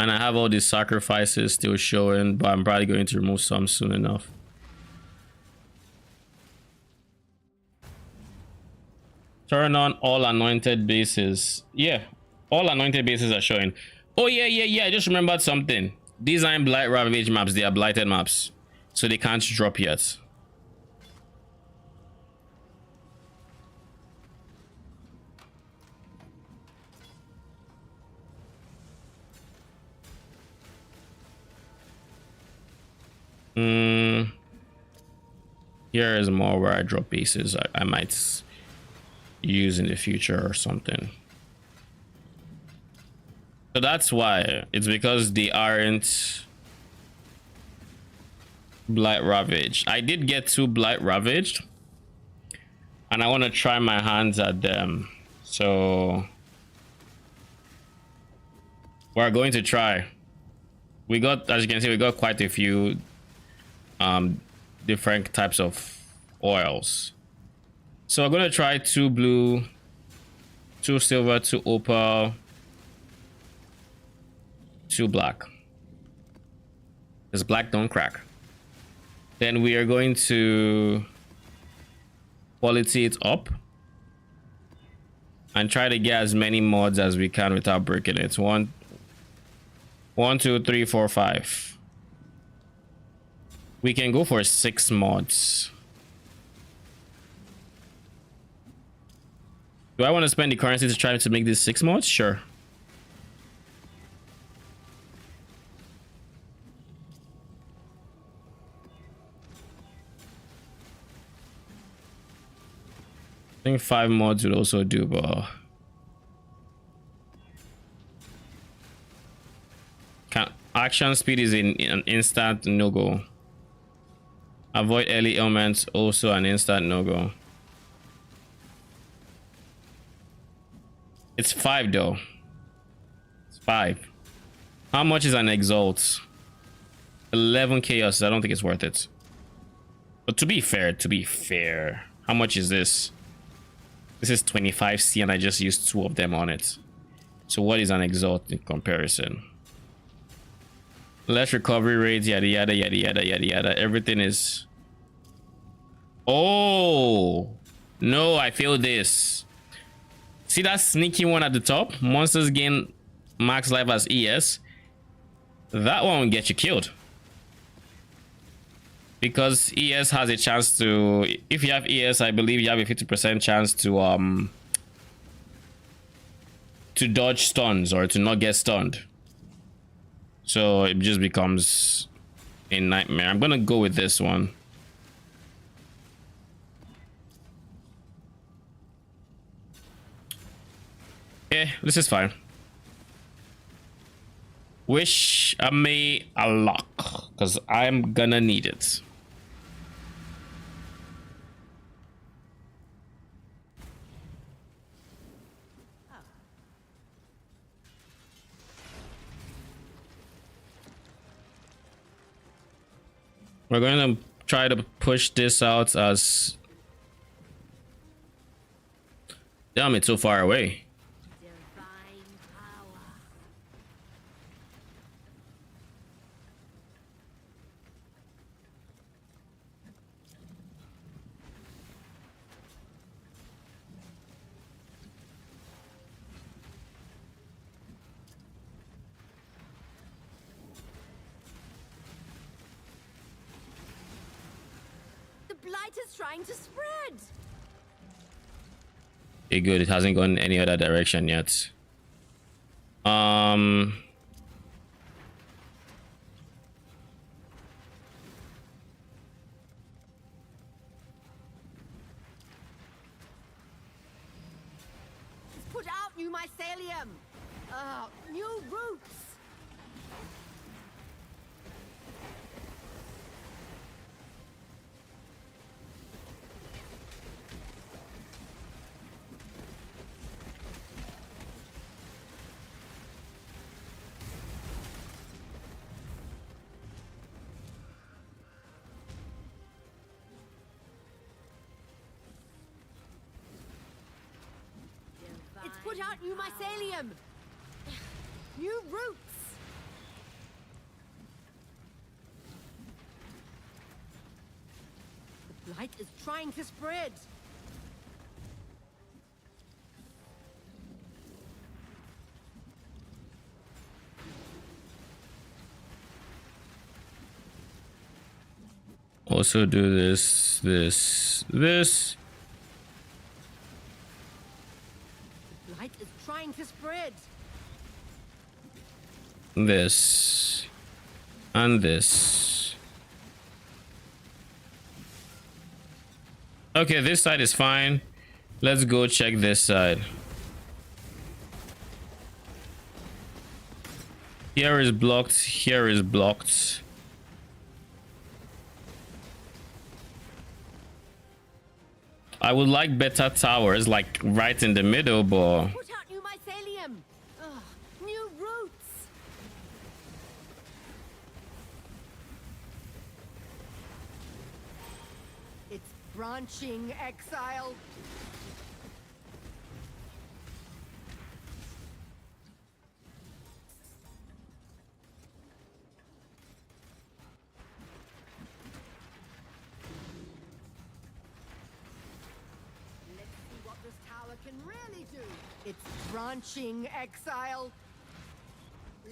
And I have all these sacrifices still showing, but I'm probably going to remove some soon enough. Turn on all anointed bases. Yeah, all anointed bases are showing. Oh yeah, I just remembered something. These aren't Blight Ravage maps, they are blighted maps, so they can't drop yet. Here is more where I drop bases I might use in the future or something. So that's why. It's because they aren't Blight Ravage. I did get 2 Blight Ravaged, and I want to try my hands at them. So we're going to try. We got, as you can see, we got quite a few different types of oils. So we're going to try 2 blue, 2 silver, 2 opal, 2 black, because black don't crack. Then we are going to quality it up and try to get as many mods as we can without breaking it. 1, 2, 3, 4, 5. We can go for 6 mods. Do I want to spend the currency to try to make this 6 mods? Sure. I think 5 mods would also do, but action speed is an instant no-go. Avoid early ailments, also an instant no-go. It's 5 though. It's 5. How much is an exalt? 11 chaos. I don't think it's worth it. But to be fair, how much is this? This is 25C and I just used 2 of them on it. So what is an exalt in comparison? Less recovery rates, yada yada yada yada yada yada. Everything is. Oh no, I feel this. See that sneaky one at the top? Monsters gain max life as ES. That one will get you killed, because ES has a chance to, if you have ES, I believe you have a 50% chance to dodge stuns or to not get stunned. So it just becomes a nightmare. I'm gonna go with this one. This is fine. Wish me a luck, because I'm gonna need it. We're going to try to push this out as... Damn, it's so far away. Divine power. The blight is trying to spread. Okay, good. It hasn't gone any other direction yet. Put out new mycelium. New roots. It's put out new mycelium. New roots. The blight is trying to spread. Also do this, this. Blight is trying to spread. This. And this. Okay, this side is fine. Let's go check this side. Here is blocked. Here is blocked. I would like better towers, like right in the middle, but Put out new mycelium. New roots. It's branching, Exile. Let's see what this tower can really do. It's branching, Exile.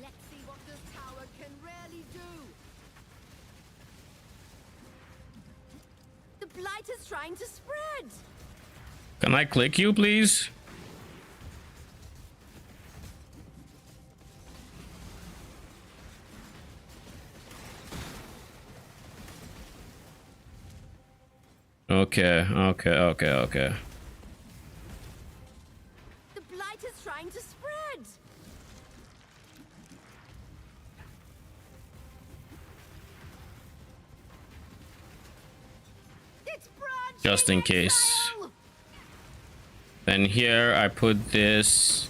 Let's see what this tower can really do. The blight is trying to spread. can I click you, please? Okay. The blight is trying to spread. It's branching, Just in case. Exile! Then here I put this.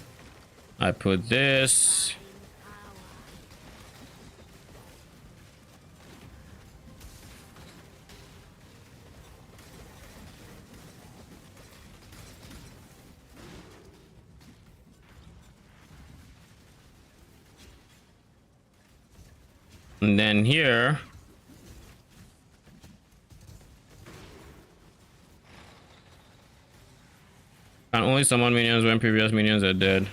I put this. And then here can only summon minions when previous minions are dead.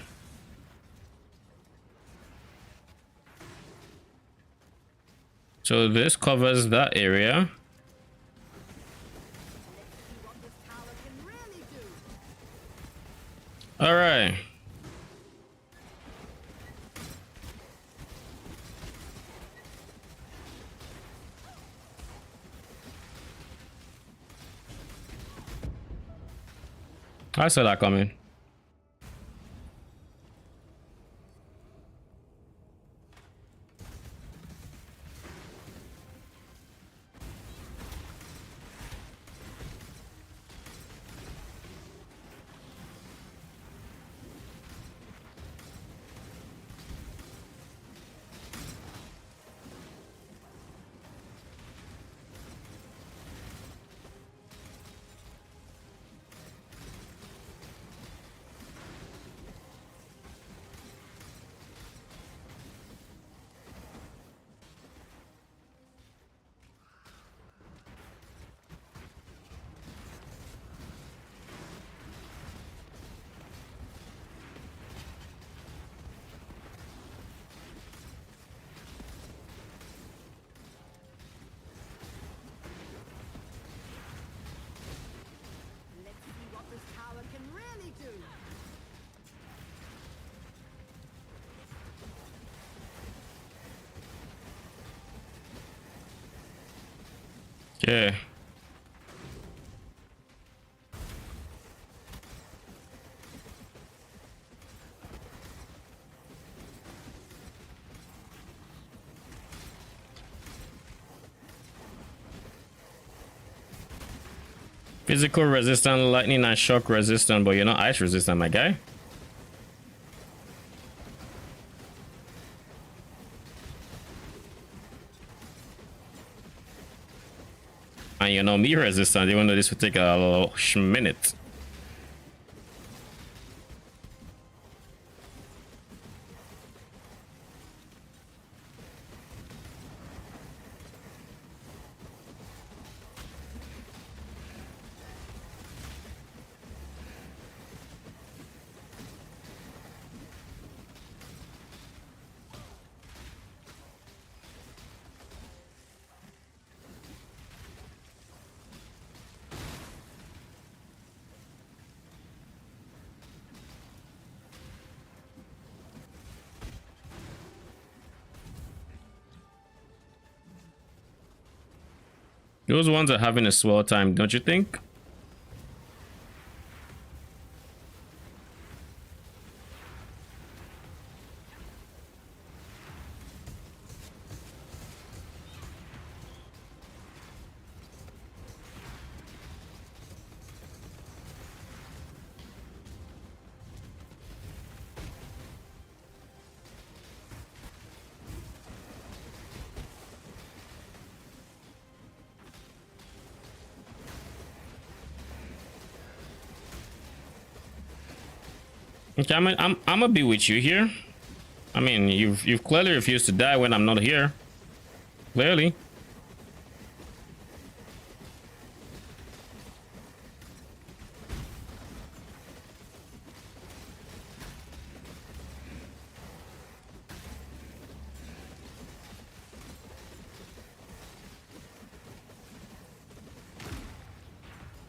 So this covers that area. What this tower can really do. All right. I saw that coming. Okay. Physical resistant, lightning and shock resistant, but you're not ice resistant, my guy. And you're not me resistant, even though this will take a little minute. Those ones are having a swell time, don't you think? Okay, I'm gonna be with you here. I mean, you've clearly refused to die when I'm not here. Clearly.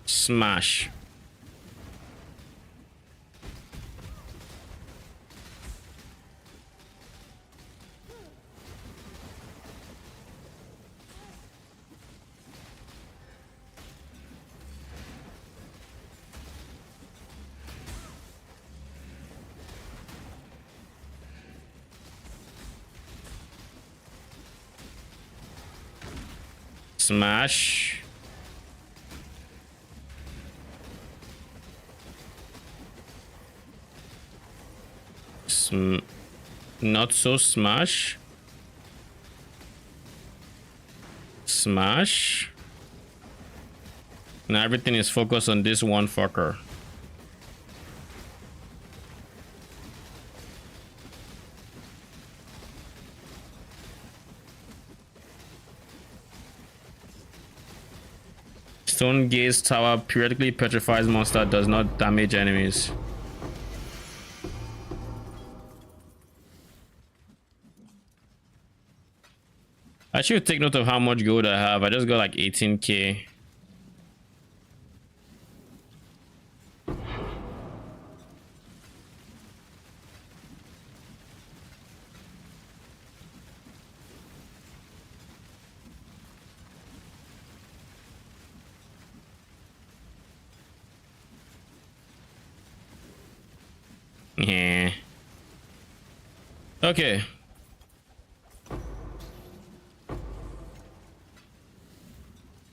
Smash. Smash. Not so smash. Smash. Now everything is focused on this one fucker. Stone Gaze Tower periodically petrifies monster, does not damage enemies. I should take note of how much gold I have. I just got like 18k. Yeah. Okay.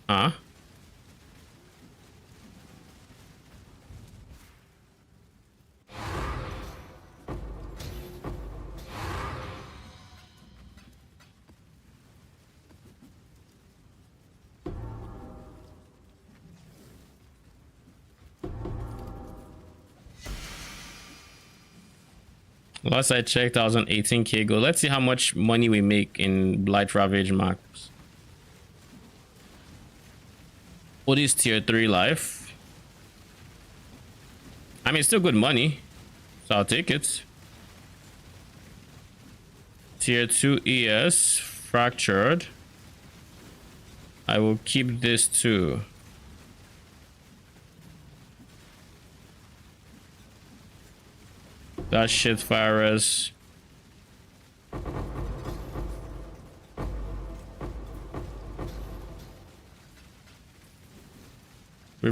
Huh? Last I checked, I was on 18k gold. Let's see how much money we make in Blight Ravage max. What is tier 3 life? I mean, it's still good money, so I'll take it. Tier 2 ES, fractured. I will keep this too. That shit fires.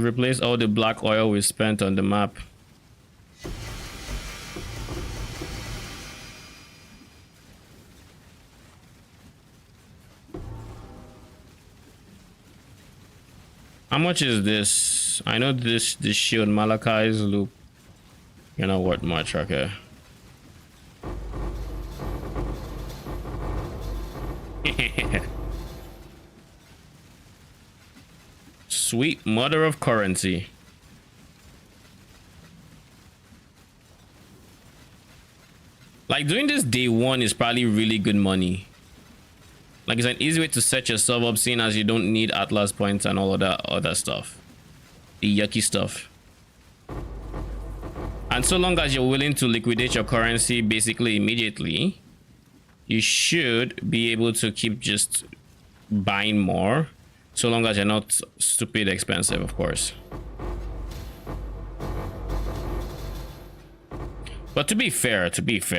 We replaced all the black oil we spent on the map. How much is this? I know this shield Malachi's loop. You're not worth much, okay. Sweet mother of currency. Like doing this day one is probably really good money. Like it's an easy way to set yourself up, seeing as you don't need Atlas points and all of that other stuff. The yucky stuff. And so long as you're willing to liquidate your currency basically immediately, you should be able to keep just buying more. So long as you're not stupid expensive, of course. But to be fair,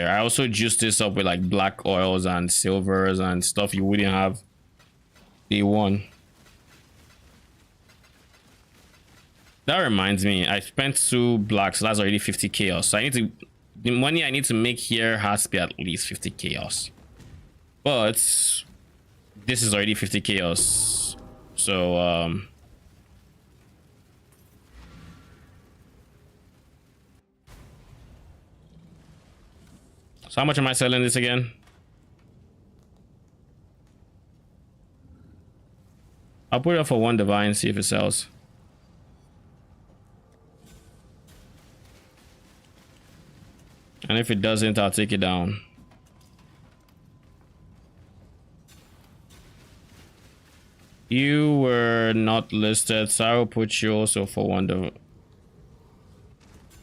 I also juiced this up with like black oils and silvers and stuff you wouldn't have day one. That reminds me, I spent 2 blacks, so that's already 50 chaos. So I need to, the money I need to make here has to be at least 50 chaos. But this is already 50 chaos. So so how much am I selling this again? I'll put it up for 1 divine, see if it sells. And if it doesn't, I'll take it down. You were not listed, so I will put you also for 1 divine.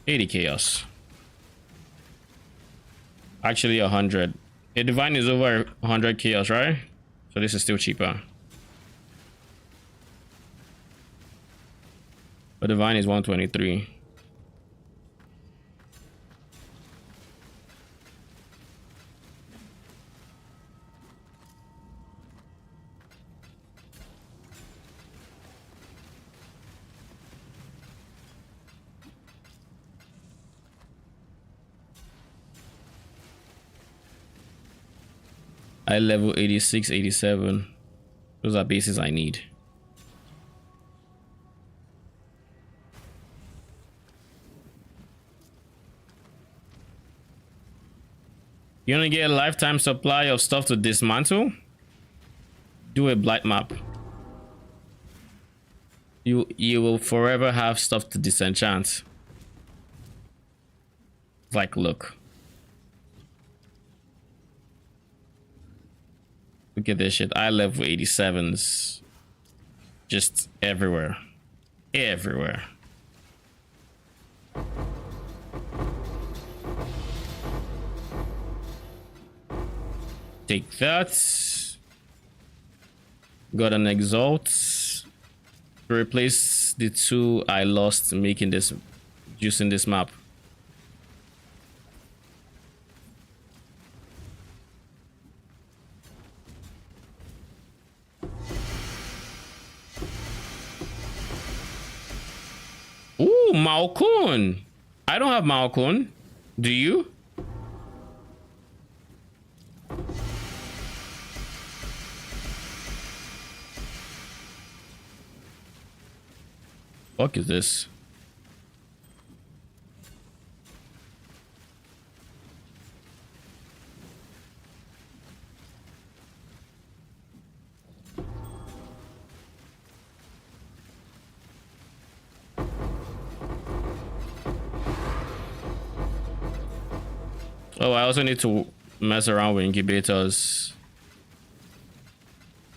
80 chaos. Actually 100. A divine is over 100 chaos, right? So this is still cheaper. But divine is 123. I level 86, 87. Those are bases I need. You only get a lifetime supply of stuff to dismantle? Do a blight map. You will forever have stuff to disenchant. Like, look. Look at this shit. I level 87s. Just everywhere. Everywhere. Take that. Got an exalt. To replace the 2 I lost making this, using this map. Ooh, Malkun. I don't have Malkun. Do you? Fuck is this? Oh, I also need to mess around with incubators.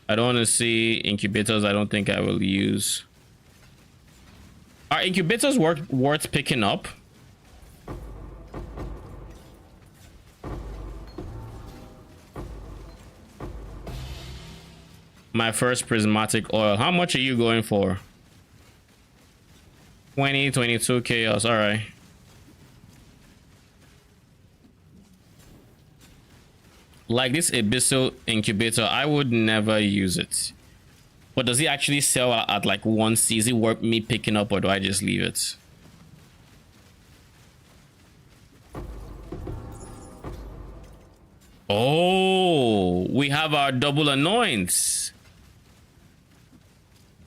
I don't want to see incubators I don't think I will use. Are incubators worth picking up? My first prismatic oil. How much are you going for? 20, 22 chaos. All right. Like this abyssal incubator, I would never use it. But does he actually sell at like 1C? Is it worth me picking up, or do I just leave it? Oh, we have our double annoyance.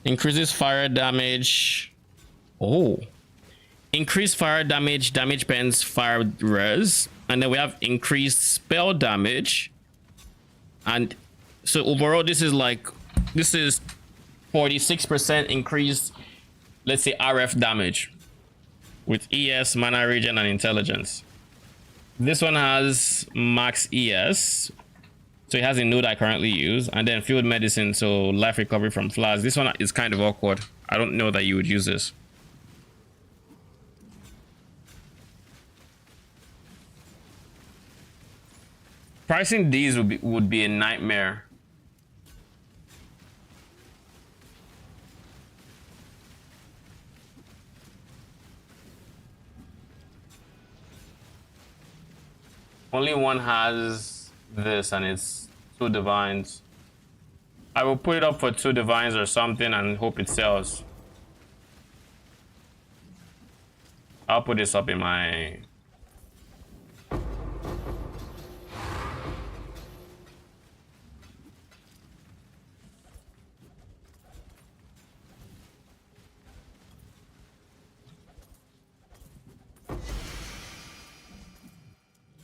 Increases fire damage. Oh. Increased fire damage, damage pens, fire res. And then we have increased spell damage. And so overall, this is 46% increased, let's say, RF damage with ES, mana regen, and intelligence. This one has max ES, so it has a node I currently use, and then field medicine, so life recovery from flash. This one is kind of awkward. I don't know that you would use this. Pricing these would be a nightmare. Only one has this, and it's 2 divines. I will put it up for 2 divines or something and hope it sells. I'll put this up in my...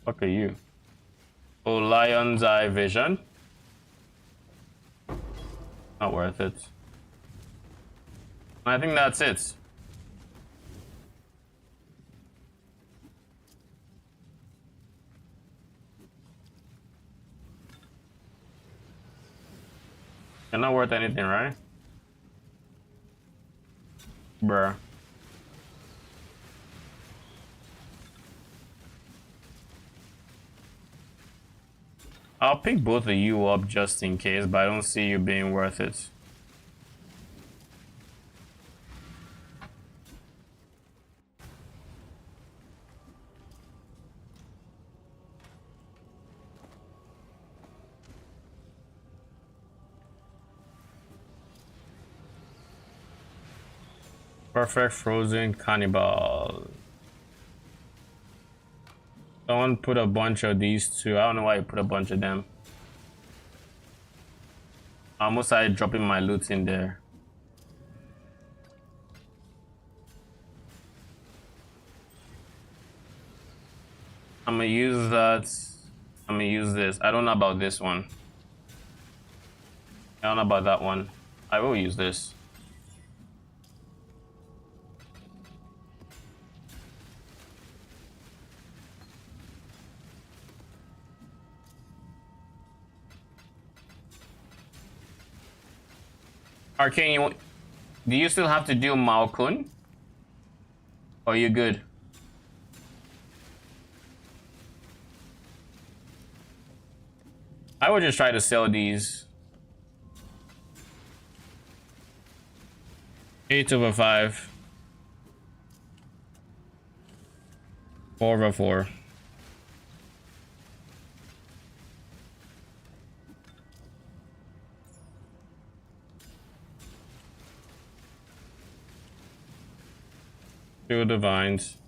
Fuck are you? Oh, Lion's Eye Vision. Not worth it. I think that's it. They're not worth anything, right? Bruh. I'll pick both of you up just in case, but I don't see you being worth it. Perfect Frozen Cannibal. Someone put a bunch of these two. I don't know why you put a bunch of them. I almost started dropping my loot in there. I'm gonna use that. I'm gonna use this. I don't know about this one. I don't know about that one. I will use this. Arcane, do you still have to do Malkun? Or are you good? I would just try to sell these. 8/5. 4/4. Two divines.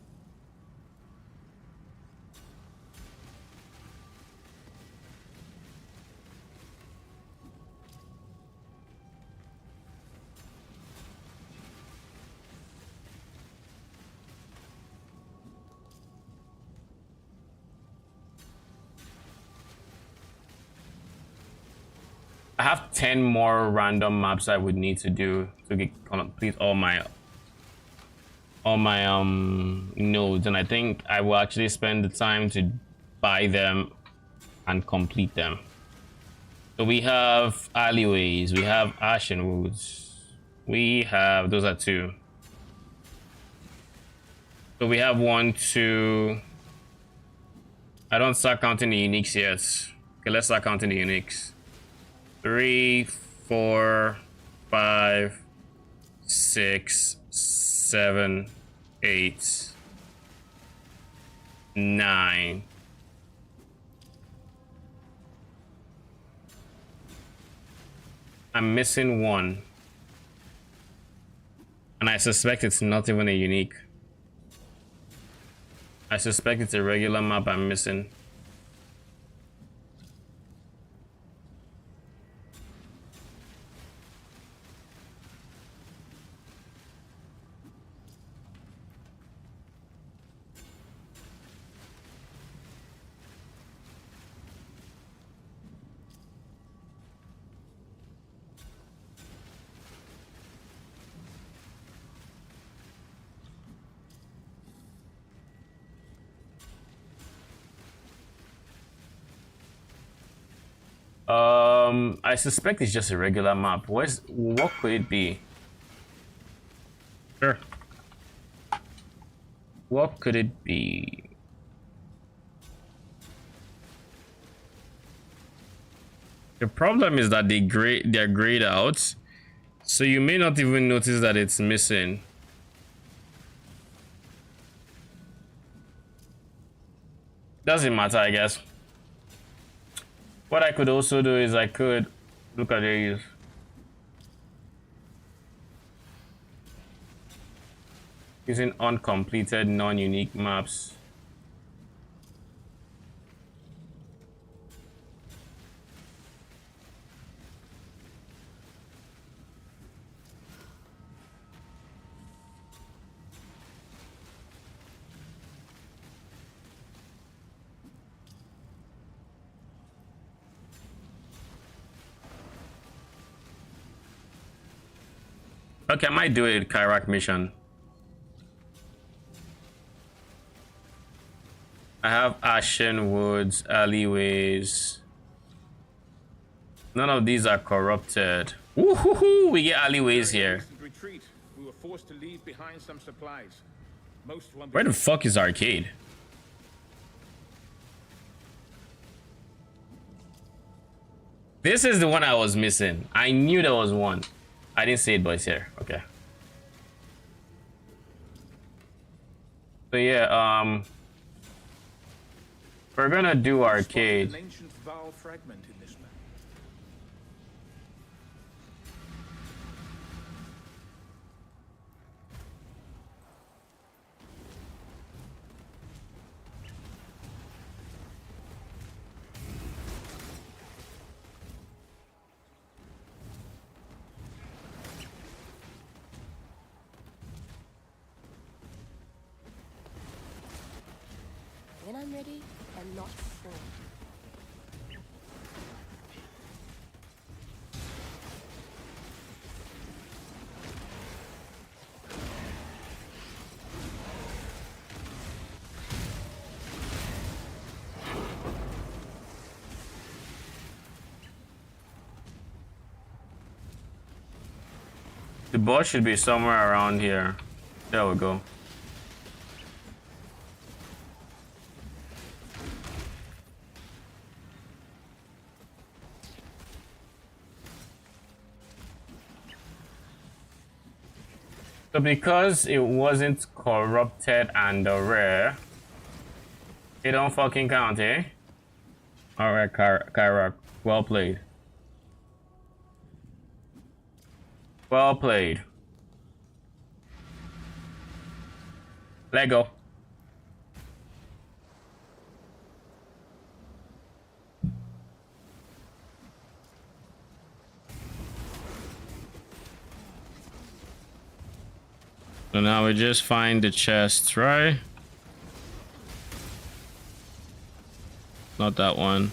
I have 10 more random maps I would need to do to complete all my nodes, and I think I will actually spend the time to buy them and complete them. So we have alleyways, we have ashen woods, we have, those are 2. So we have 1, 2. I don't start counting the uniques yet. Okay, let's start counting the uniques. 3, 4, 5, 6, 7, 8, 9. I'm missing one. And I suspect it's not even a unique. I suspect it's a regular map I'm missing. I suspect it's just a regular map. What could it be? Sure. What could it be? The problem is that they're grayed out, so you may not even notice that it's missing. Doesn't matter, I guess. What I could also do is I could look at their use. Using uncompleted non-unique maps. Okay, I might do a Kyrak mission. I have Ashen Woods, alleyways. None of these are corrupted. Woohoo! We get alleyways here. Retreat. We were forced to leave behind some supplies. Where the fuck is Arcade? This is the one I was missing. I knew there was one. I didn't see it, but it's here. Okay. So yeah, we're gonna do Arcade. An ancient Val fragment in this map. When I'm ready, I'm not before. The boss should be somewhere around here. There we go. So because it wasn't corrupted and rare, it don't fucking count, eh? Alright, Kyrak. Well played. Well played. Let go. So now we just find the chests, right? Not that one.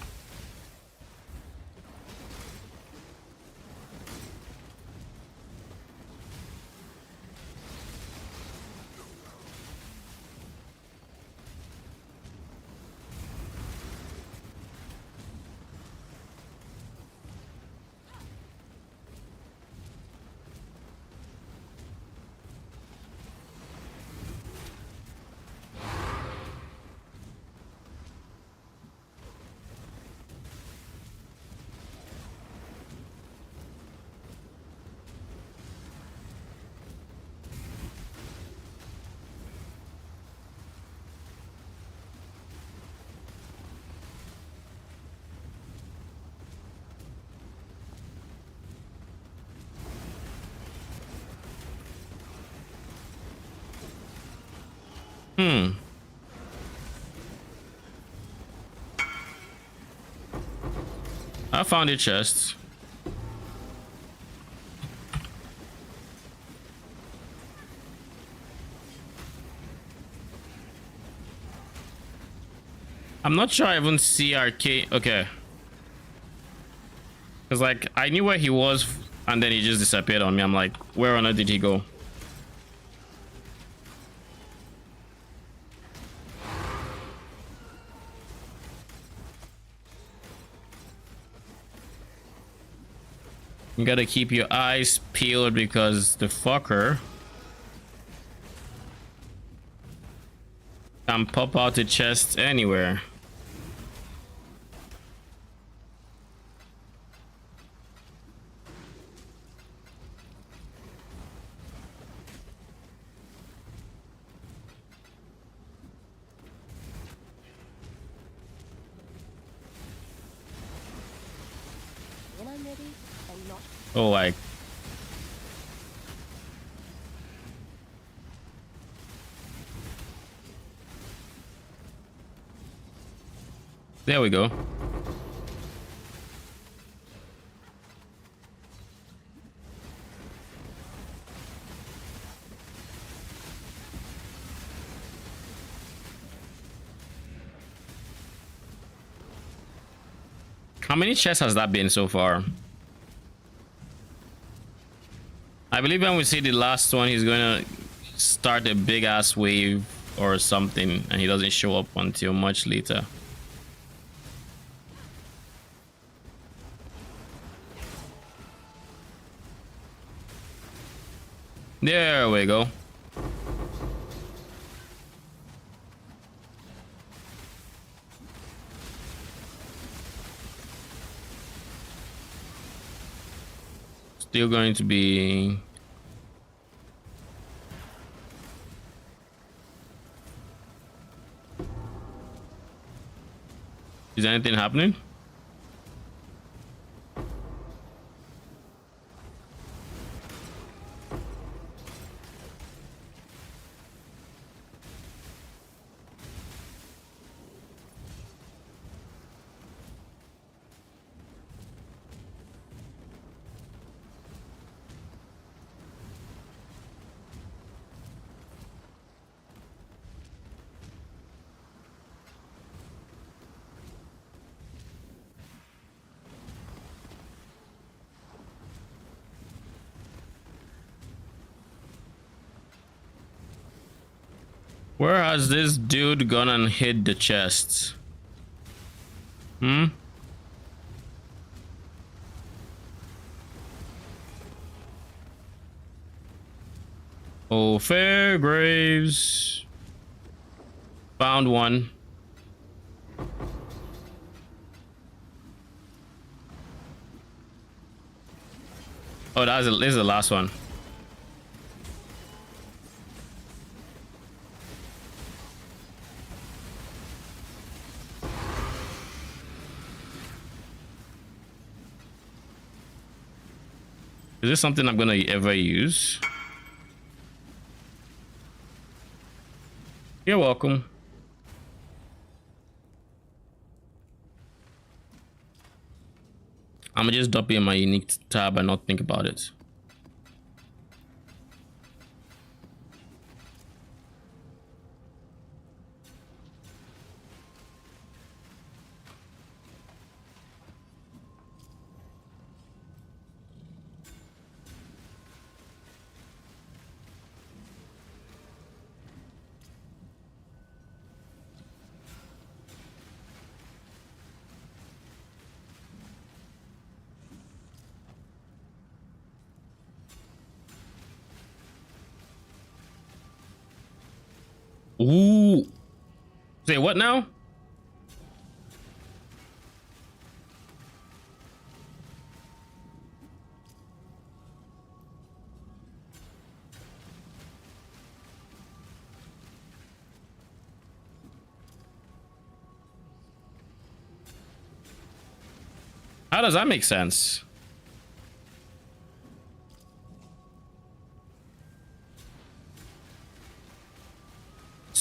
I found a chest. I'm not sure I even see Arcade. Okay. Because, like, I knew where he was, and then he just disappeared on me. I'm like, where on earth did he go? You gotta keep your eyes peeled because the fucker can pop out the chest anywhere. Oh, like there we go. How many chests has that been so far? I believe when we see the last one, he's gonna start a big ass wave or something, and he doesn't show up until much later. There we go. Still going to be is anything happening? Where has this dude gone and hit the chests? Oh, Fairgraves. Found one. Oh, this is the last one. Is this something I'm gonna ever use? You're welcome. I'm gonna just dump it in my unique tab and not think about it. Ooh. Say what now? How does that make sense?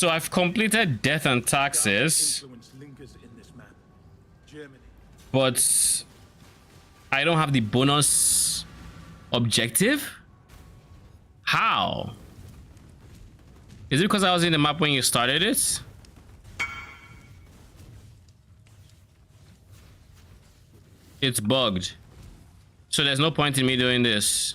So I've completed death and taxes, Influence lingers in this map. Germany. but I don't have the bonus objective. How? Is it because I was in the map when you started it? It's bugged. So there's no point in me doing this.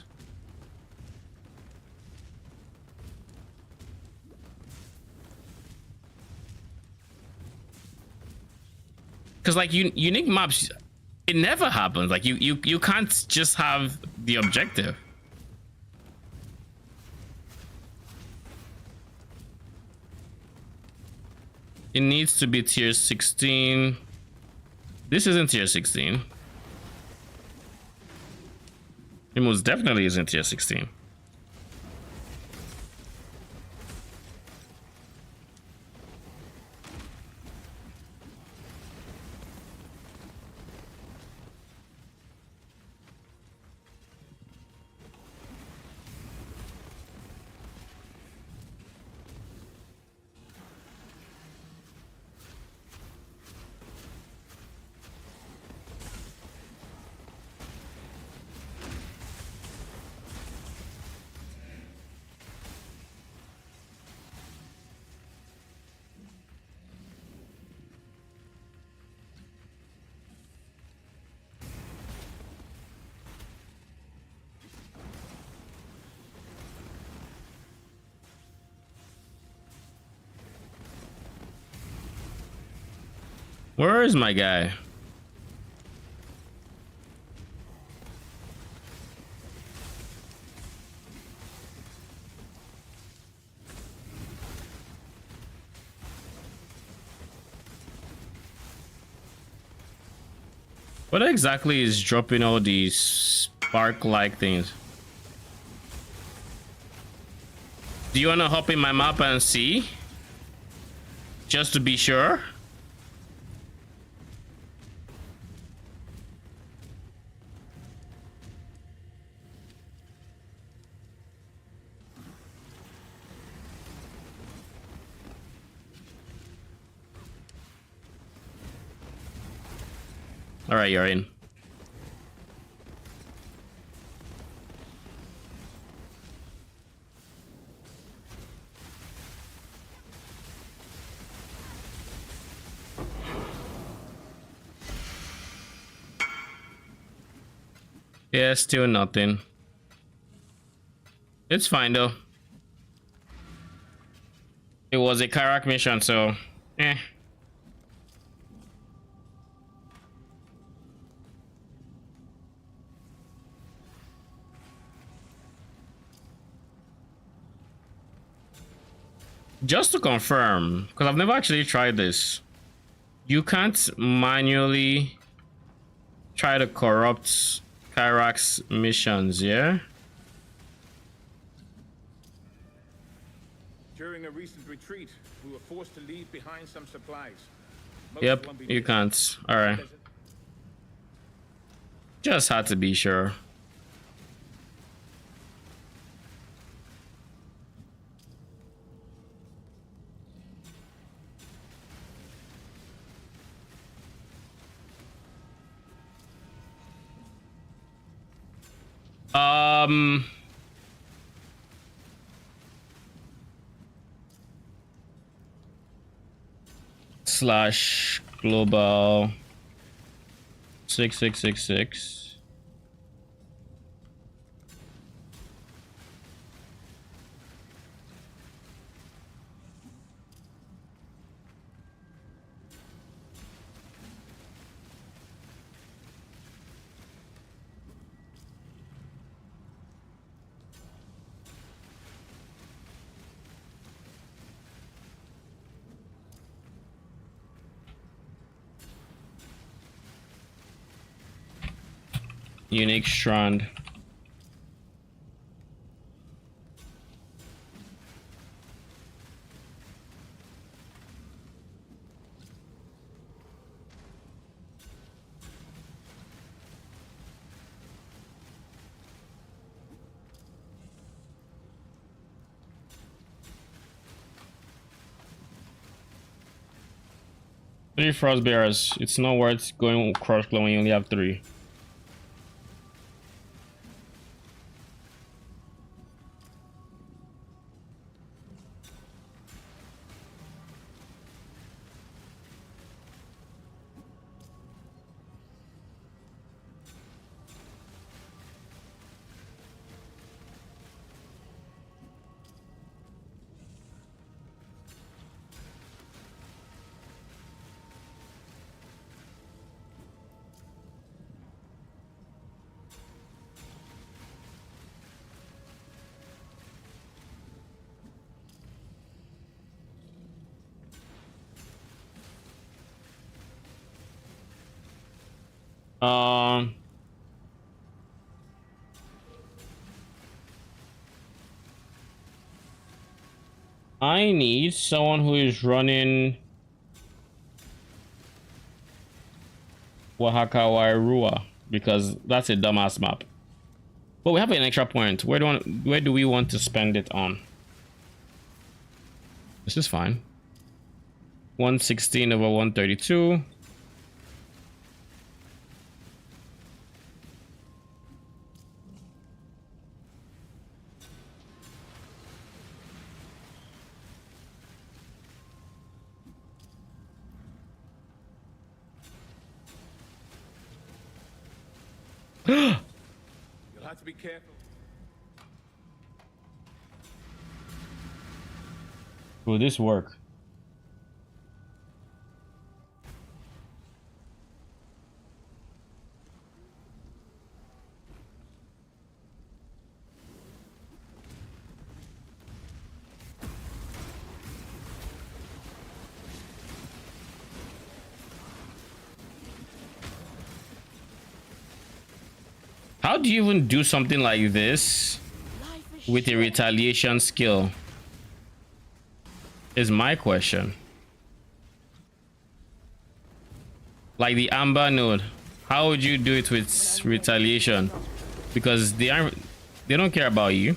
Because like unique maps, it never happens. Like you can't just have the objective. It needs to be tier 16. This isn't tier 16. It most definitely isn't tier 16. Where is my guy? What exactly is dropping all these spark-like things? Do you want to hop in my map and see? Just to be sure? All right, you're in. Yeah, still nothing. It's fine though. It was a Karak mission, so eh. Just to confirm, because I've never actually tried this, you can't manually try to corrupt Kyrax missions, yeah? During a recent retreat, we were forced to leave behind some supplies. Yep, you can't. All right. Just had to be sure. Slash global 6666. Unique strand. 3 Frostbearers. It's not worth going cross-claw when you only have 3. I need someone who is running Oaxaca Wairua because that's a dumbass map. But we have an extra point. Where do we want to spend it on? This is fine. 116 over 132. You'll have to be careful. Will this work? How do you even do something like this with a retaliation skill? Is my question. Like the Amber node, how would you do it with retaliation? Because they don't care about you.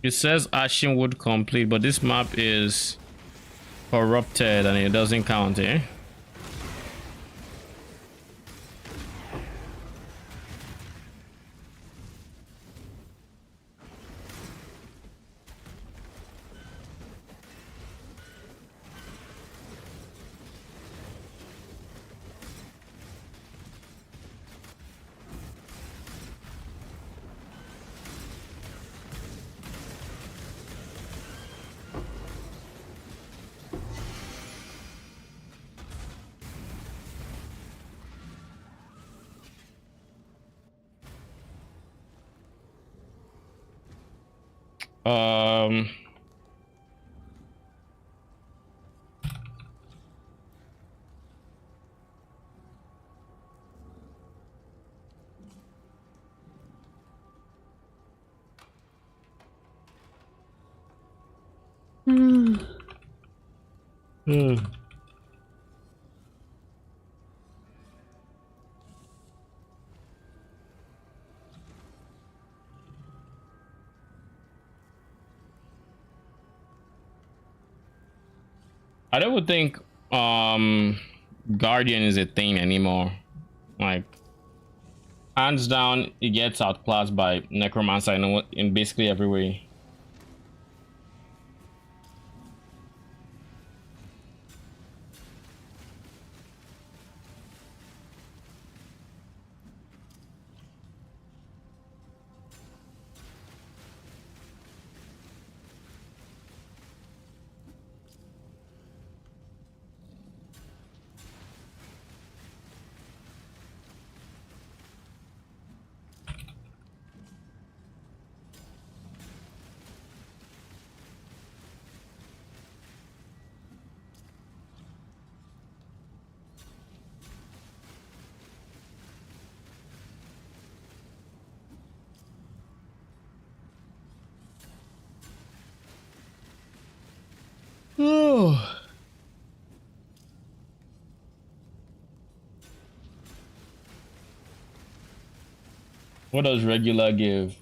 It says Ashenwood complete, but this map is corrupted and it doesn't count, eh? Um, I don't think Guardian is a thing anymore. Like, hands down, it gets outclassed by Necromancer in basically every way. What does regular give?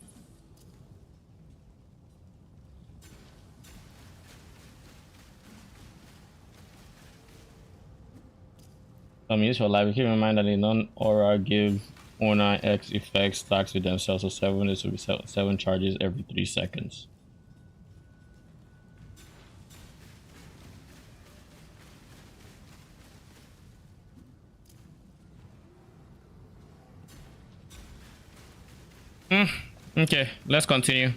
Useful life. Keep in mind that a non-aura give owner X effects stacks with themselves, so 7 is to be 7 charges every 3 seconds. Okay, let's continue.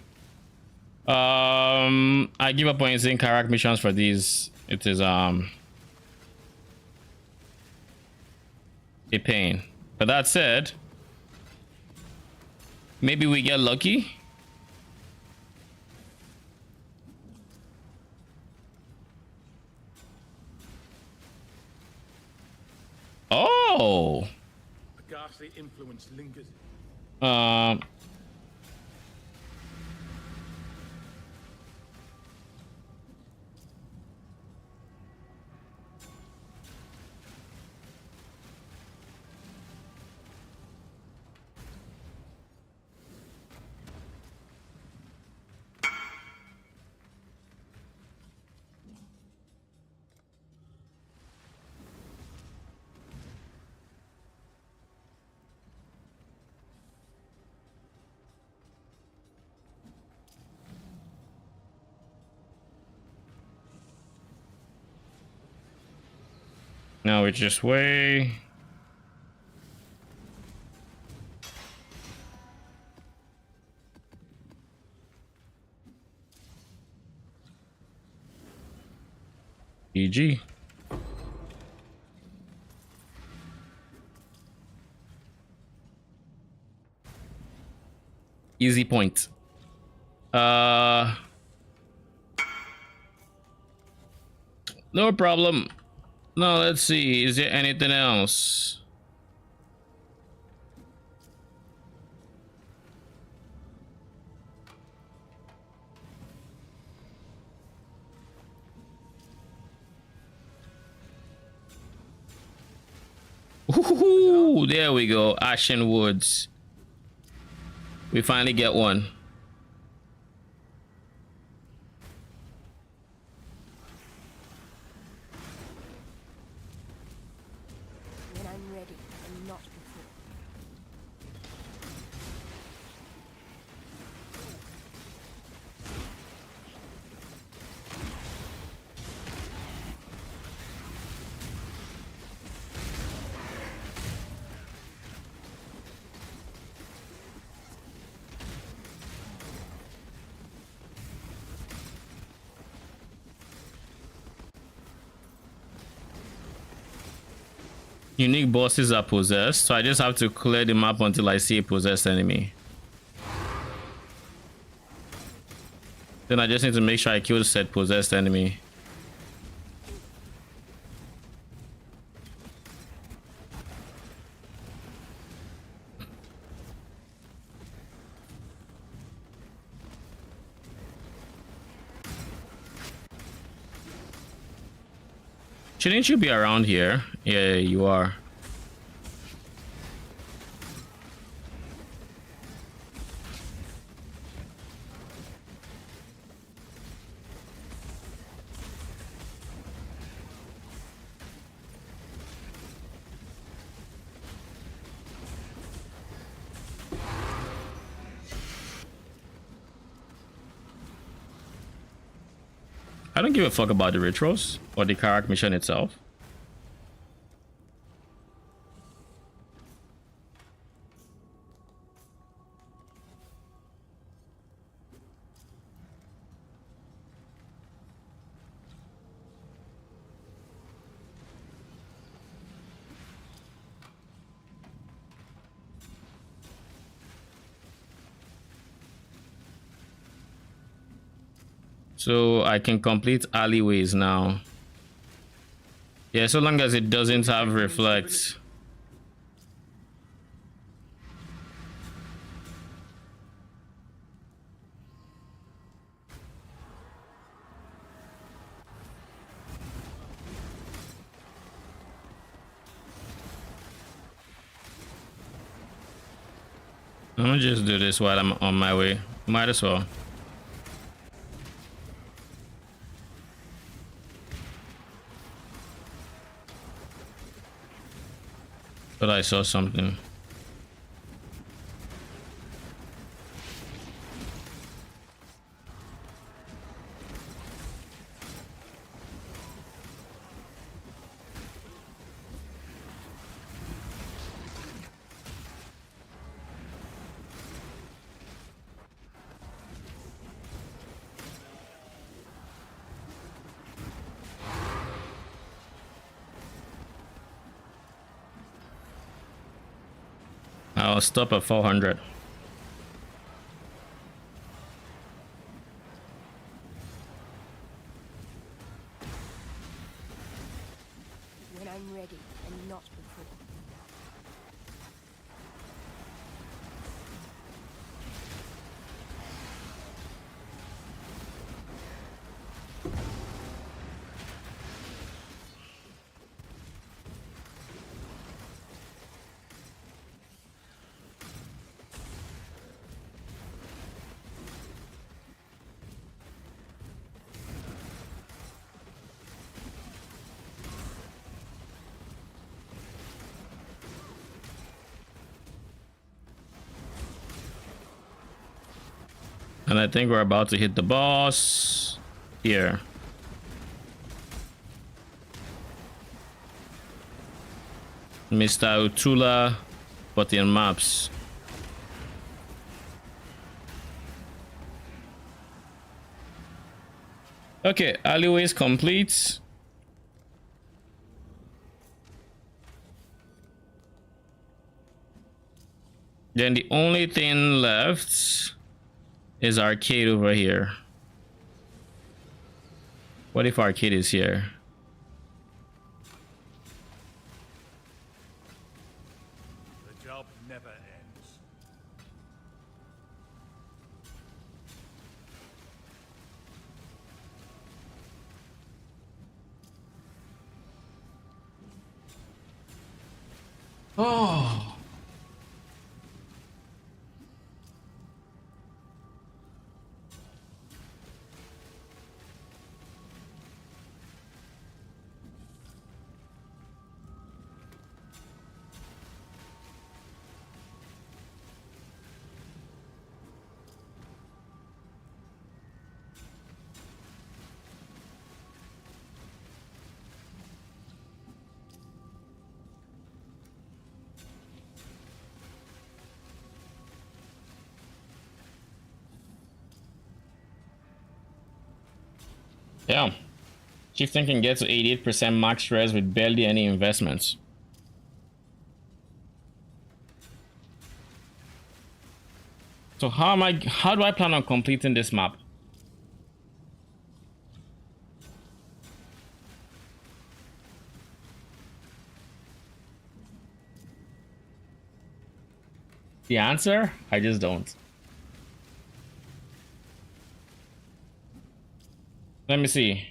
I give up on using character missions for these. It is a pain. But that said, maybe we get lucky. Oh. A ghastly influence lingers. Now we just wait. GG. Easy point. No problem. Now let's see, is there anything else? Ooh, there we go. Ashen Woods. We finally get one. When I'm ready, and not before. Unique bosses are possessed, so I just have to clear the map until I see a possessed enemy. Then I just need to make sure I kill the said possessed enemy. Shouldn't you be around here? Yeah, you are. I don't give a fuck about the rituals or the character mission itself. So I can complete alleyways now. Yeah, so long as it doesn't have reflect. I'm gonna just do this while I'm on my way. Might as well. But I saw something. I'll stop at 400. When I'm ready, and not before. And I think we're about to hit the boss here. Mr. Utula putting maps. Okay, alleyway is complete. Then the only thing left is arcade over here. What if arcade is here? The job never ends. Oh. Yeah. Chieftain can get to 88% max res with barely any investments. So how do I plan on completing this map? The answer? I just don't. Let me see.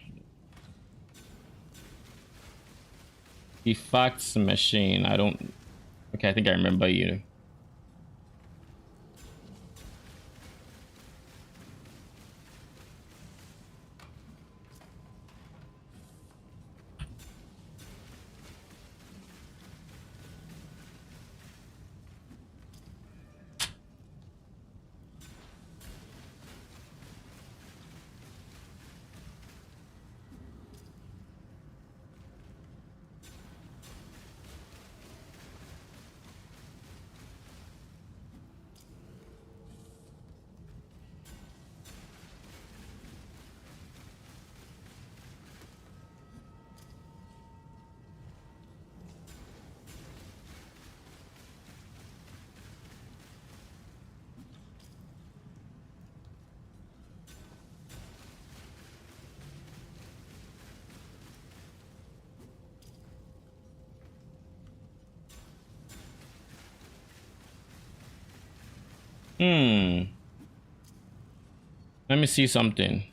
The fax machine. I don't. Okay, I think I remember you. Let me see something.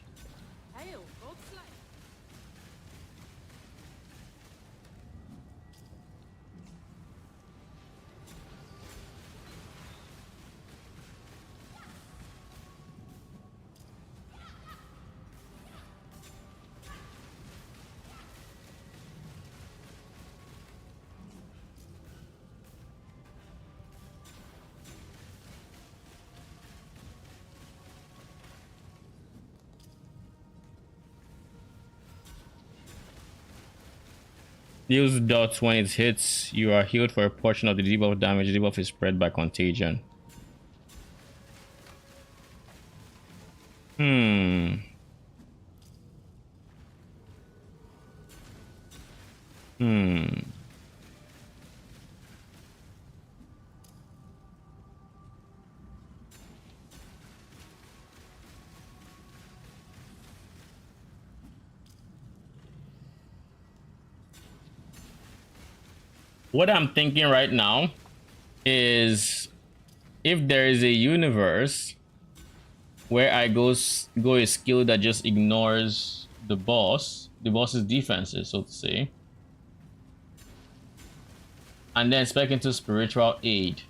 Use dots when it hits. You are healed for a portion of the debuff damage. The debuff is spread by contagion. Hmm. What I'm thinking right now is if there is a universe where I go a skill that just ignores the boss's defenses, so to say, and then spec into spiritual aid.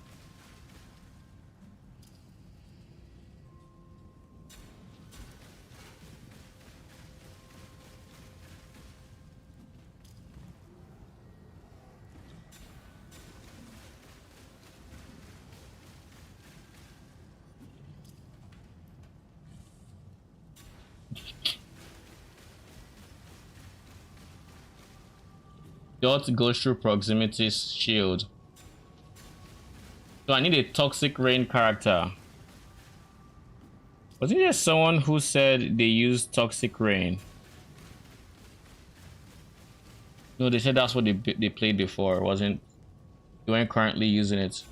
Dot goes through proximity shield. So I need a toxic rain character. Wasn't there someone who said they used toxic rain? No, they said that's what they played before. They weren't currently using it.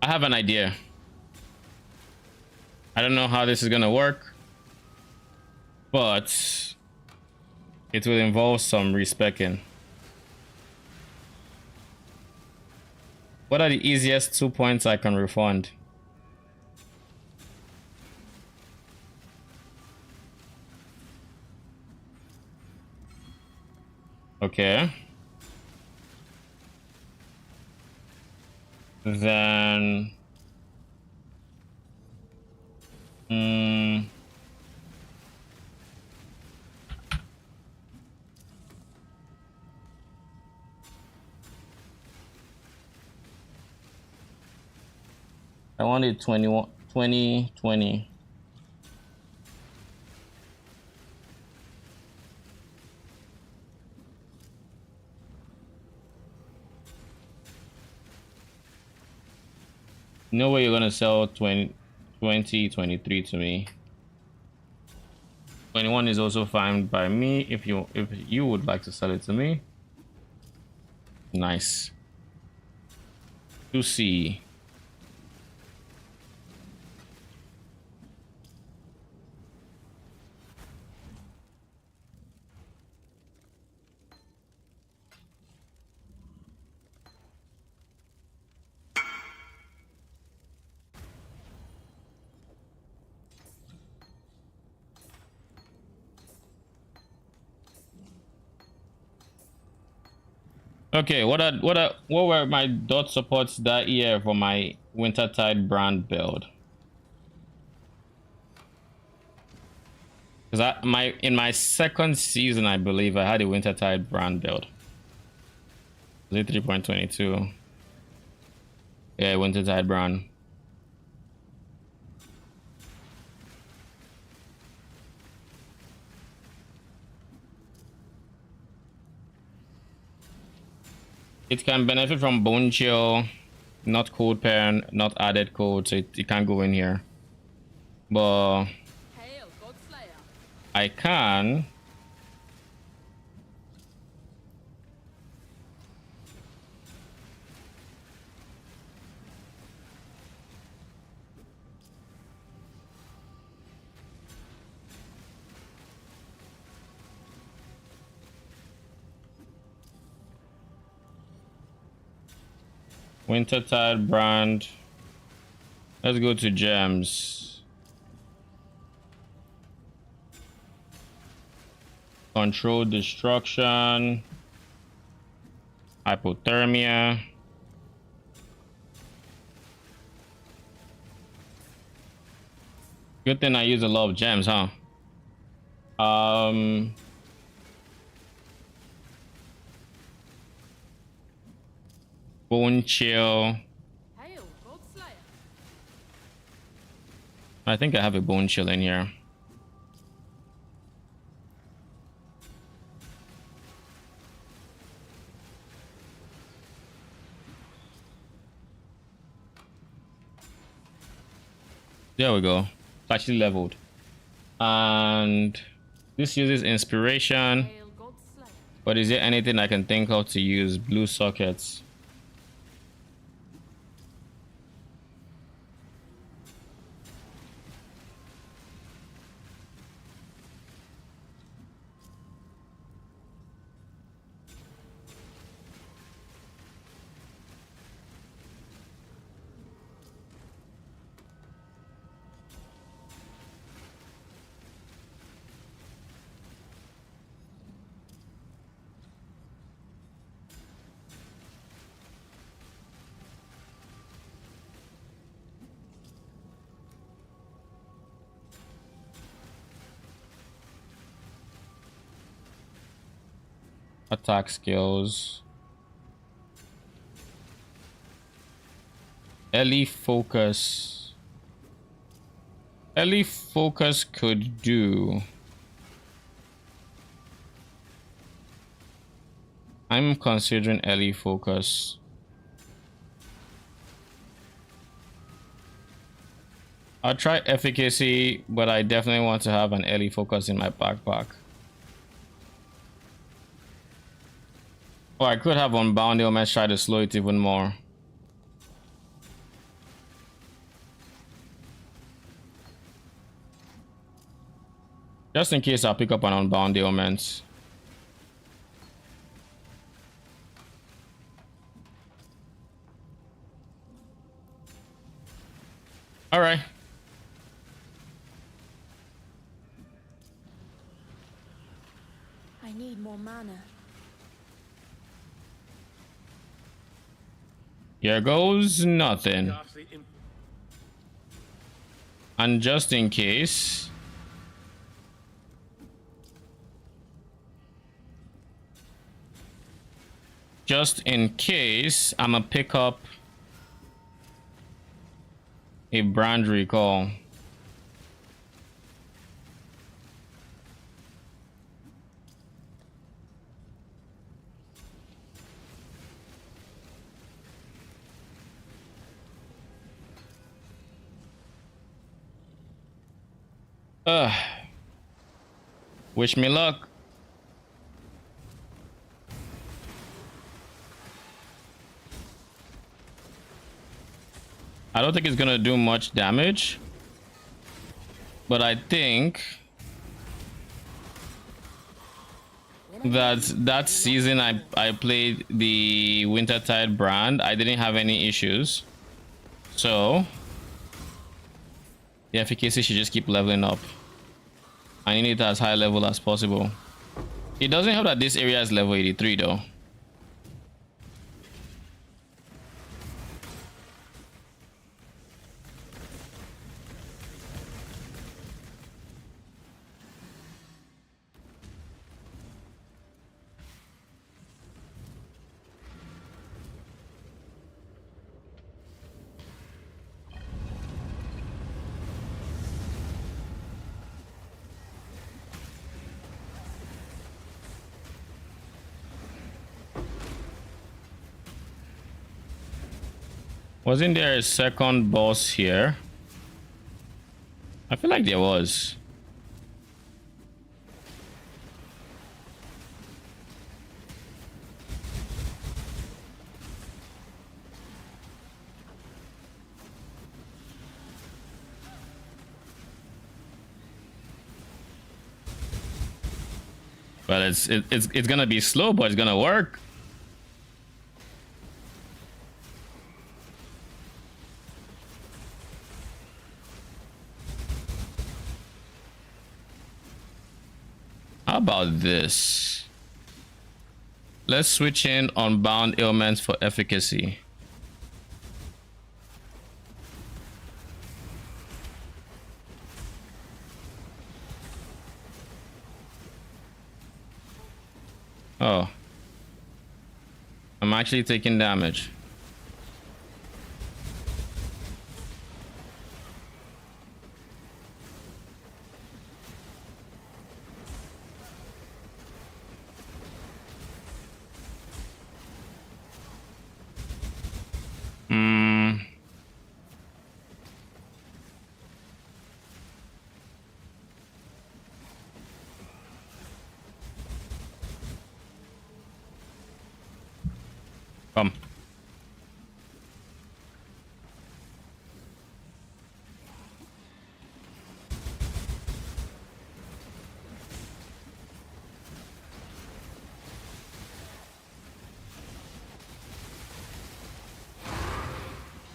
I have an idea. I don't know how this is gonna work, but it will involve some respecking. What are the easiest 2 points I can refund? Okay. Then I wanted 20. No way you're gonna sell 23 to me. 21 is also fine by me if you would like to sell it to me. Nice. To see. Okay, what were my dot supports that year for my Wintertide brand build? Because in my second season, I believe I had a Wintertide brand build. Was it 3.22? Yeah, Wintertide brand. It can benefit from Bone Chill, not Code Pen, not added code, so it can't go in here. But I can Wintertide brand. Let's go to gems. Control destruction. Hypothermia. Good thing I use a lot of gems, huh? Bone Chill. I think I have a bone chill in here. There we go. It's actually leveled. And this uses inspiration. But is there anything I can think of to use blue sockets? Attack skills. Ellie focus. Ellie focus could do. I'm considering Ellie focus. I'll try efficacy, but I definitely want to have an Ellie focus in my backpack. Or I could have Unbound Ailments try to slow it even more. Just in case, I'll pick up an Unbound Ailments. All right. I need more mana. Here goes nothing. And just in case, I'm gonna pick up a brand recall. Wish me luck. I don't think it's gonna do much damage, but I think that season I played the Wintertide brand, I didn't have any issues, so the efficacy should just keep leveling up. I need it as high level as possible. It doesn't help that this area is level 83 though. Wasn't there a second boss here? I feel like there was. Well, it's gonna be slow, but it's gonna work. How about this? Let's switch in on Bound Ailments for efficacy. Oh. I'm actually taking damage.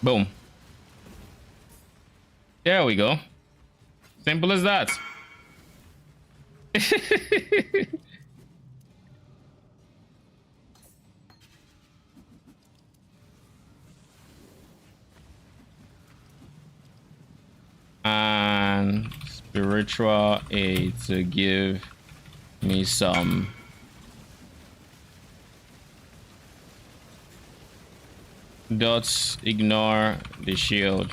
Boom. There we go. Simple as that. And spiritual aid to give me some dots. Ignore the shield.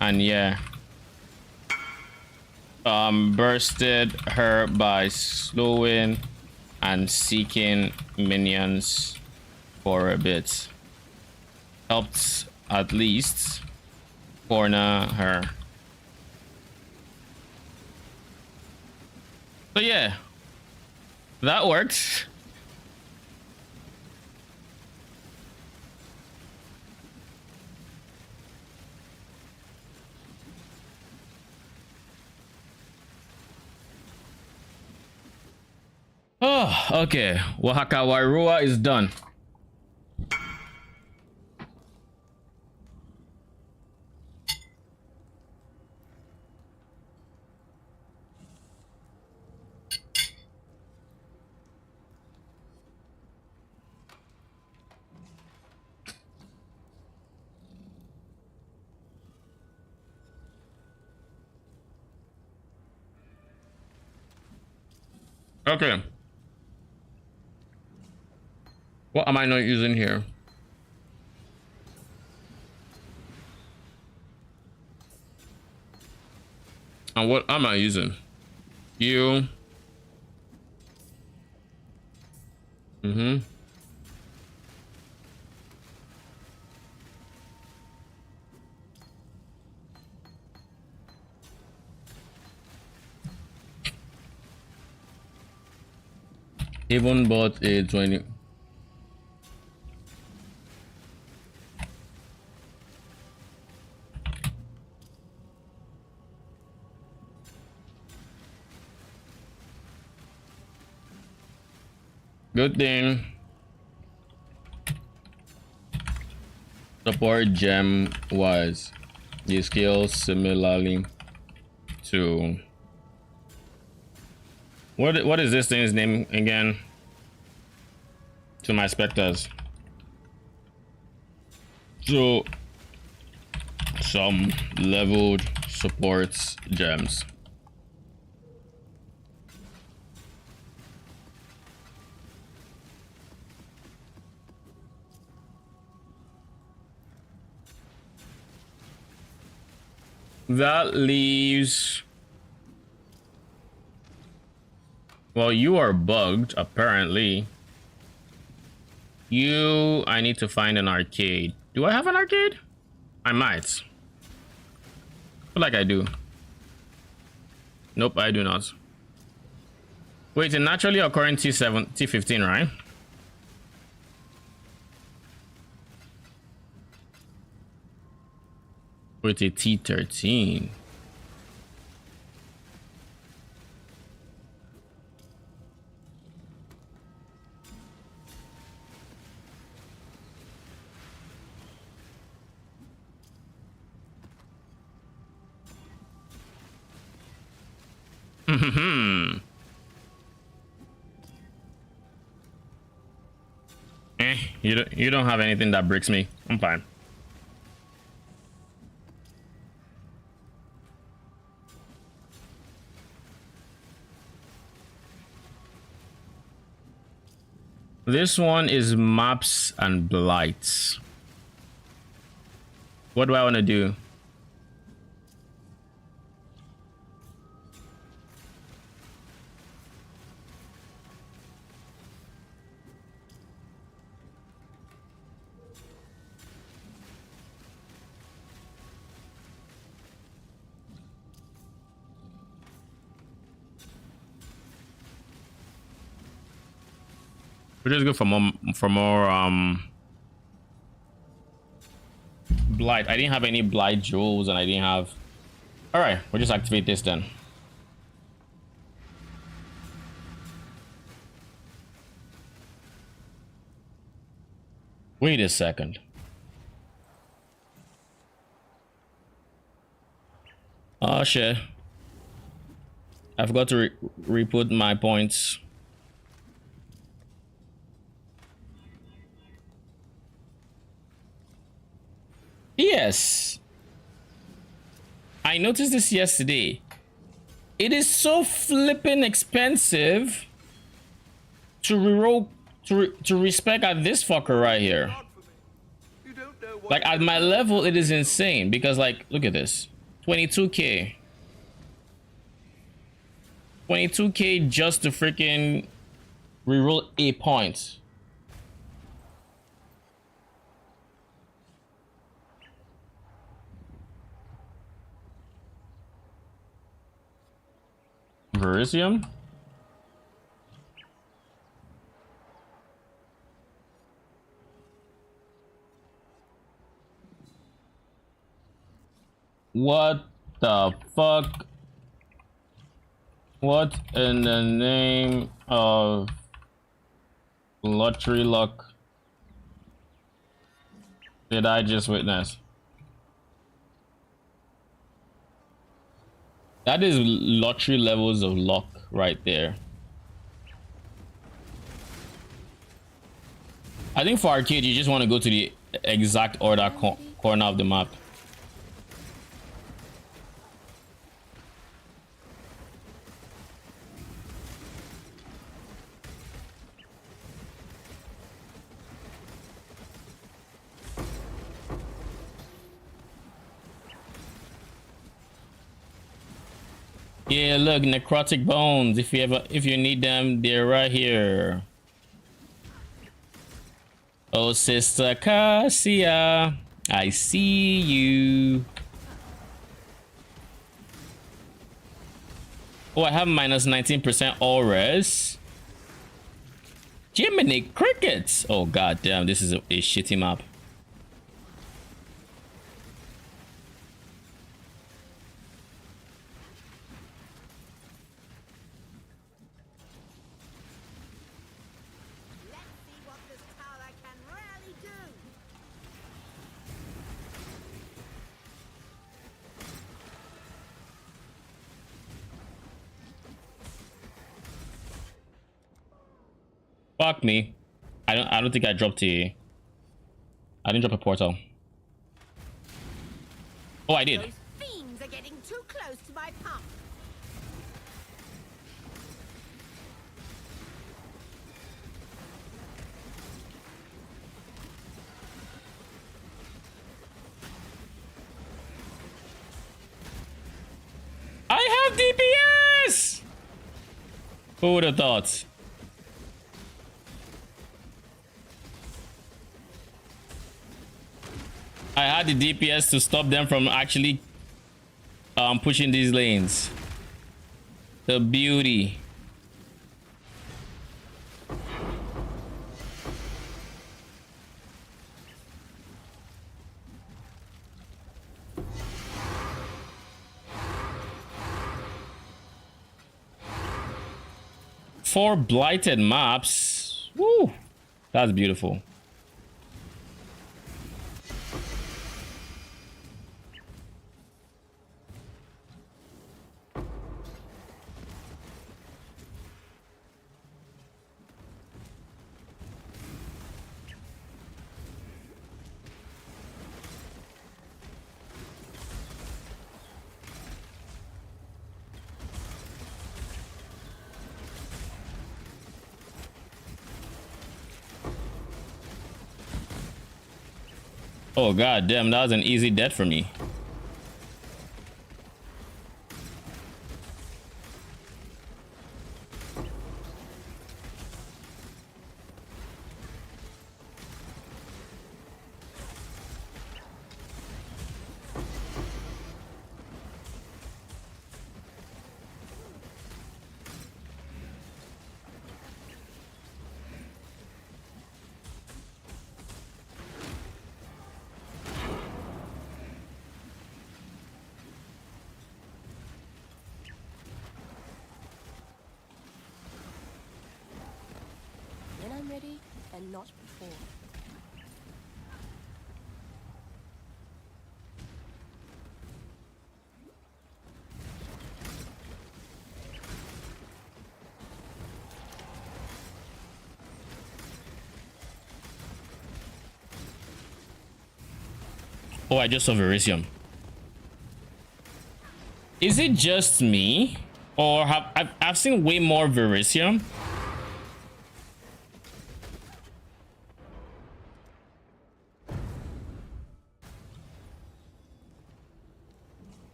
And yeah, bursted her by slowing and seeking minions for a bit. Helped at least corner her. So yeah, that worked. Oh, okay. Oaxaca Wairua is done. Okay. What am I not using here? And what am I using? You. Even bought a 20. Good thing support gem was the skills similarly to what is this thing's name again? To my specters. So some leveled supports gems. That leaves... Well, you are bugged, apparently. I need to find an arcade. Do I have an arcade? I might. Feel like I do. Nope, I do not. Wait, a naturally occurring T15, right? With a T13. You don't have anything that breaks me. I'm fine. This one is maps and blights. What do I want to do? We're just go for more blight. I didn't have any blight jewels and I didn't have... All right, we'll just activate this then. Wait a second. Oh shit. I forgot to re-put my points. Yes. I noticed this yesterday. It is so flippin' expensive to reroll to respec at this fucker right here. Like at my level, it is insane because like look at this. 22k. 22k just to freaking reroll a point. Verisium? What the fuck? What in the name of lottery luck did I just witness? That is lottery levels of luck right there. I think for arcade, you just want to go to the exact order corner of the map. Yeah, look, necrotic bones. If you need them, they're right here. Oh, Sister Cassia, I see you. Oh, I have minus 19% all res. Jiminy crickets! Oh god damn, this is a shitty map. Fuck me. I don't think I dropped I didn't drop a portal. Oh, I did. Those fiends are getting too close to my pump. I have DPS! Who would have thought? I had the DPS to stop them from actually pushing these lanes. The beauty. Four blighted maps. Woo! That's beautiful. Oh god damn, that was an easy death for me. When I'm ready, and not before. Oh, I just saw Verisium. Is it just me? Or I've seen way more Verisium?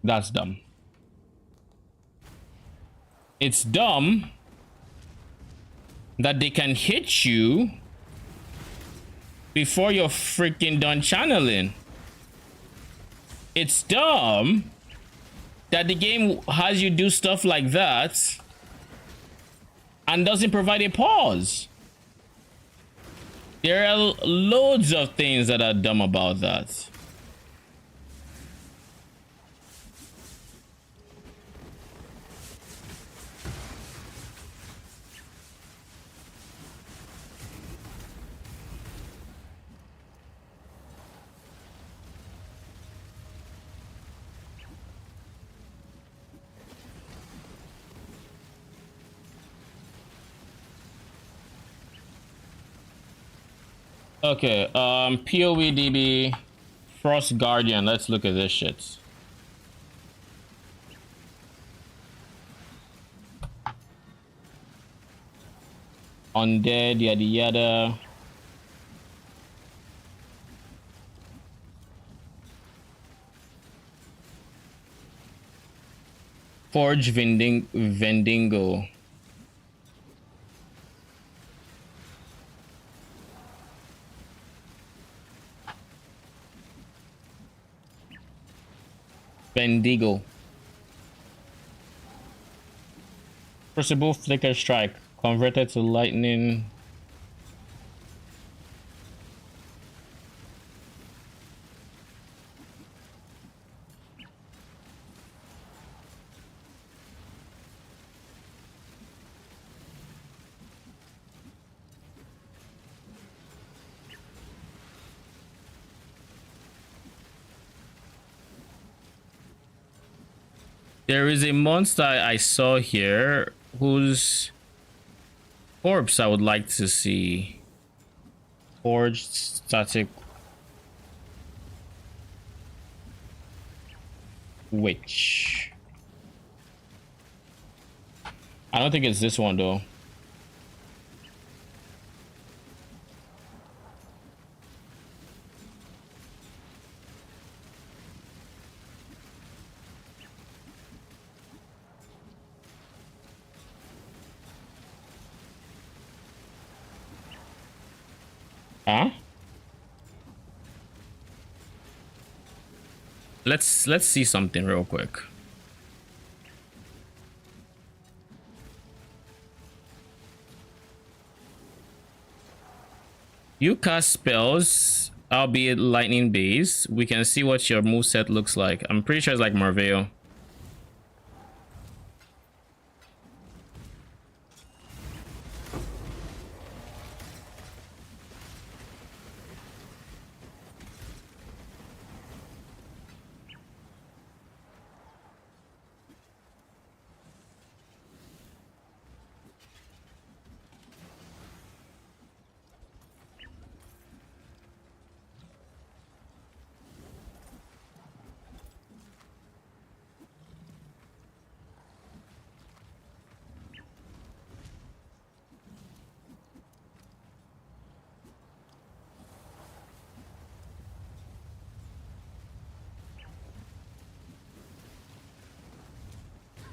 That's dumb. It's dumb that they can hit you before you're freaking done channeling. It's dumb that the game has you do stuff like that and doesn't provide a pause. There are loads of things that are dumb about that. Okay, POEDB Frost Guardian. Let's look at this shit. Undead, yada yada. Forge Vendingo. Bendigo. Crucible Flicker Strike. Converted to lightning. There is a monster I saw here whose corpse I would like to see. Forged static witch. I don't think it's this one though. Huh? Let's see something real quick. You cast spells, albeit lightning based. We can see what your moveset looks like. I'm pretty sure it's like Marveil.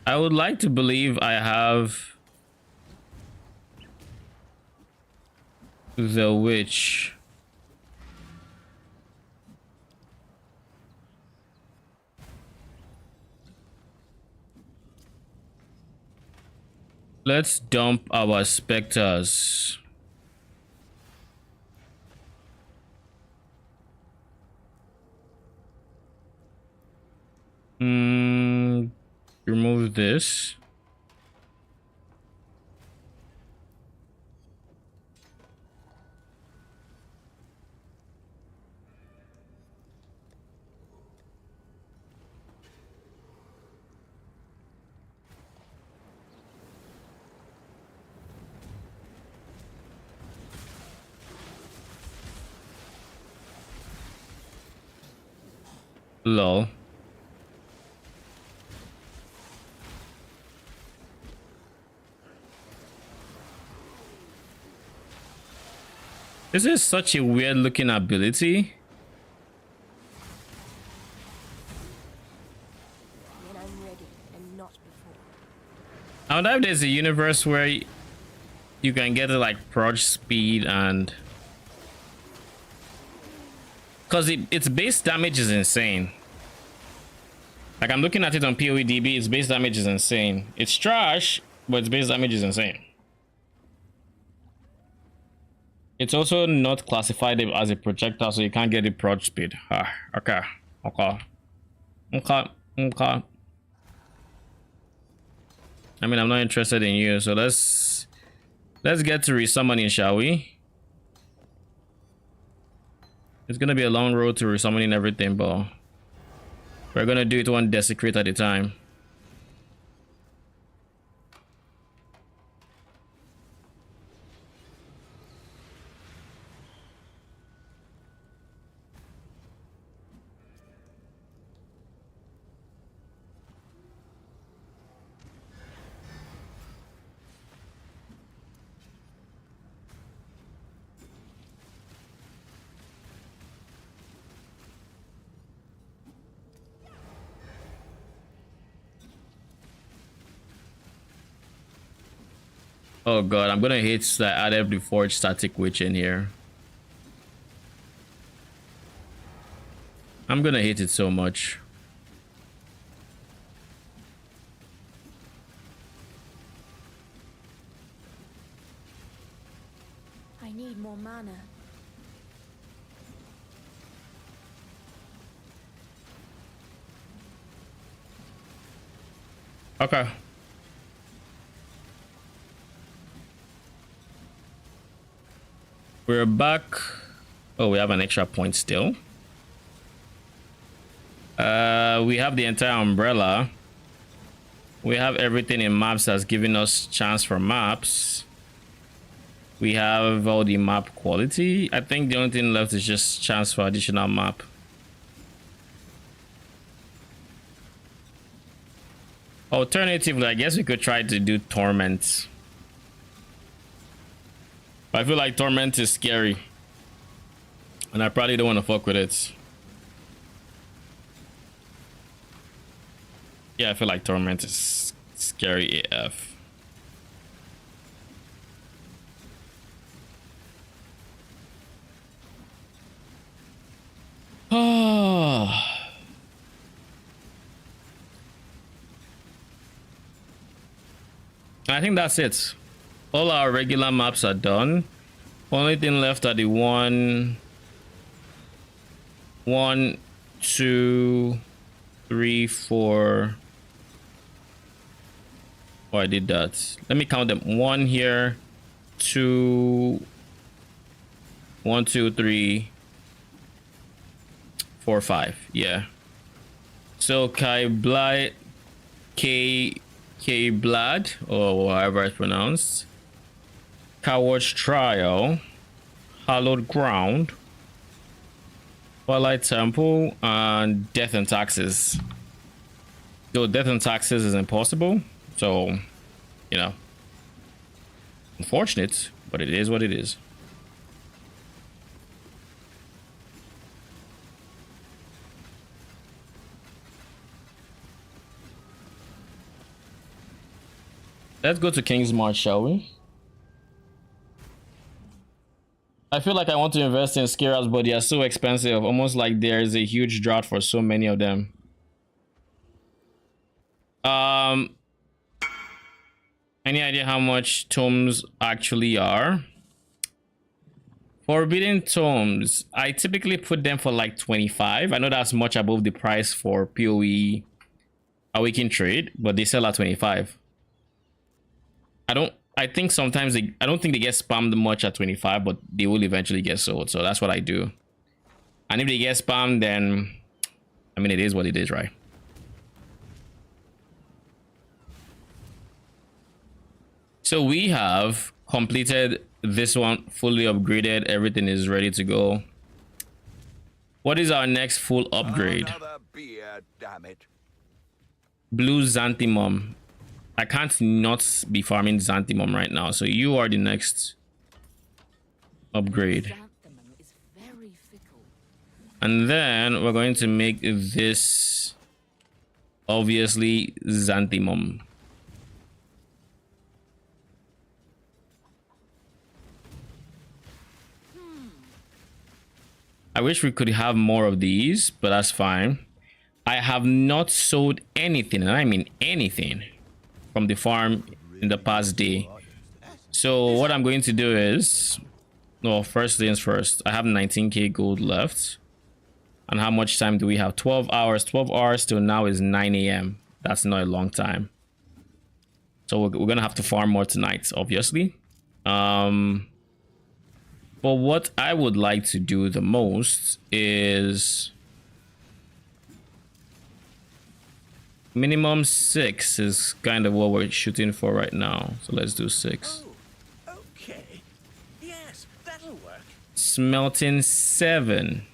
I would like to believe I have the witch. Let's dump our specters. Remove this. Lol. This is such a weird looking ability. When I'm ready and not before. I wonder if there's a universe where you can get like proj speed and because its base damage is insane. Like I'm looking at it on PoEDB, its base damage is insane. It's trash, but its base damage is insane. It's also not classified as a projectile, so you can't get the proj speed. Ah, okay. I mean, I'm not interested in you, so let's get to resummoning, shall we? It's gonna be a long road to resummoning everything, but we're gonna do it one desecrate at a time. Oh god, I'm gonna hate that I added the forged static witch in here. I'm gonna hate it so much. I need more mana. Okay. We're back. Oh, we have an extra point still. We have the entire umbrella. We have everything in maps that's giving us chance for maps. We have all the map quality. I think the only thing left is just chance for additional map. Alternatively, I guess we could try to do Torment. But I feel like Torment is scary. And I probably don't want to fuck with it. Yeah, I feel like Torment is scary AF. Oh. I think that's it. All our regular maps are done. Only thing left are the 1, 2, 3, 4. Oh, I did that. Let me count them. 1 here, 2, 1, 2, 3, 4, 5. Yeah. So Kai Blight, K Blood, or however it's pronounced. Coward's Trial, Hallowed Ground, Twilight Temple, and Death and Taxes. Though Death and Taxes is impossible, so you know, unfortunate, but it is what it is. Let's go to King's March, shall we? I feel like I want to invest in Scarabs, but they are so expensive. Almost like there is a huge drought for so many of them. Any idea how much tomes actually are? Forbidden tomes, I typically put them for like 25. I know that's much above the price for PoE Awakened Trade, but they sell at 25. I think sometimes I don't think they get spammed much at 25, but they will eventually get sold. So that's what I do. And if they get spammed, then I mean, it is what it is, right? So we have completed this one, fully upgraded. Everything is ready to go. What is our next full upgrade? Another beast damn it. Blue Xanthimum. I can't not be farming Xanthimum right now, so you are the next upgrade. And then we're going to make this obviously Xanthimum. I wish we could have more of these, but that's fine. I have not sold anything, and I mean anything, from the farm in the past day. So what I'm going to do is, well, first things first, I have 19k gold left. And how much time do we have? 12 hours. 12 hours till now is 9 a.m. That's not a long time. So we're gonna have to farm more tonight, obviously. But what I would like to do the most is minimum 6 is kind of what we're shooting for right now. So let's do 6. Oh, okay. Yes, that'll work. Smelting 7.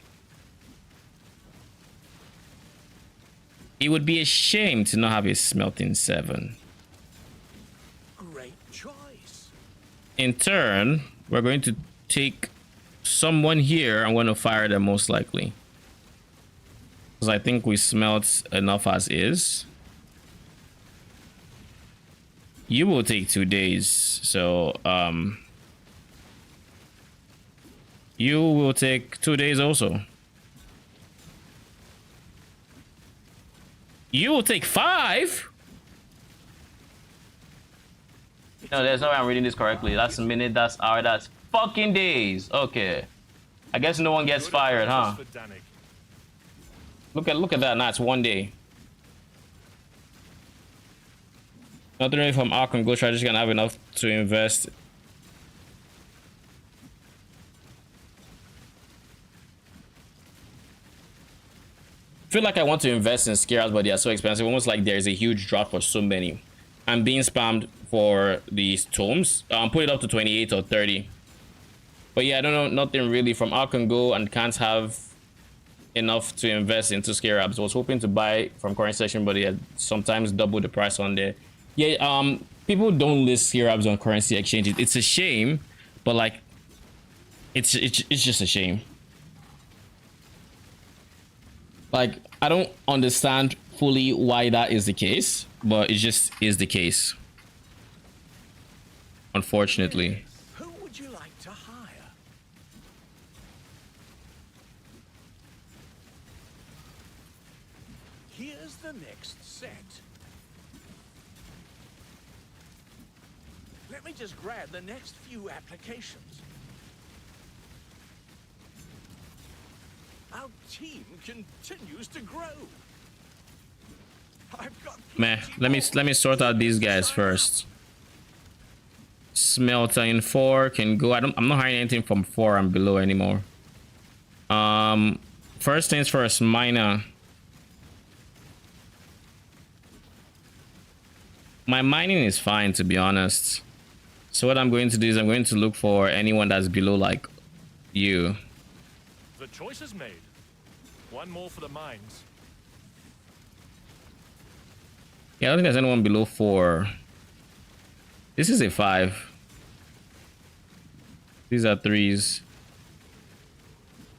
It would be a shame to not have a smelting 7. Great choice. In turn, we're going to take someone here. I'm going to fire them most likely, because I think we smelt enough as is. You will take 2 days, so you will take 2 days also. You will take 5. No, there's no way I'm reading this correctly. That's a minute, that's hour, that's fucking days. Okay. I guess no one gets fired, huh? Look at that. Now it's 1 day. Nothing really from Ark and Ghost Rider, just gonna have enough to invest. I feel like I want to invest in Scarabs, but they are so expensive. Almost like there's a huge drop for so many. I'm being spammed for these tomes. Put it up to 28 or 30. But yeah, I don't know, nothing really from Ark and Go, and can't have enough to invest into Scarabs. I was hoping to buy from current section, but yeah, sometimes double the price on there. Yeah, people don't list Scarabs on currency exchanges. It's a shame, but like, it's just a shame. Like, I don't understand fully why that is the case, but it just is the case, unfortunately. Who would you like to hire? Here's the next set. Let me just grab the next few applications. Our team continues to grow. I've got Man, let me sort out these guys first. Smelter in 4 can go. I'm not hiring anything from 4 and below anymore. First things first, miner. My mining is fine, to be honest. So what I'm going to do is I'm going to look for anyone that's below like you. The choice is made. One more for the mines. Yeah, I don't think there's anyone below 4. This is a 5. These are 3s.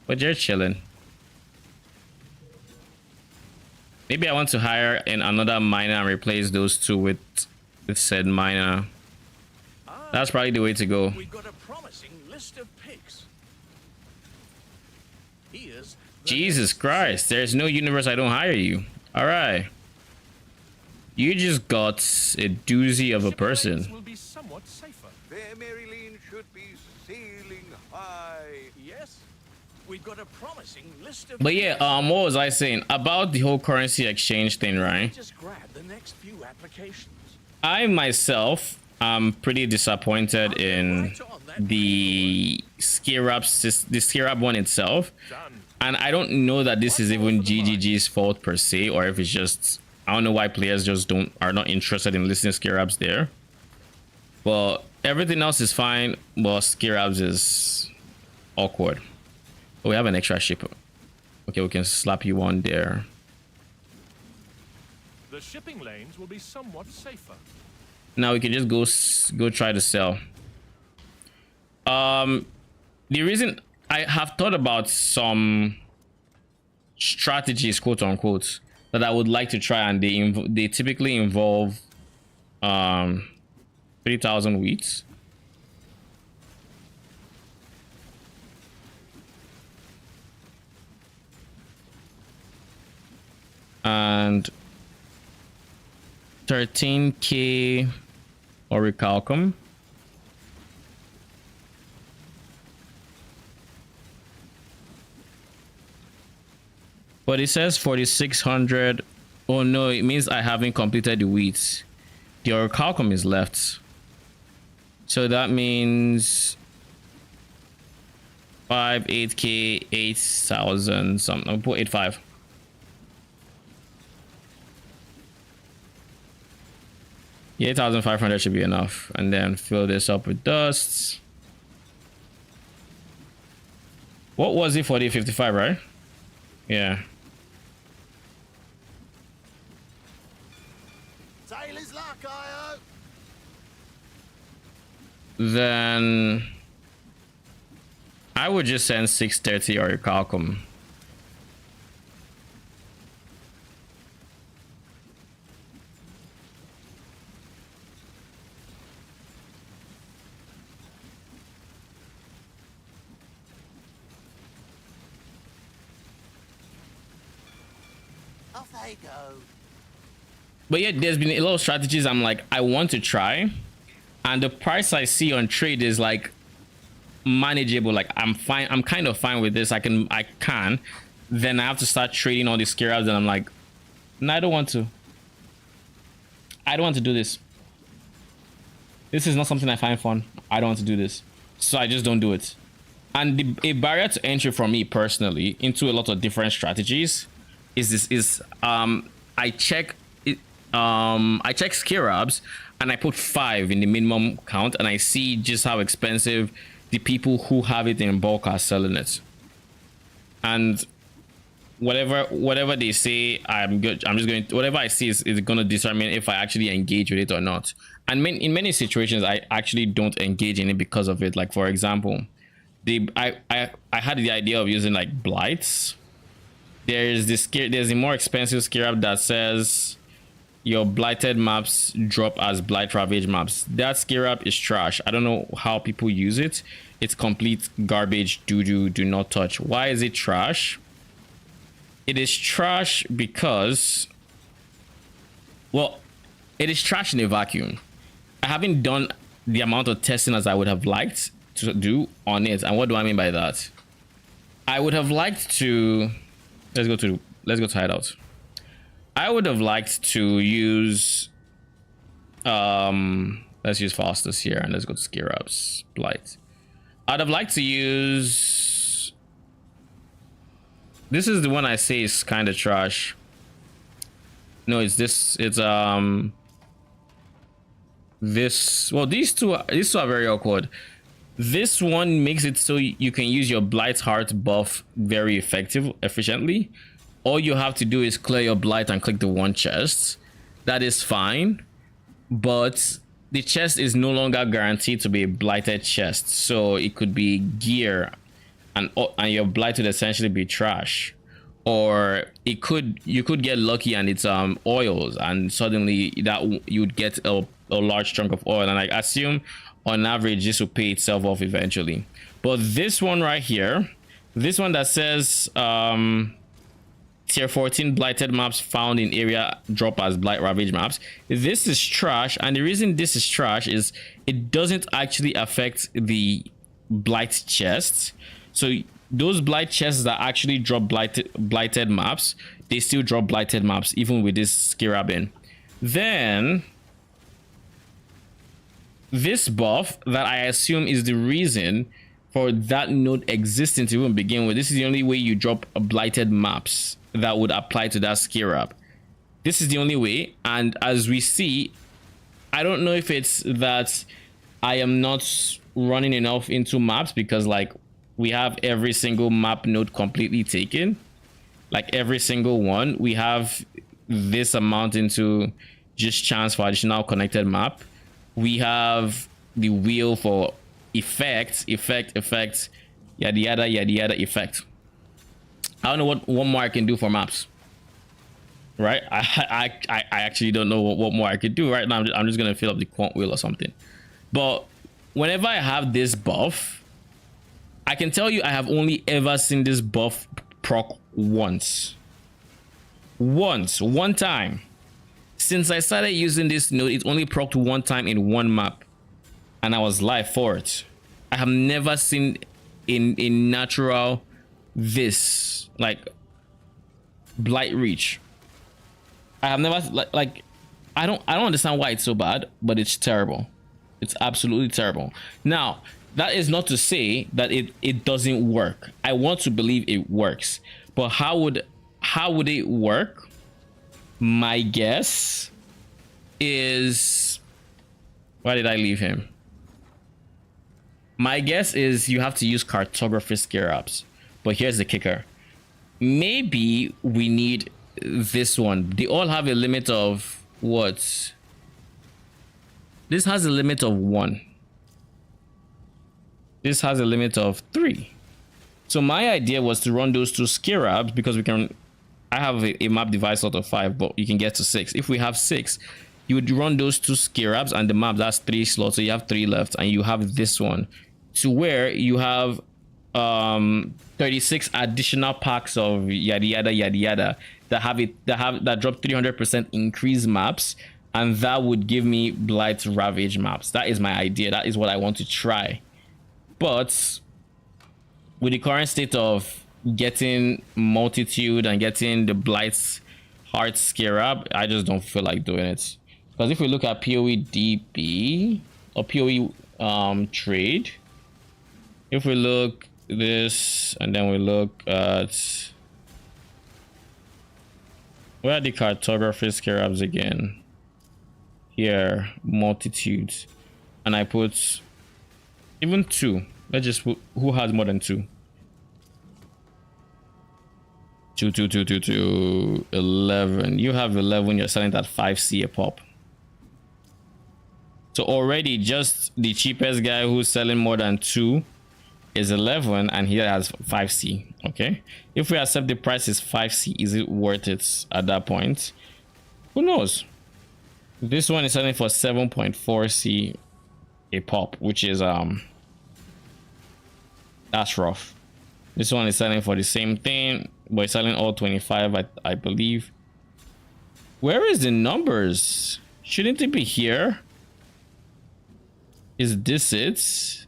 But you're chilling. Maybe I want to hire in another miner and replace those 2 with said miner. That's probably the way to go. We've got a promising list of picks. Here's Jesus Christ, there's no universe I don't hire you. All right. You just got a doozy of a person. Will be somewhat safer. Fair Marilyn should be sailing high. Yes. We've got a promising list of But yeah, what was I saying about the whole currency exchange thing, right? Just grab the next few applications. I myself am pretty disappointed in the Scarab one itself. And I don't know that this is even GGG's fault per se, or if it's just, I don't know why players just are not interested in listing Scarabs there. But everything else is fine, but Scarabs is awkward. Oh, we have an extra ship. Okay, we can slap you on there. The shipping lanes will be somewhat safer. Now we can just go try to sell. The reason I have thought about some strategies, quote unquote, that I would like to try, and they typically involve 3,000 wheats. And 13k orichalcum. But it says 4,600. Oh no, it means I haven't completed the wheat. The orichalcum is left. So that means 8k, 8,000 something. I'll put 8,500. Yeah, 8,500 should be enough. And then fill this up with dust. What was it for the 55, right? Yeah. Sailor's luck, I Then I would just send 630 orichalcum. Off they go. But yeah, there's been a lot of strategies I'm like, I want to try, and the price I see on trade is like manageable. Like I'm fine, I'm kind of fine with this. I can then I have to start trading all these scarabs, and I'm like, no, I don't want to do this. This is not something I find fun. I don't want to do this, so I just don't do it. And a barrier to entry for me personally into a lot of different strategies is I check scarabs and I put 5 in the minimum count, and I see just how expensive the people who have it in bulk are selling it. And whatever they say, I'm good. I'm just going to, whatever I see is going to determine if I actually engage with it or not. And in many situations, I actually don't engage in it because of it. Like for example, I had the idea of using like blights. There's a more expensive scarab that says your blighted maps drop as blight ravage maps. That scarab is trash. I don't know how people use it. It's complete garbage, doo-doo, do not touch. Why is it trash? It is trash because, well, it is trash in a vacuum. I haven't done the amount of testing as I would have liked to do on it. And what do I mean by that? I would have liked to, let's go to hideout. I would have liked to use let's use fastest here, and let's go to scarabs, blight. I'd have liked to use, this is the one I say is kind of trash. No, it's this, it's this, well, these two are very awkward. This one makes it so you can use your blight heart buff very efficiently. All you have to do is clear your blight and click the one chest. That is fine, but the chest is no longer guaranteed to be a blighted chest, so it could be gear, and your blight would essentially be trash. Or you could get lucky and it's oils, and suddenly that you'd get a large chunk of oil, and I assume on average this will pay itself off eventually. But this one right here, this one that says tier 14 blighted maps found in area drop as blight ravage maps, this is trash. And the reason this is trash is it doesn't actually affect the blight chests. So those blight chests that actually drop blighted maps, they still drop blighted maps even with this scarab in. Then this buff that I assume is the reason for that node existing to even begin with, this is the only way you drop blighted maps that would apply to that scarab. This is the only way. And as we see, I don't know if it's that I am not running enough into maps, because like we have every single map node completely taken, like every single one. We have this amount into just chance for additional connected map. We have the wheel for effect, yada yada yada yada effect. I don't know what more I can do for maps, right? I actually don't know what more I could do right now. I'm just gonna fill up the quant wheel or something. But whenever I have this buff, I can tell you I have only ever seen this buff proc once. One time. Since I started using this node, it only procced one time in one map, and I was live for it. I have never seen in natural this like Blight reach. I have never like I don't understand why it's so bad, but it's terrible. It's absolutely terrible. Now, that is not to say that it doesn't work. I want to believe it works, but how would it work? My guess is, why did I leave him? My guess is you have to use cartography scarabs. But here's the kicker. Maybe we need this one. They all have a limit of what? This has a limit of 1. This has a limit of 3. So my idea was to run those 2 scarabs because we can. I have a map device out of 5, but you can get to 6. If we have 6, you would run those 2 scarabs and the map, that's 3 slots. So you have 3 left, and you have this one to where you have 36 additional packs of yada yada yada yada that drop 300% increase maps, and that would give me Blight ravage maps. That is my idea. That is what I want to try. But with the current state of getting multitude and getting the Blight's heart scarab, I just don't feel like doing it. Because if we look at PoE DB or PoE trade, if we look this and then we look at, where are the cartography scarabs again? Here, multitudes, and I put even 2. Let's just put, who has more than 2? 2, 11. You have 11. You're selling that 5C a pop. So already just the cheapest guy who's selling more than 2 is 11, and he has 5C. Okay, if we accept the price is 5C, is it worth it at that point? Who knows? This one is selling for 7.4C a pop, which is that's rough. This one is selling for the same thing, but it's selling all 25, I believe. Where is the numbers? Shouldn't it be here? Is this it?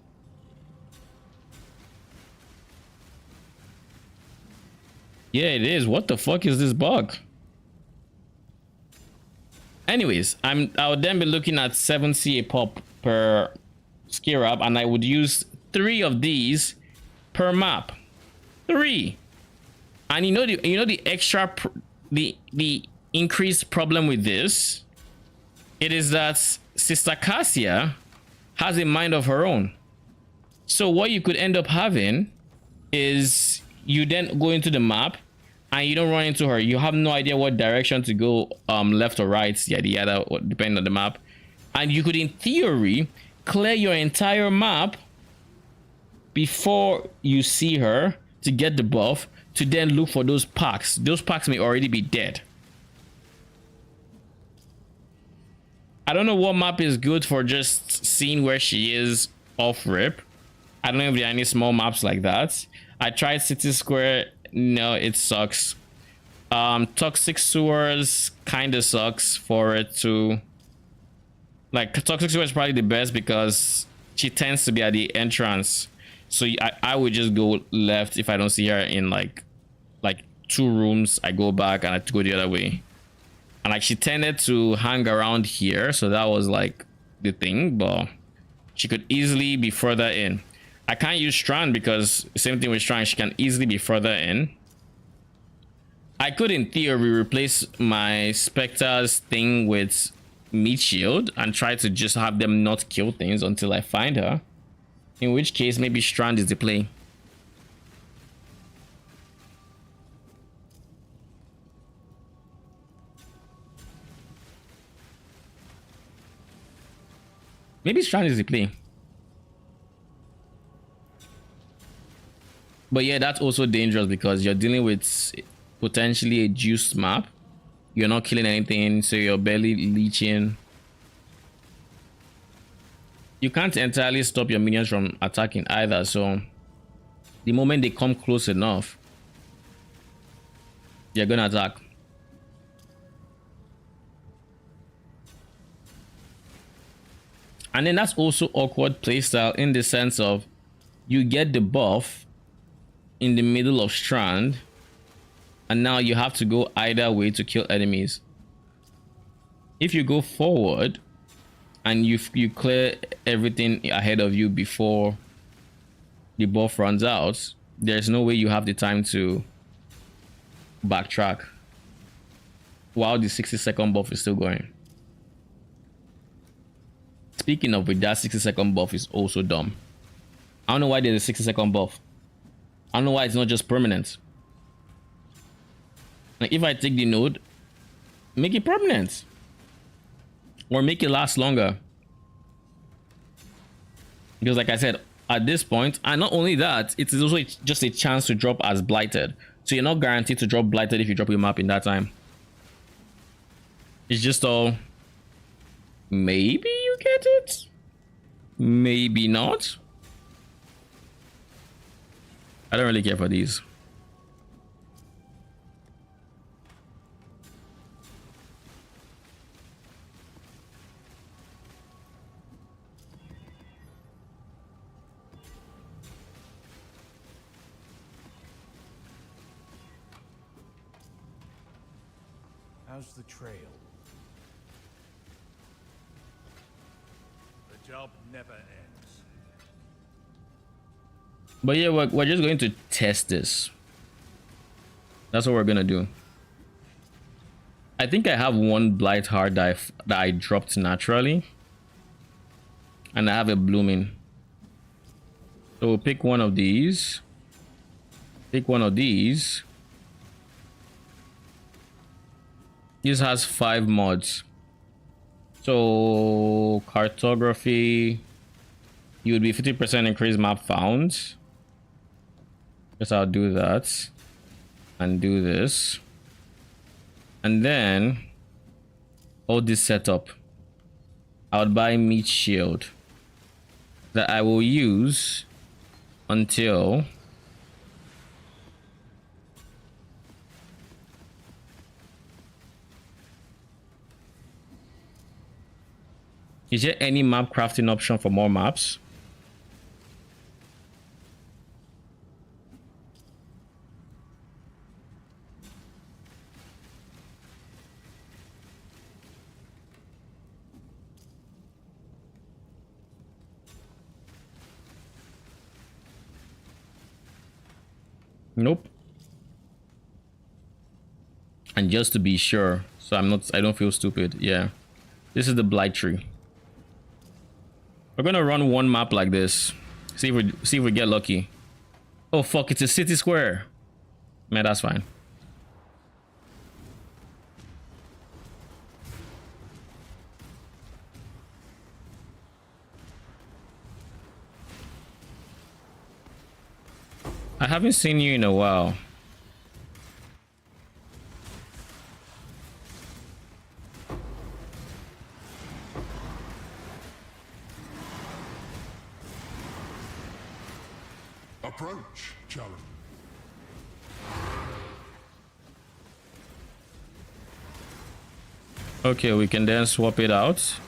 Yeah, it is. What the fuck is this bug? Anyways, I would then be looking at 7C a pop per scarab, and I would use 3 of these per map. 3. And you know the extra the increased problem with this, it is that Sister Cassia has a mind of her own. So what you could end up having is you then go into the map and you don't run into her. You have no idea what direction to go, left or right, yada yada, depending on the map. And you could, in theory, clear your entire map before you see her to get the buff, to then look for those packs. Those packs may already be dead. I don't know what map is good for just seeing where she is off rip. I don't know if there are any small maps like that. I tried City Square. No, it sucks. Toxic Sewers kind of sucks for it to, like, Toxic Sewer is probably the best because she tends to be at the entrance. So I would just go left if I don't see her in like 2 rooms. I go back and I go the other way. And like she tended to hang around here, so that was like the thing, but she could easily be further in. I can't use Strand because same thing with Strand, she can easily be further in. I could in theory replace my Spectre's thing with Meat Shield and try to just have them not kill things until I find her. In which case, maybe Strand is the play. Maybe Strand is the play. But yeah, that's also dangerous because you're dealing with potentially a juice map. You're not killing anything, so you're barely leeching. You can't entirely stop your minions from attacking either, so the moment they come close enough, you're gonna attack. And then that's also awkward playstyle in the sense of you get the buff in the middle of Strand, and now you have to go either way to kill enemies. If you go forward and you clear everything ahead of you before the buff runs out, there's no way you have the time to backtrack while the 60-second buff is still going. Speaking of which, that 60-second buff is also dumb. I don't know why there's a 60-second buff. I don't know why it's not just permanent. Like, if I take the node, make it permanent. Or make it last longer. Because like I said, at this point, and not only that, it is also just a chance to drop as blighted. So you're not guaranteed to drop blighted if you drop your map in that time. It's just all, maybe you get it, maybe not. I don't really care for these. How's the trail? The job never ends. But yeah, we're just going to test this. That's what we're gonna do. I think I have one Blight hard that I dropped naturally, and I have a blooming. So we'll pick one of these. Pick one of these. This has 5 mods. So cartography, you would be 50% increased map found. Guess I'll do that and do this, and then all this setup. I would buy meat shield that I will use until is there any map crafting option for more maps? Nope. And just to be sure, so I don't feel stupid. Yeah, this is the Blight tree. We're gonna run one map like this. See if we get lucky. Oh fuck! It's a city square. Man, that's fine. I haven't seen you in a while. Approach, challenge. Okay, we can then swap it out.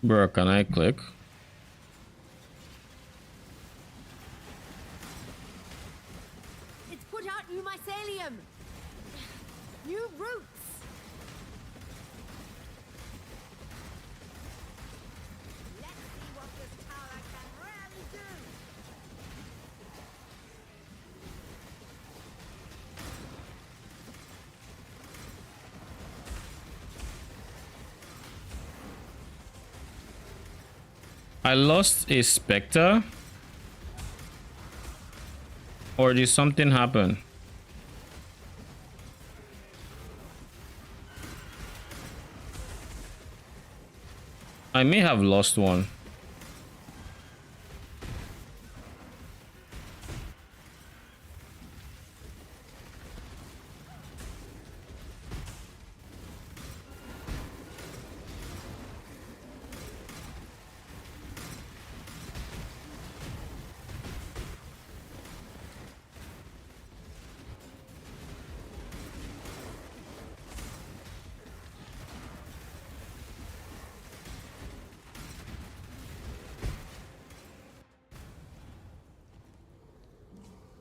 Bro, can I click? It's put out new mycelium. New roots. Let's see what this I lost a Spectre? Or did something happen? I may have lost one.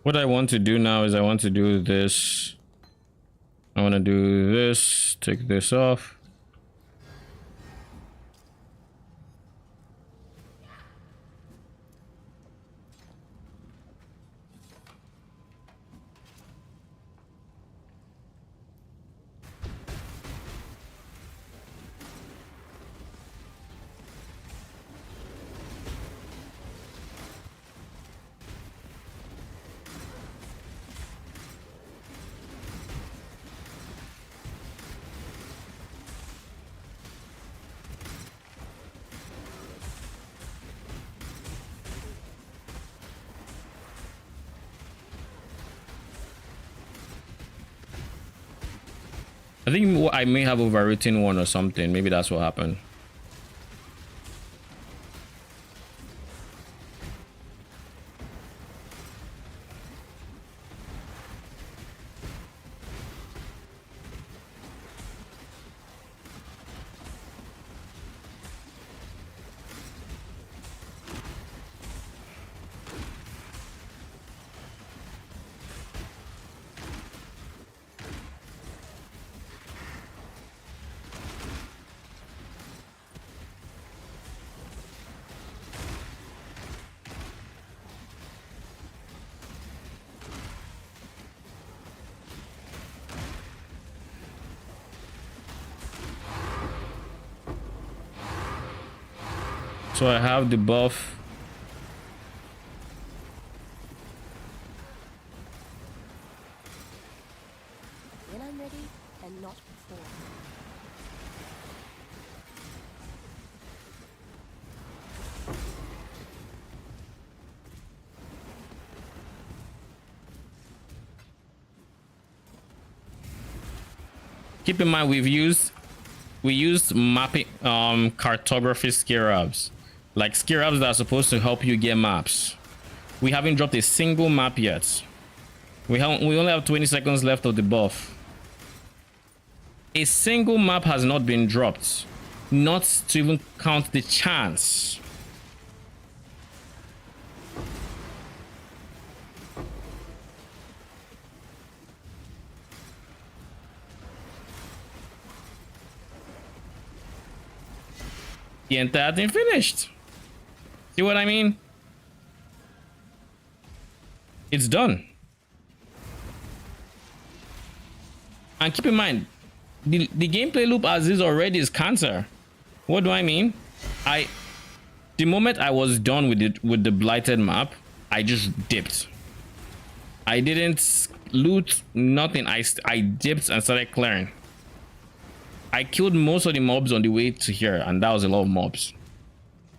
What I want to do now is I want to do this. I want to do this, take this off. I think I may have overwritten one or something. Maybe that's what happened. So I have the buff. When I'm ready and not before. Keep in mind we used mapping cartography scarabs. Like scarabs that are supposed to help you get maps. We haven't dropped a single map yet. We only have 20 seconds left of the buff. A single map has not been dropped. Not to even count the chance. The entire thing finished. See what I mean? It's done. And keep in mind, the gameplay loop as is already is cancer. What do I mean? The moment I was done with the blighted map, I just dipped. I didn't loot nothing. I dipped and started clearing. I killed most of the mobs on the way to here, and that was a lot of mobs.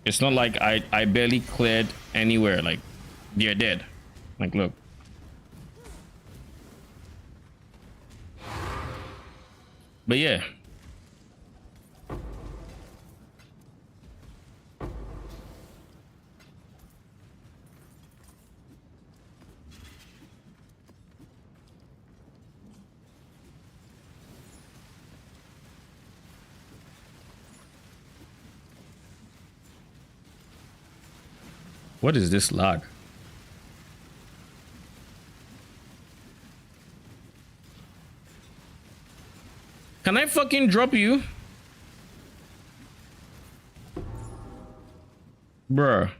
It's not like I barely cleared anywhere. Like, they're dead. Like, look. But yeah. What is this lag? Can I fucking drop you? Bruh.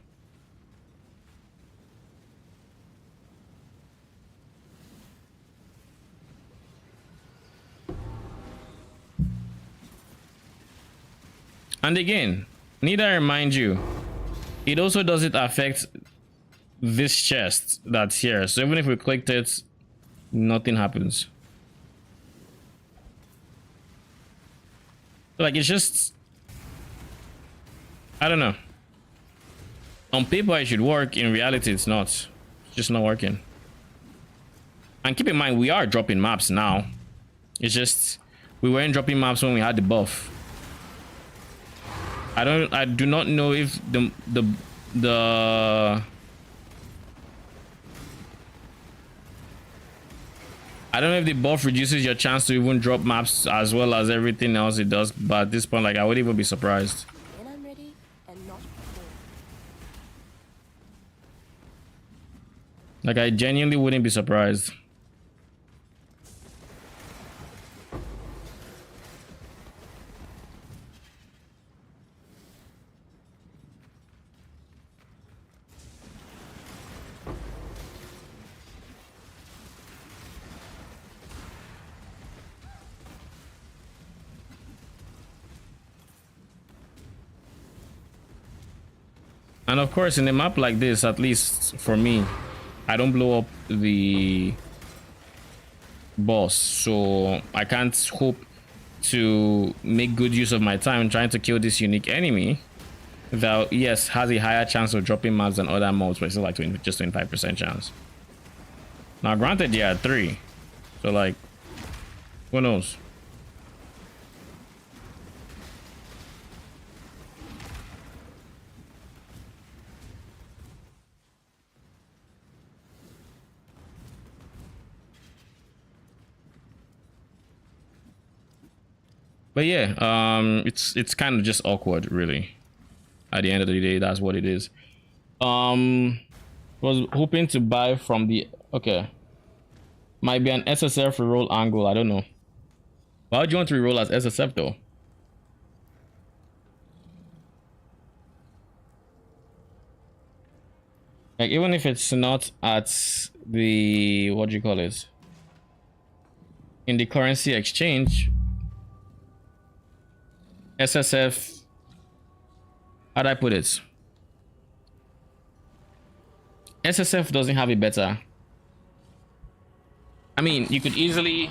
And again, need I remind you, it also doesn't affect this chest that's here. So even if we clicked it, nothing happens. Like, it's just, I don't know. On paper it should work, in reality it's not. It's just not working. And keep in mind, we are dropping maps now. It's just we weren't dropping maps when we had the buff. I do not know if the I don't know if the buff reduces your chance to even drop maps as well as everything else it does, but at this point, like, I wouldn't even be surprised. When I'm ready and not before. Like, I genuinely wouldn't be surprised. And of course, in a map like this, at least for me, I don't blow up the boss, so I can't hope to make good use of my time trying to kill this unique enemy that, yes, has a higher chance of dropping maps than other modes, but it's still like just 25% chance. Now, granted, yeah, 3, so like, who knows? But yeah, it's kind of just awkward, really. At the end of the day, that's what it is. Was hoping to buy from the, okay, might be an SSF reroll angle. I don't know. Why would you want to reroll as SSF though? Like, even if it's not at the, what do you call it, in the currency exchange, SSF, how'd I put it? SSF doesn't have it better. I mean, you could easily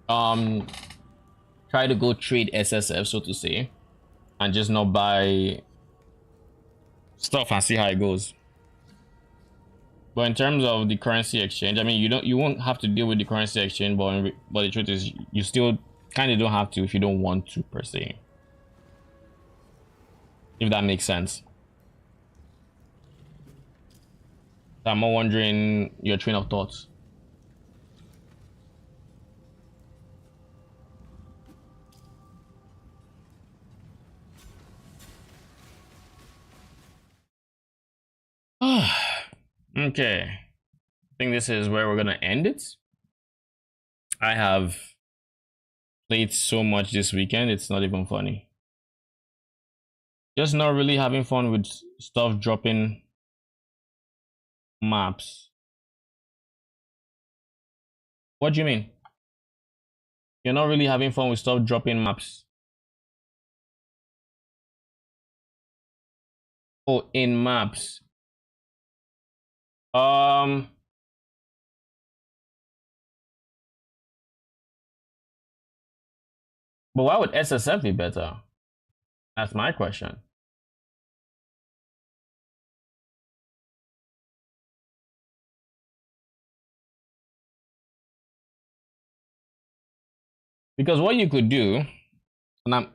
try to go trade SSF, so to say, and just not buy stuff and see how it goes. But in terms of the currency exchange, I mean, you won't have to deal with the currency exchange, but the truth is, you still kind of don't have to if you don't want to, per se, if that makes sense. I'm more wondering your train of thoughts. Okay, I think this is where we're gonna end it. I have played so much this weekend, it's not even funny. Just not really having fun with stuff dropping maps. What do you mean? You're not really having fun with stuff dropping maps? Oh, in maps. But why would SSF be better? That's my question. Because what you could do, and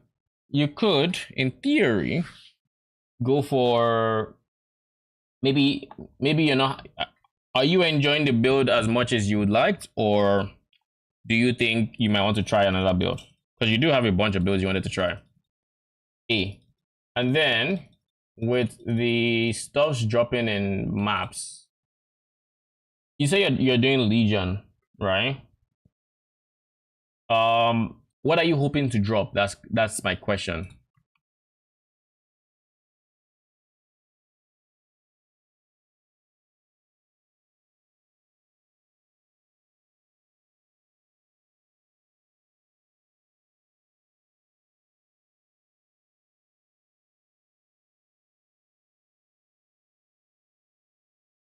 you could, in theory, go for maybe you're not. Are you enjoying the build as much as you would like, or do you think you might want to try another build? Because you do have a bunch of builds you wanted to try. And then with the stuffs dropping in maps, you say you're doing Legion, right? What are you hoping to drop? That's my question.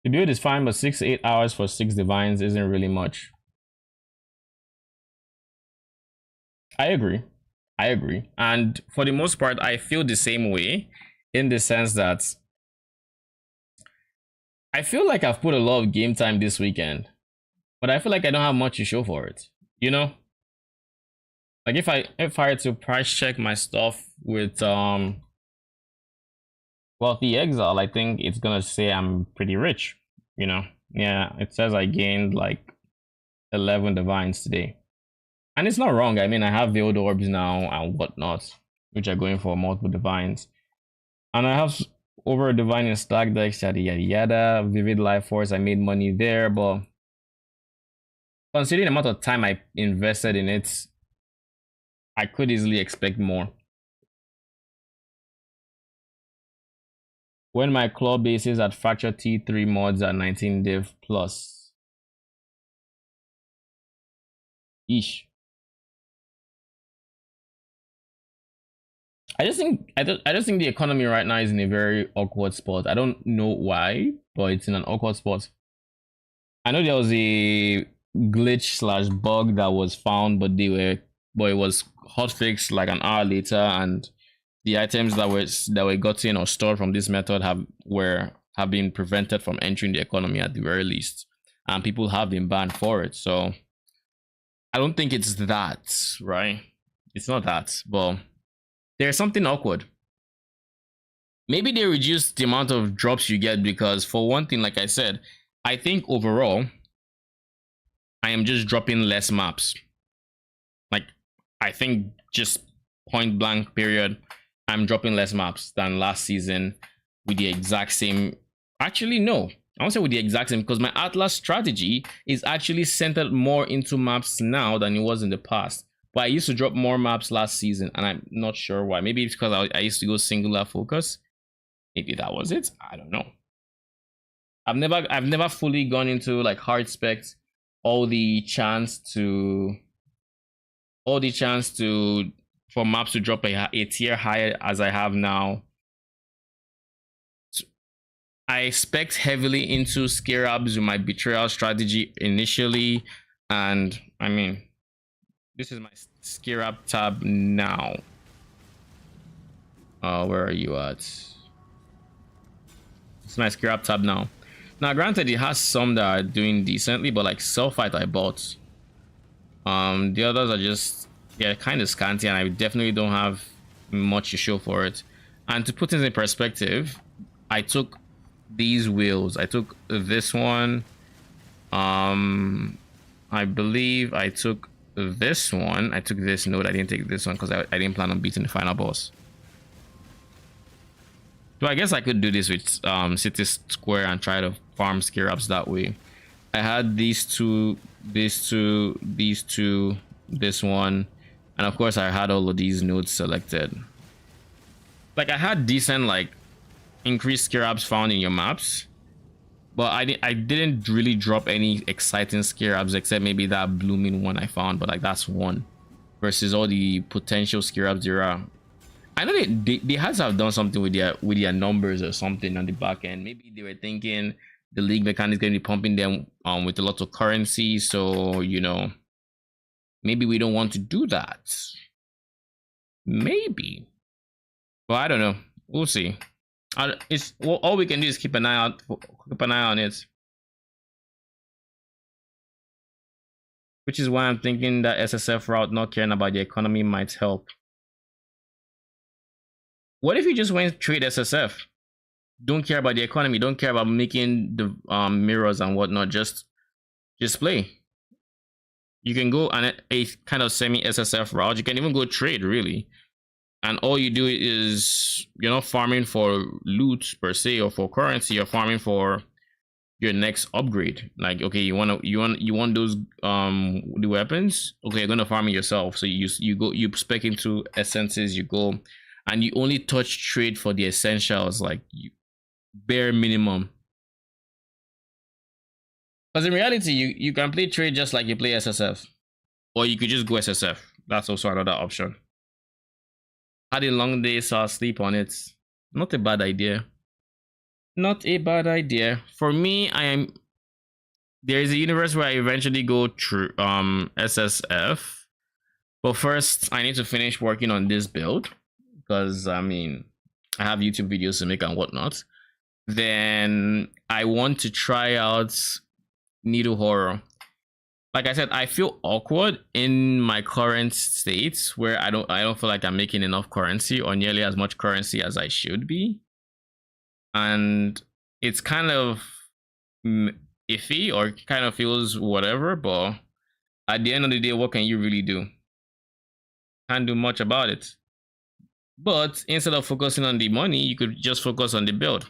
The build is fine, but 6 to 8 hours for 6 divines isn't really much. I agree. And for the most part, I feel the same way, in the sense that I feel like I've put a lot of game time this weekend, but I feel like I don't have much to show for it. You know? Like if I had to price check my stuff with well, the Exile, I think it's gonna say I'm pretty rich, you know. Yeah, it says I gained like 11 divines today. And it's not wrong. I mean, I have veiled orbs now and whatnot, which are going for multiple divines. And I have over a divine in stack decks, yada yada yada. Vivid Life Force, I made money there, but considering the amount of time I invested in it, I could easily expect more. When my claw bases at Fracture T3 mods at 19 div plus. Eesh. I just think the economy right now is in a very awkward spot. I don't know why, but it's in an awkward spot. I know there was a glitch / bug that was found, but it was hotfixed like an hour later, and the items that were gotten or stored from this method have been prevented from entering the economy at the very least, and people have been banned for it. So I don't think it's that, right? It's not that, but there's something awkward. Maybe they reduced the amount of drops you get, because for one thing, like I said, I think overall I am just dropping less maps. Like, I think just point blank period, I'm dropping less maps than last season with the exact same. Actually, no, I won't say with the exact same, because my Atlas strategy is actually centered more into maps now than it was in the past. But I used to drop more maps last season, and I'm not sure why. Maybe it's because I used to go singular focus. Maybe that was it. I don't know. I've never fully gone into like hard specs, all the chance for maps to drop a tier higher as I have now. I expect heavily into Scarabs with my Betrayal strategy initially, and I mean, this is my Scarab tab now. Where are you at? It's my Scarab tab now. Now, granted, it has some that are doing decently, but like Self-Fight I bought. The others are just, yeah, kind of scanty, and I definitely don't have much to show for it. And to put things in perspective, I took these wheels. I took this one. I believe I took this one. I took this node. I didn't take this one because I didn't plan on beating the final boss. So I guess I could do this with City Square and try to farm Scarabs that way. I had these two, this one, and of course I had all of these nodes selected. Like, I had decent like increased Scarabs found in your maps, but I didn't really drop any exciting Scarabs except maybe that blooming one I found, but like that's one versus all the potential Scarabs there are. I know they had to have done something with their numbers or something on the back end. Maybe they were thinking the league mechanic is going to be pumping them with a lot of currency, so you know, maybe we don't want to do that. Maybe, but I don't know. We'll see. All we can do is keep an eye on it, which is why I'm thinking that SSF route, not caring about the economy, might help. What if you just went trade SSF? Don't care about the economy, don't care about making the mirrors and whatnot, just play. You can go on a kind of semi SSF route. You can even go trade, really. And all you do is, you're not farming for loot per se or for currency, you're farming for your next upgrade. Like, okay, you want those the weapons, okay, you're gonna farm it yourself. So you spec into essences, you go and you only touch trade for the essentials, like bare minimum. Because in reality, you can play trade just like you play SSF, or you could just go SSF. That's also another option. Had a long day, so I'll sleep on it. Not a bad idea. Not a bad idea. For me, there is a universe where I eventually go through SSF. But first, I need to finish working on this build because I mean, I have YouTube videos to make and whatnot. Then I want to try out Needle Horror. Like I said, I feel awkward in my current state where I don't feel like I'm making enough currency or nearly as much currency as I should be. And it's kind of iffy or kind of feels whatever, but at the end of the day, what can you really do? Can't do much about it. But instead of focusing on the money, you could just focus on the build.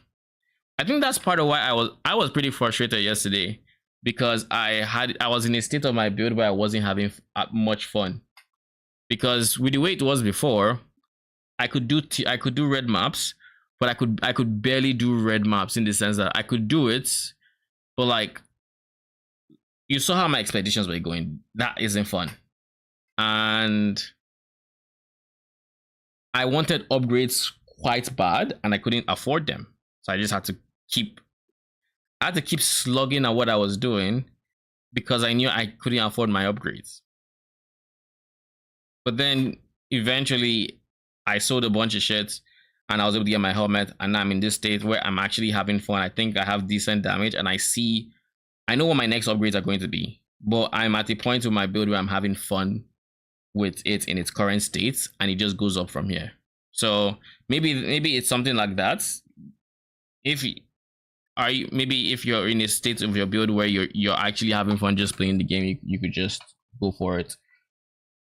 I think that's part of why I was pretty frustrated yesterday, because I was in a state of my build where I wasn't having much fun. Because with the way it was before, I could do red maps, but I could barely do red maps in the sense that I could do it, but like you saw how my expeditions were going. That isn't fun. And I wanted upgrades quite bad and I couldn't afford them. So I just had to keep slugging at what I was doing because I knew I couldn't afford my upgrades. But then eventually I sold a bunch of shit and I was able to get my helmet, and I'm in this state where I'm actually having fun. I think I have decent damage and I know what my next upgrades are going to be, but I'm at the point of my build where I'm having fun with it in its current state and it just goes up from here. So maybe it's something like that. If you're in a state of your build where you're actually having fun just playing the game, you could just go for it.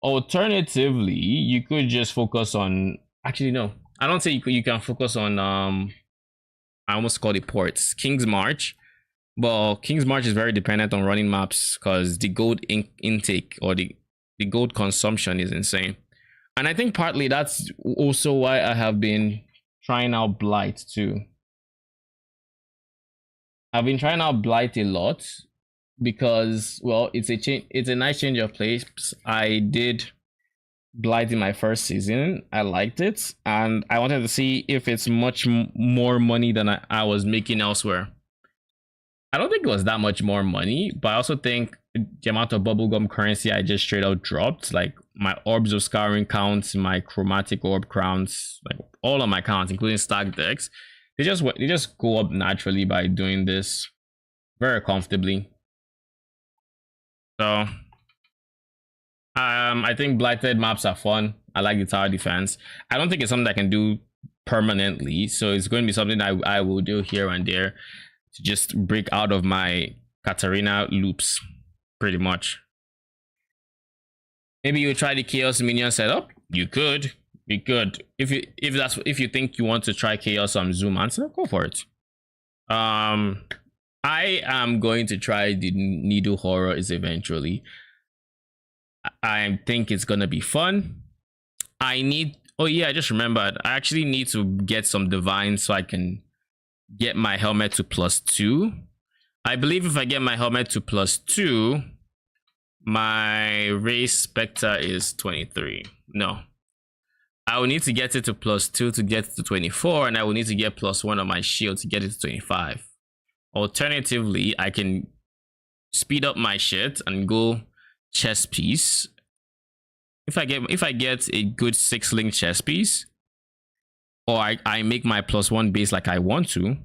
Alternatively, you could just focus on, actually no, I don't say you can focus on I almost called it ports, King's March. But King's March is very dependent on running maps because the gold intake or the gold consumption is insane. And I think partly that's also why I have been trying out Blight too. I've been trying out Blight a lot because, well, it's a nice change of pace. I did Blight in my first season. I liked it, and I wanted to see if it's much more money than I was making elsewhere. I don't think it was that much more money, but I also think the amount of bubblegum currency I just straight out dropped, like my orbs of scouring counts, my chromatic orb counts, like all of my counts, including stack decks, they just go up naturally by doing this very comfortably. So I think blighted maps are fun. I like the tower defense. I don't think it's something I can do permanently, so it's going to be something I will do here and there to just break out of my Katarina loops, pretty much. Maybe you try the Chaos Minion setup. You could. If you think you want to try Chaos on Zoom answer, go for it. I am going to try the Needle Horrors eventually. I think it's gonna be fun. Oh yeah, I just remembered. I actually need to get some divine so I can get my helmet to +2. I believe if I get my helmet to +2, my race spectre is 23. No, I will need to get it to +2 to get it to 24, and I will need to get +1 on my shield to get it to 25. Alternatively, I can speed up my shit and go chest piece. If I get a good 6-link chest piece, or I make my +1 base like I want to,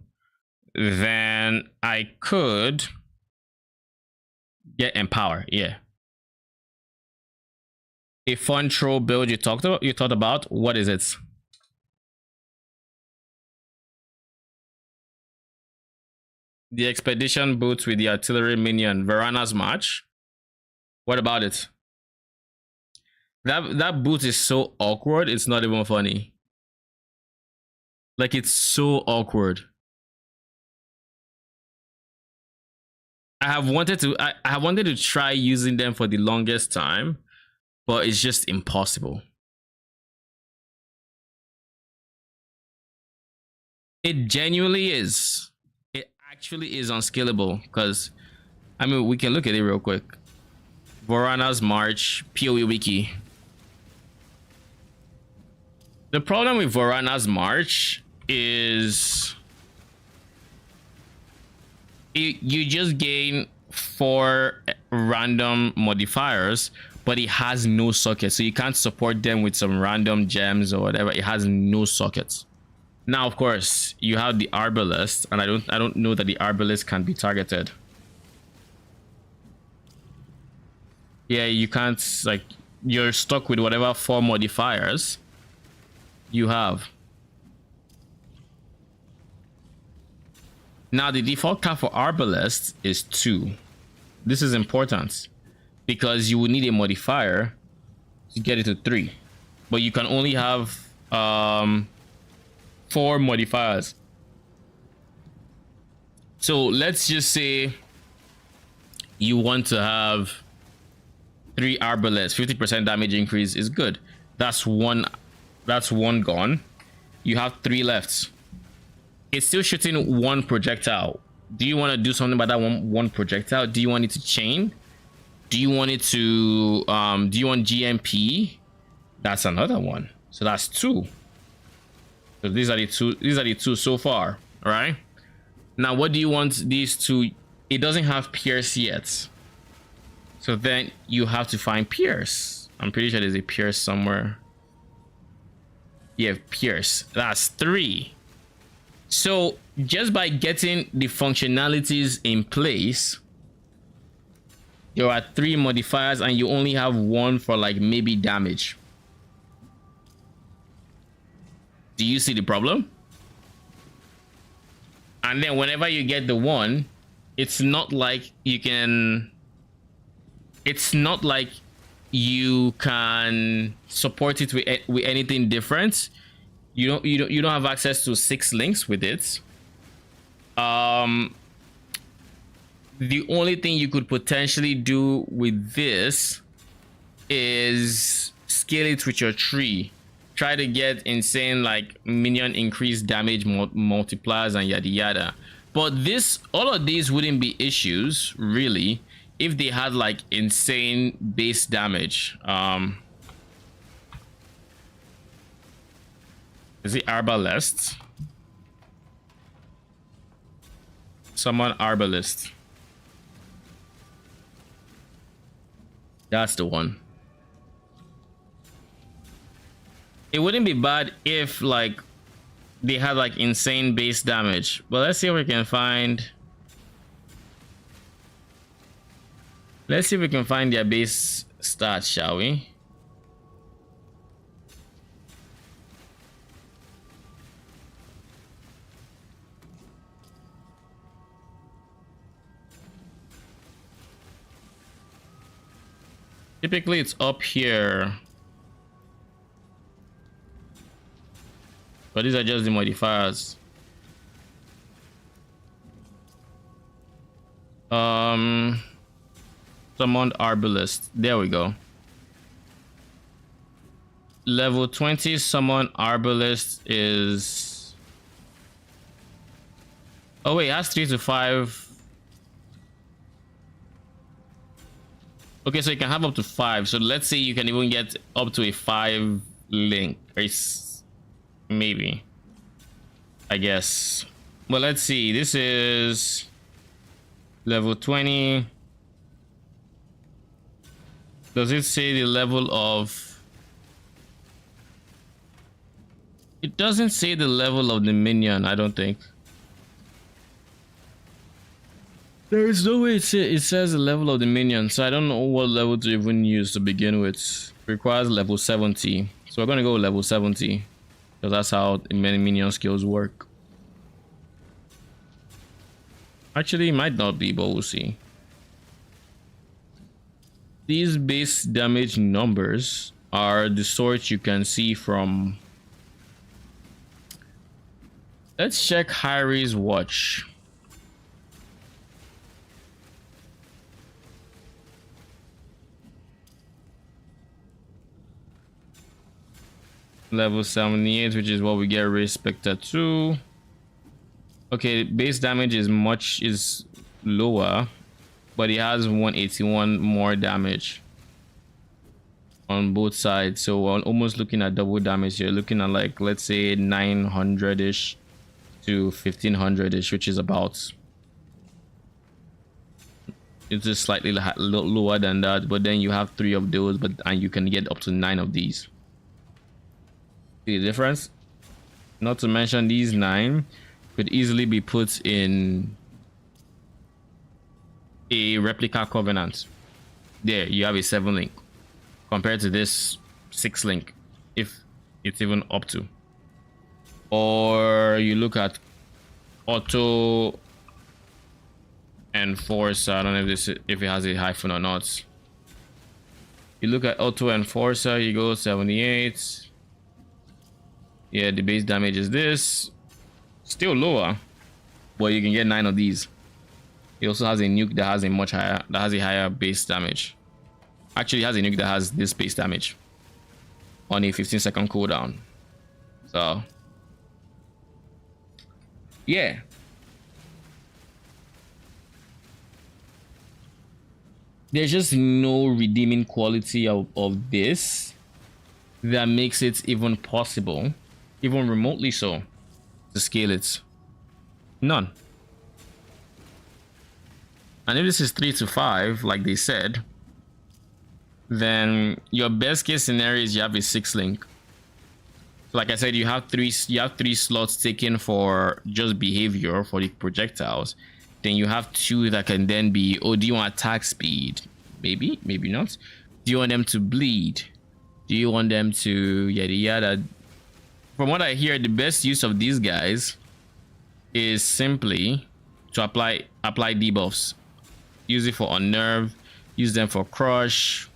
then I could get Empower. Yeah. A fun troll build you thought about? What is it? The expedition boots with the artillery minion, Varana's March. What about it? That boot is so awkward, it's not even funny. Like, it's so awkward. I have wanted to try using them for the longest time, but it's just impossible. It genuinely is. It actually is unscalable, because I mean, we can look at it real quick. Varana's March PoE wiki. The problem with Varana's March is you just gain 4 random modifiers, but it has no sockets, so you can't support them with some random gems or whatever. It has no sockets. Now, of course, you have the Arbalest, and I don't know that the Arbalest can be targeted. Yeah, you can't, like, you're stuck with whatever 4 modifiers you have. Now, the default cap for Arbalest is 2. This is important because you will need a modifier to get it to 3, but you can only have 4 modifiers. So let's just say you want to have 3 Arbalest. 50% damage increase is good. That's one gone. You have 3 left. It's still shooting 1 projectile. Do you want to do something about that one projectile? Do you want it to chain? Do you want it to do you want GMP? That's another one. So that's 2. So these are the 2 so far. All right, now what do you want these 2? It doesn't have Pierce yet, so then you have to find Pierce. I'm pretty sure there's a Pierce somewhere. Yeah, Pierce. That's 3. So just by getting the functionalities in place, you're at 3 modifiers and you only have 1 for like maybe damage. Do you see the problem? And then whenever you get the 1, it's not like you can support it with anything different. You don't have access to 6 links with it. The only thing you could potentially do with this is scale it with your tree. Try to get insane like minion increased damage multipliers and yada yada. But all of these wouldn't be issues really if they had like insane base damage. Is it Arbalest? Summon Arbalest. That's the one. It wouldn't be bad if like they had like insane base damage, but let's see if we can find. Let's see if we can find their base stats, shall we? Typically it's up here, but these are just the modifiers. Summoned Arbalest. There we go. Level 20 summon Arbalest is. Oh wait, it has 3 to 5. Okay, so you can have up to 5. So let's say you can even get up to a 5 link. Maybe. I guess. Well, let's see. This is level 20. Does it say the level of... It doesn't say the level of the minion, I don't think. There is no way it says the level of the minion, so I don't know what level to even use to begin with. It requires level 70. So we're going to go level 70. Because that's how many minion skills work. Actually, it might not be, but we'll see. These base damage numbers are the sort you can see from... Let's check Harry's watch. Level 78, which is what we get respected to. Okay, base damage is lower, but he has 181 more damage on both sides. So we're almost looking at double damage. You're looking at like, let's say 900-ish to 1500-ish, which is about It's just slightly lower than that, but then you have 3 of those, and you can get up to 9 of these. See the difference? Not to mention these 9 could easily be put in a replica covenant. There, you have a 7 link compared to this 6 link, if it's even up to. Or you look at auto enforcer. I don't know if it has a hyphen or not. You look at auto enforcer, you go 78. Yeah, the base damage is this. Still lower, but you can get 9 of these. It also has a nuke that has a much higher, higher base damage. Actually, it has a nuke that has this base damage on a 15-second cooldown. So yeah. There's just no redeeming quality of this that makes it even possible, even remotely so, to scale it. None. And if this is 3 to 5, like they said, then your best case scenario is you have a 6 link. Like I said, you have 3 slots taken for just behavior for the projectiles. Then you have 2 that can then be, oh, do you want attack speed? Maybe, maybe not. Do you want them to bleed? Do you want them to yada yada? From what I hear, the best use of these guys is simply to apply debuffs. Use it for unnerve, use them for crush,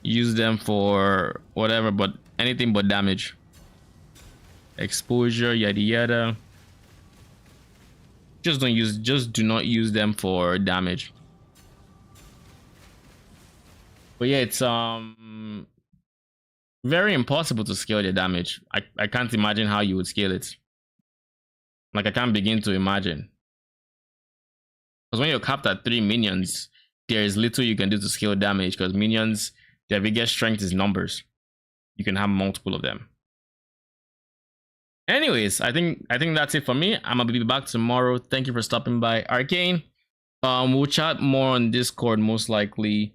use them for whatever, but anything but damage. Exposure, yada yada. Just do not use them for damage. But yeah, it's very impossible to scale the damage. I can't imagine how you would scale it. Like, I can't begin to imagine. Because when you're capped at 3 minions, there is little you can do to scale damage, because minions, their biggest strength is numbers. You can have multiple of them. Anyways, I think that's it for me. I'm gonna be back tomorrow. Thank you for stopping by, Arcane. We'll chat more on Discord most likely.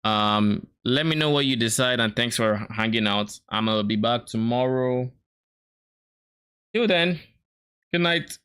Let me know what you decide, and thanks for hanging out. I'm gonna be back tomorrow. Till then, good night.